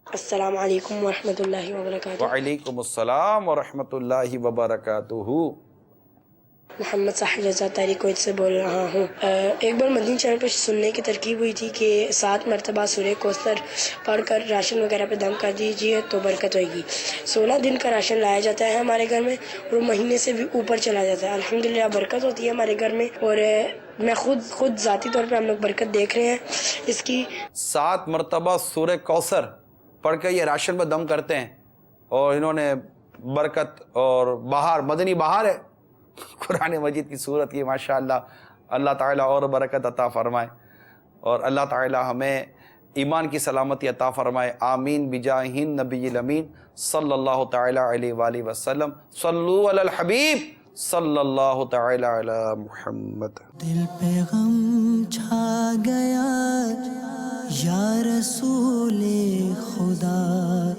السلام علیکم ورحمۃ اللہ وبرکاتہ۔ وعلیکم السلام ورحمۃ اللہ وبرکاتہ۔ محمد صاحب جزا تاری کویت سے بول رہا ہوں۔ ایک بار مدنی چینل پہ سننے کی ترکیب ہوئی تھی کہ 7 مرتبہ سورہ کوثر پڑھ کر راشن وغیرہ پہ دم کر دیجئے تو برکت ہوئے گی۔ 16 دن کا راشن لایا جاتا ہے ہمارے گھر میں، اور وہ مہینے سے بھی اوپر چلا جاتا ہے۔ الحمدللہ برکت ہوتی ہے ہمارے گھر میں، اور میں خود ذاتی طور پہ ہم لوگ برکت دیکھ رہے ہیں اس کی۔ 7 مرتبہ سورہ کوثر پڑھ کے یہ راشن پہ دم کرتے ہیں، اور انہوں نے برکت اور بہار، مدنی بہار ہے قرآن مجید کی صورت یہ ماشاءاللہ اللہ تعالیٰ اور برکت عطا فرمائے اور اللہ تعالیٰ ہمیں ایمان کی سلامتی عطا فرمائے. آمین بجاہ نبی الامین صلی اللہ تعالیٰ علیہ وآلہ وسلم. صلو علی الحبیب صلی اللہ تعالیٰ علی محمد. دل پہ غم چھا گیا یا رسول خدا،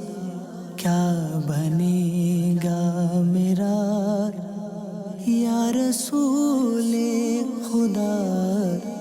کیا بنے گا میرا یا رسول خدا.